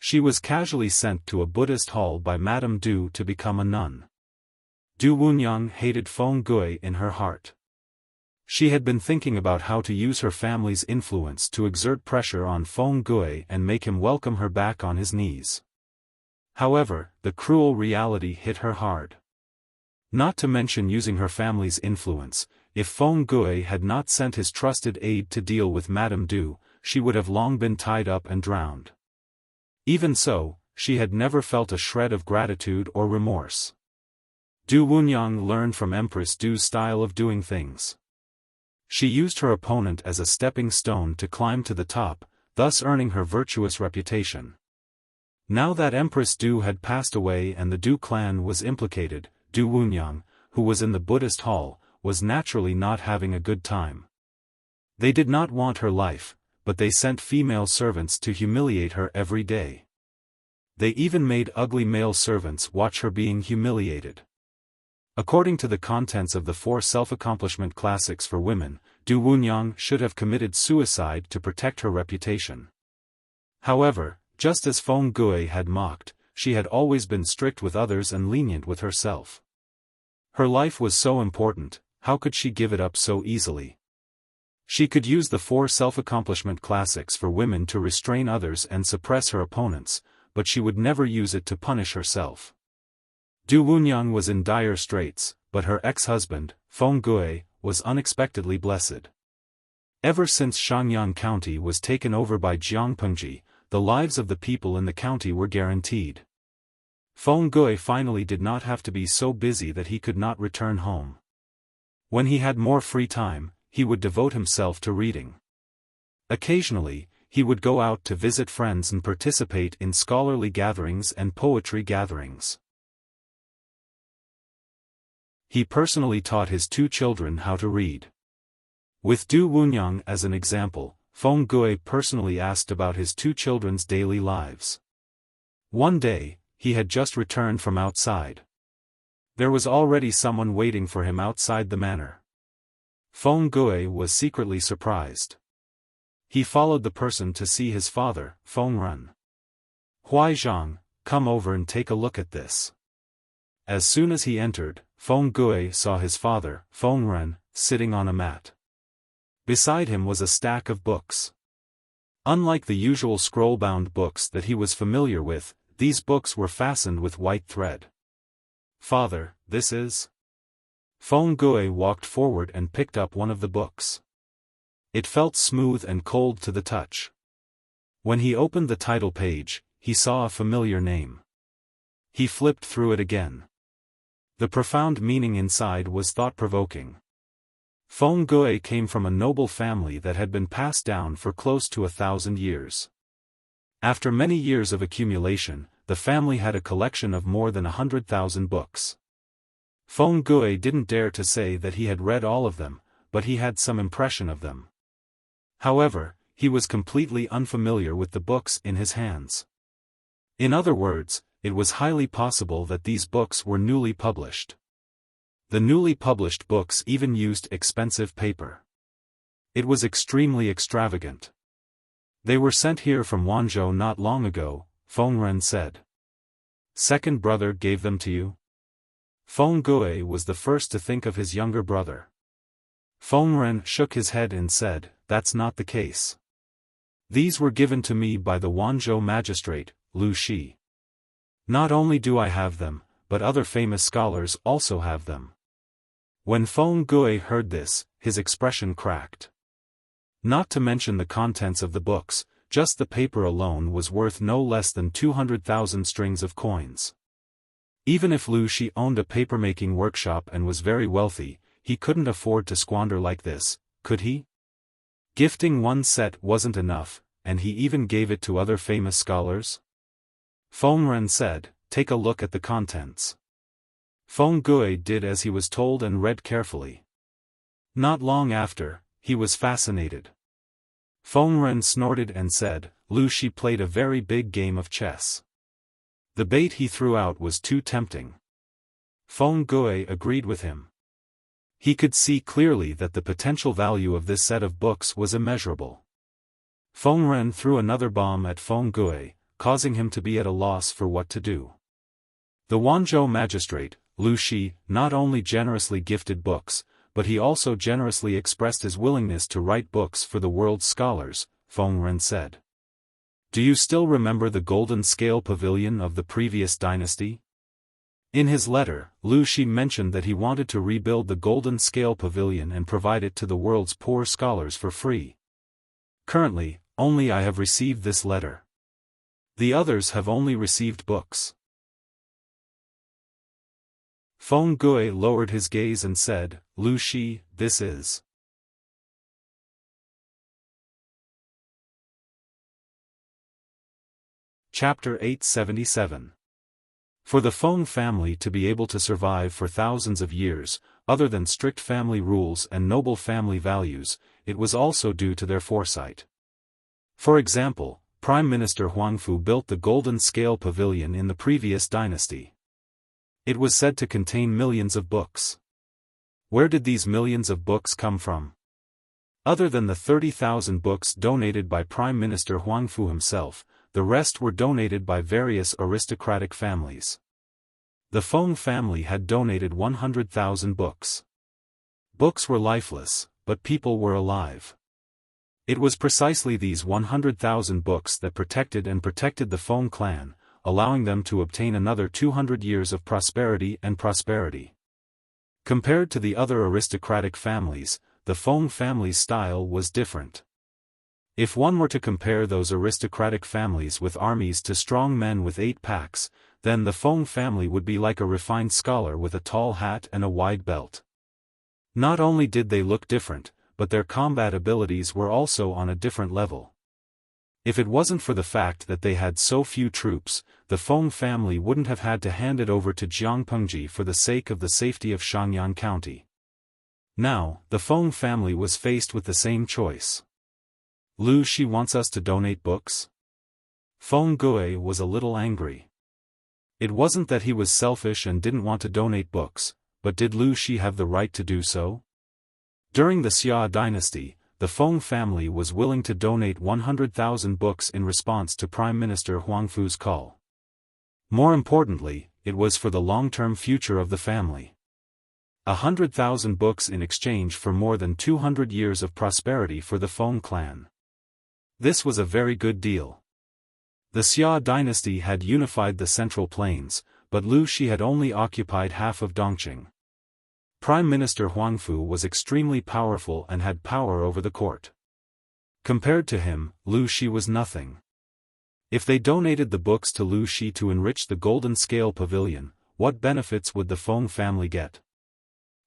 She was casually sent to a Buddhist hall by Madame Du to become a nun. Du Wunyang hated Feng Gui in her heart. She had been thinking about how to use her family's influence to exert pressure on Feng Gui and make him welcome her back on his knees. However, the cruel reality hit her hard. Not to mention using her family's influence, if Feng Gui had not sent his trusted aide to deal with Madame Du, she would have long been tied up and drowned. Even so, she had never felt a shred of gratitude or remorse. Du Wunyang learned from Empress Du's style of doing things. She used her opponent as a stepping stone to climb to the top, thus earning her virtuous reputation. Now that Empress Du had passed away and the Du clan was implicated, Du Wunyang, who was in the Buddhist hall, was naturally not having a good time. They did not want her life, but they sent female servants to humiliate her every day. They even made ugly male servants watch her being humiliated. According to the contents of the 4 self-accomplishment classics for women, Du Wunyang should have committed suicide to protect her reputation. However, just as Feng Gui had mocked, she had always been strict with others and lenient with herself. Her life was so important, how could she give it up so easily? She could use the 4 self-accomplishment classics for women to restrain others and suppress her opponents, but she would never use it to punish herself. Du Wunyang was in dire straits, but her ex-husband, Feng Gui, was unexpectedly blessed. Ever since Shangyang County was taken over by Jiangpengji, the lives of the people in the county were guaranteed. Feng Gui finally did not have to be so busy that he could not return home. When he had more free time, he would devote himself to reading. Occasionally, he would go out to visit friends and participate in scholarly gatherings and poetry gatherings. He personally taught his 2 children how to read. With Du Wunyang as an example, Feng Gui personally asked about his 2 children's daily lives. One day, he had just returned from outside. There was already someone waiting for him outside the manor. Feng Gui was secretly surprised. He followed the person to see his father, Feng Ren. "Huai Zhang, come over and take a look at this." As soon as he entered, Feng Gui saw his father, Feng Ren, sitting on a mat. Beside him was a stack of books. Unlike the usual scroll-bound books that he was familiar with, these books were fastened with white thread. "Father, this is..." Feng Gui walked forward and picked up one of the books. It felt smooth and cold to the touch. When he opened the title page, he saw a familiar name. He flipped through it again. The profound meaning inside was thought-provoking. Feng Gui came from a noble family that had been passed down for close to 1,000 years. After many years of accumulation, the family had a collection of more than 100,000 books. Feng Gui didn't dare to say that he had read all of them, but he had some impression of them. However, he was completely unfamiliar with the books in his hands. In other words, it was highly possible that these books were newly published. The newly published books even used expensive paper. It was extremely extravagant. "They were sent here from Wanzhou not long ago," Feng Ren said. "Second brother gave them to you?" Feng Gui was the first to think of his younger brother. Feng Ren shook his head and said, "That's not the case. These were given to me by the Wanzhou magistrate, Lu Shi. Not only do I have them, but other famous scholars also have them." When Feng Gui heard this, his expression cracked. Not to mention the contents of the books, just the paper alone was worth no less than 200,000 strings of coins. Even if Lu Shi owned a papermaking workshop and was very wealthy, he couldn't afford to squander like this, could he? Gifting one set wasn't enough, and he even gave it to other famous scholars? Feng Ren said, "Take a look at the contents." Feng Gui did as he was told and read carefully. Not long after, he was fascinated. Feng Ren snorted and said, "Lu Shi played a very big game of chess. The bait he threw out was too tempting." Feng Gui agreed with him. He could see clearly that the potential value of this set of books was immeasurable. Feng Ren threw another bomb at Feng Gui, causing him to be at a loss for what to do. The Wanzhou magistrate, Lu Shi, not only generously gifted books, but he also generously expressed his willingness to write books for the world's scholars, Feng Ren said. Do you still remember the golden scale pavilion of the previous dynasty? In his letter, Lu Shi mentioned that he wanted to rebuild the golden scale pavilion and provide it to the world's poor scholars for free. Currently, only I have received this letter. The others have only received books. Feng Gui lowered his gaze and said, Lu Shi, this is. Chapter 877. For the Feng family to be able to survive for thousands of years, other than strict family rules and noble family values, it was also due to their foresight. For example, Prime Minister Huangfu built the Golden Scale Pavilion in the previous dynasty. It was said to contain millions of books. Where did these millions of books come from? Other than the 30,000 books donated by Prime Minister Huangfu himself, the rest were donated by various aristocratic families. The Feng family had donated 100,000 books. Books were lifeless, but people were alive. It was precisely these 100,000 books that protected the Feng clan, allowing them to obtain another 200 years of prosperity. Compared to the other aristocratic families, the Feng family's style was different. If one were to compare those aristocratic families with armies to strong men with 8 packs, then the Feng family would be like a refined scholar with a tall hat and a wide belt. Not only did they look different, but their combat abilities were also on a different level. If it wasn't for the fact that they had so few troops, the Feng family wouldn't have had to hand it over to Jiangpengji for the sake of the safety of Shangyang County. Now, the Feng family was faced with the same choice. Lu Shi wants us to donate books? Feng Gui was a little angry. It wasn't that he was selfish and didn't want to donate books, but did Lu Shi have the right to do so? During the Xia dynasty, the Feng family was willing to donate 100,000 books in response to Prime Minister Huangfu's call. More importantly, it was for the long-term future of the family. 100,000 books in exchange for more than 200 years of prosperity for the Feng clan. This was a very good deal. The Xia dynasty had unified the Central Plains, but Lu Shi had only occupied half of Dongqing. Prime Minister Huangfu was extremely powerful and had power over the court. Compared to him, Lu Shi was nothing. If they donated the books to Lu Shi to enrich the Golden Scale Pavilion, what benefits would the Feng family get?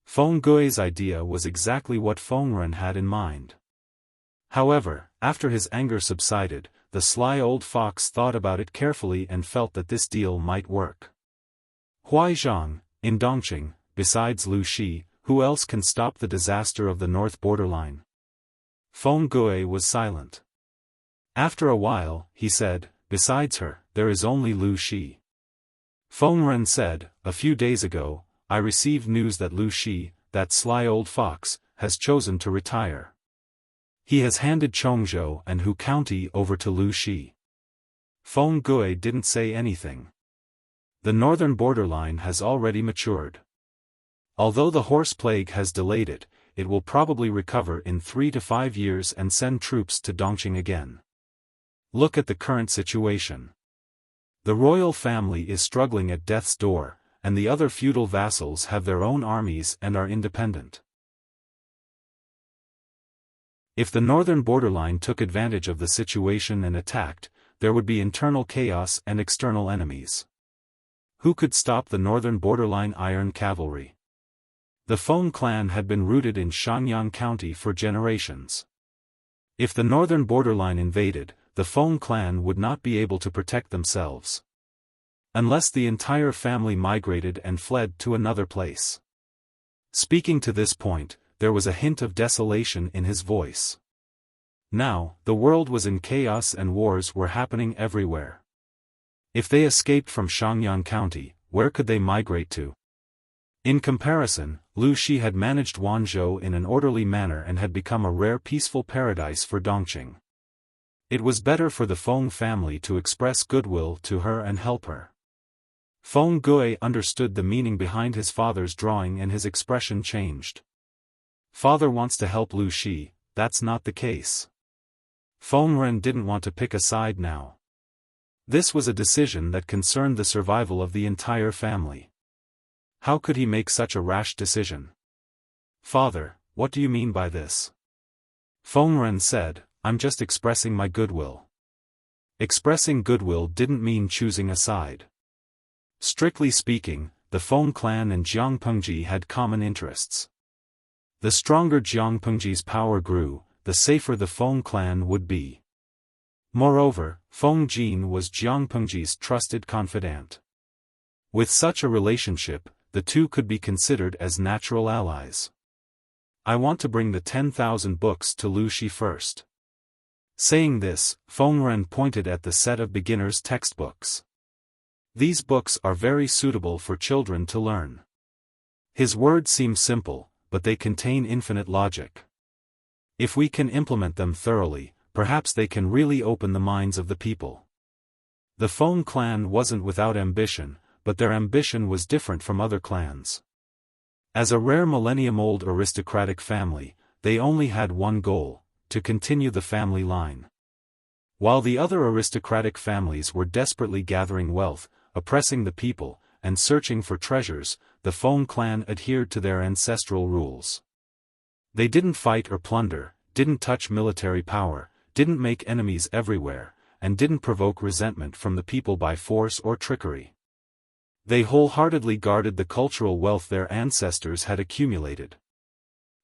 Feng Gui's idea was exactly what Feng Ren had in mind. However, after his anger subsided, the sly old fox thought about it carefully and felt that this deal might work. Huaizhang, in Dongqing, besides Lu Shi, who else can stop the disaster of the north borderline? Feng Gui was silent. After a while, he said, besides her, there is only Lu Shi. Feng Ren said, a few days ago, I received news that Lu Shi, that sly old fox, has chosen to retire. He has handed Chongzhou and Hu County over to Lu Shi. Feng Gui didn't say anything. The northern borderline has already matured. Although the horse plague has delayed it, it will probably recover in 3 to 5 years and send troops to Dongqing again. Look at the current situation. The royal family is struggling at death's door, and the other feudal vassals have their own armies and are independent. If the northern borderline took advantage of the situation and attacked, there would be internal chaos and external enemies. Who could stop the northern borderline iron cavalry? The Feng clan had been rooted in Shangyang County for generations. If the northern borderline invaded, the Feng clan would not be able to protect themselves. Unless the entire family migrated and fled to another place. Speaking to this point, there was a hint of desolation in his voice. Now, the world was in chaos and wars were happening everywhere. If they escaped from Shangyang County, where could they migrate to? In comparison, Lu Shi had managed Wanzhou in an orderly manner and had become a rare peaceful paradise for Dongqing. It was better for the Feng family to express goodwill to her and help her. Feng Gui understood the meaning behind his father's drawing and his expression changed. Father wants to help Lu Shi, that's not the case. Feng Ren didn't want to pick a side now. This was a decision that concerned the survival of the entire family. How could he make such a rash decision? Father, what do you mean by this? Feng Ren said, I'm just expressing my goodwill. Expressing goodwill didn't mean choosing a side. Strictly speaking, the Feng clan and Jiang Pengji had common interests. The stronger Jiang Pengji's power grew, the safer the Feng clan would be. Moreover, Feng Jin was Jiang Pengji's trusted confidant. With such a relationship, the two could be considered as natural allies. I want to bring the 10,000 books to Lu Shi first. Saying this, Feng Ren pointed at the set of beginners' textbooks. These books are very suitable for children to learn. His words seem simple, but they contain infinite logic. If we can implement them thoroughly, perhaps they can really open the minds of the people. The Feng clan wasn't without ambition, but their ambition was different from other clans. As a rare millennium-old aristocratic family, they only had one goal: to continue the family line. While the other aristocratic families were desperately gathering wealth, oppressing the people, and searching for treasures, the Feng clan adhered to their ancestral rules. They didn't fight or plunder, didn't touch military power, didn't make enemies everywhere, and didn't provoke resentment from the people by force or trickery. They wholeheartedly guarded the cultural wealth their ancestors had accumulated.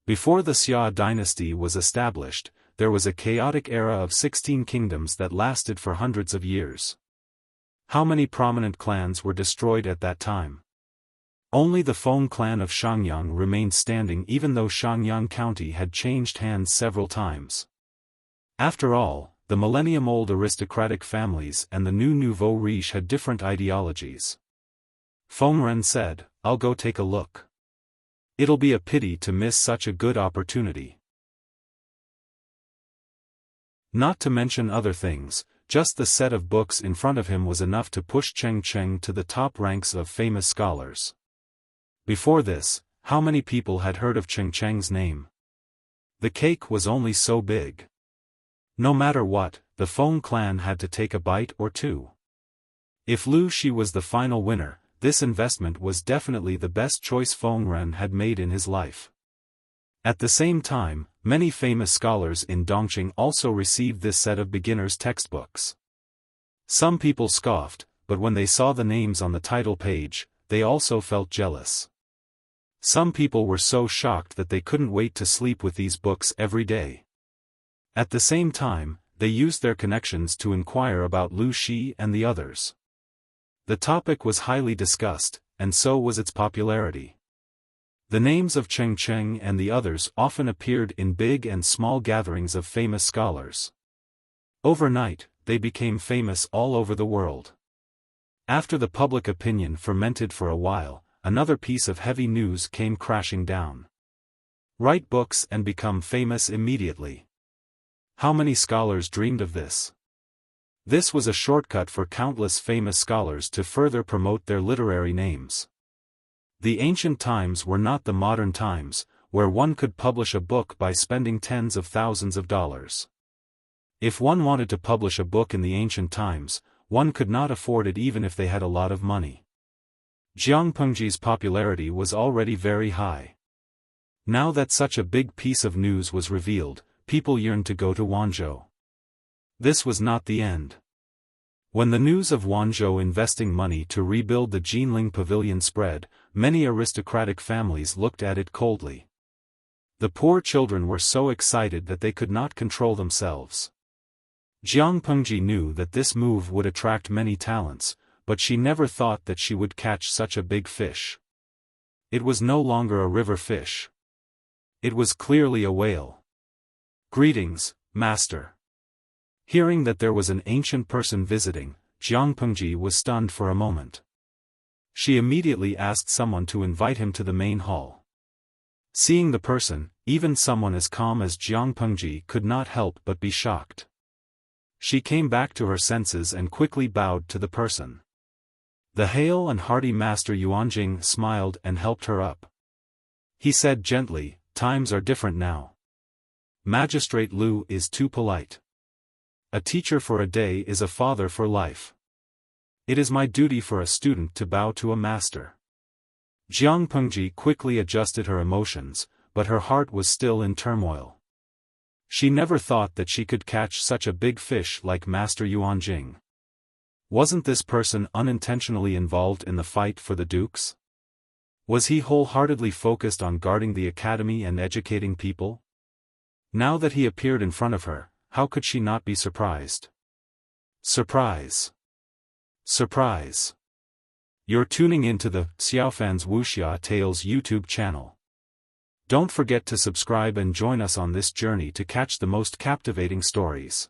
Before the Xia dynasty was established, there was a chaotic era of 16 kingdoms that lasted for hundreds of years. How many prominent clans were destroyed at that time? Only the Feng clan of Shangyang remained standing, even though Shangyang County had changed hands several times. After all, the millennium-old aristocratic families and the new nouveau riche had different ideologies. Feng Ren said, I'll go take a look. It'll be a pity to miss such a good opportunity. Not to mention other things, just the set of books in front of him was enough to push Cheng Cheng to the top ranks of famous scholars. Before this, how many people had heard of Cheng Cheng's name? The cake was only so big. No matter what, the Feng clan had to take a bite or two. If Lu Shi was the final winner, this investment was definitely the best choice Feng Ren had made in his life. At the same time, many famous scholars in Dongqing also received this set of beginners' textbooks. Some people scoffed, but when they saw the names on the title page, they also felt jealous. Some people were so shocked that they couldn't wait to sleep with these books every day. At the same time, they used their connections to inquire about Lu Shi and the others. The topic was highly discussed, and so was its popularity. The names of Cheng Cheng and the others often appeared in big and small gatherings of famous scholars. Overnight, they became famous all over the world. After the public opinion fermented for a while, another piece of heavy news came crashing down. Write books and become famous immediately. How many scholars dreamed of this? This was a shortcut for countless famous scholars to further promote their literary names. The ancient times were not the modern times, where one could publish a book by spending tens of thousands of dollars. If one wanted to publish a book in the ancient times, one could not afford it even if they had a lot of money. Jiang Pengji's popularity was already very high. Now that such a big piece of news was revealed, people yearned to go to Wanzhou. This was not the end. When the news of Wanzhou investing money to rebuild the Jinling Pavilion spread, many aristocratic families looked at it coldly. The poor children were so excited that they could not control themselves. Jiang Pengji knew that this move would attract many talents, but she never thought that she would catch such a big fish. It was no longer a river fish. It was clearly a whale. Greetings, Master. Hearing that there was an ancient person visiting, Jiang Pengji was stunned for a moment. She immediately asked someone to invite him to the main hall. Seeing the person, even someone as calm as Jiang Pengji could not help but be shocked. She came back to her senses and quickly bowed to the person. The hale and hearty Master Yuanjing smiled and helped her up. He said gently, "Times are different now. Magistrate Lu is too polite. A teacher for a day is a father for life. It is my duty for a student to bow to a master." Jiang Pengji quickly adjusted her emotions, but her heart was still in turmoil. She never thought that she could catch such a big fish like Master Yuanjing. Wasn't this person unintentionally involved in the fight for the dukes? Was he wholeheartedly focused on guarding the academy and educating people? Now that he appeared in front of her, how could she not be surprised? Surprise! Surprise! You're tuning into the Xiaofan's Wuxia Tales YouTube channel. Don't forget to subscribe and join us on this journey to catch the most captivating stories.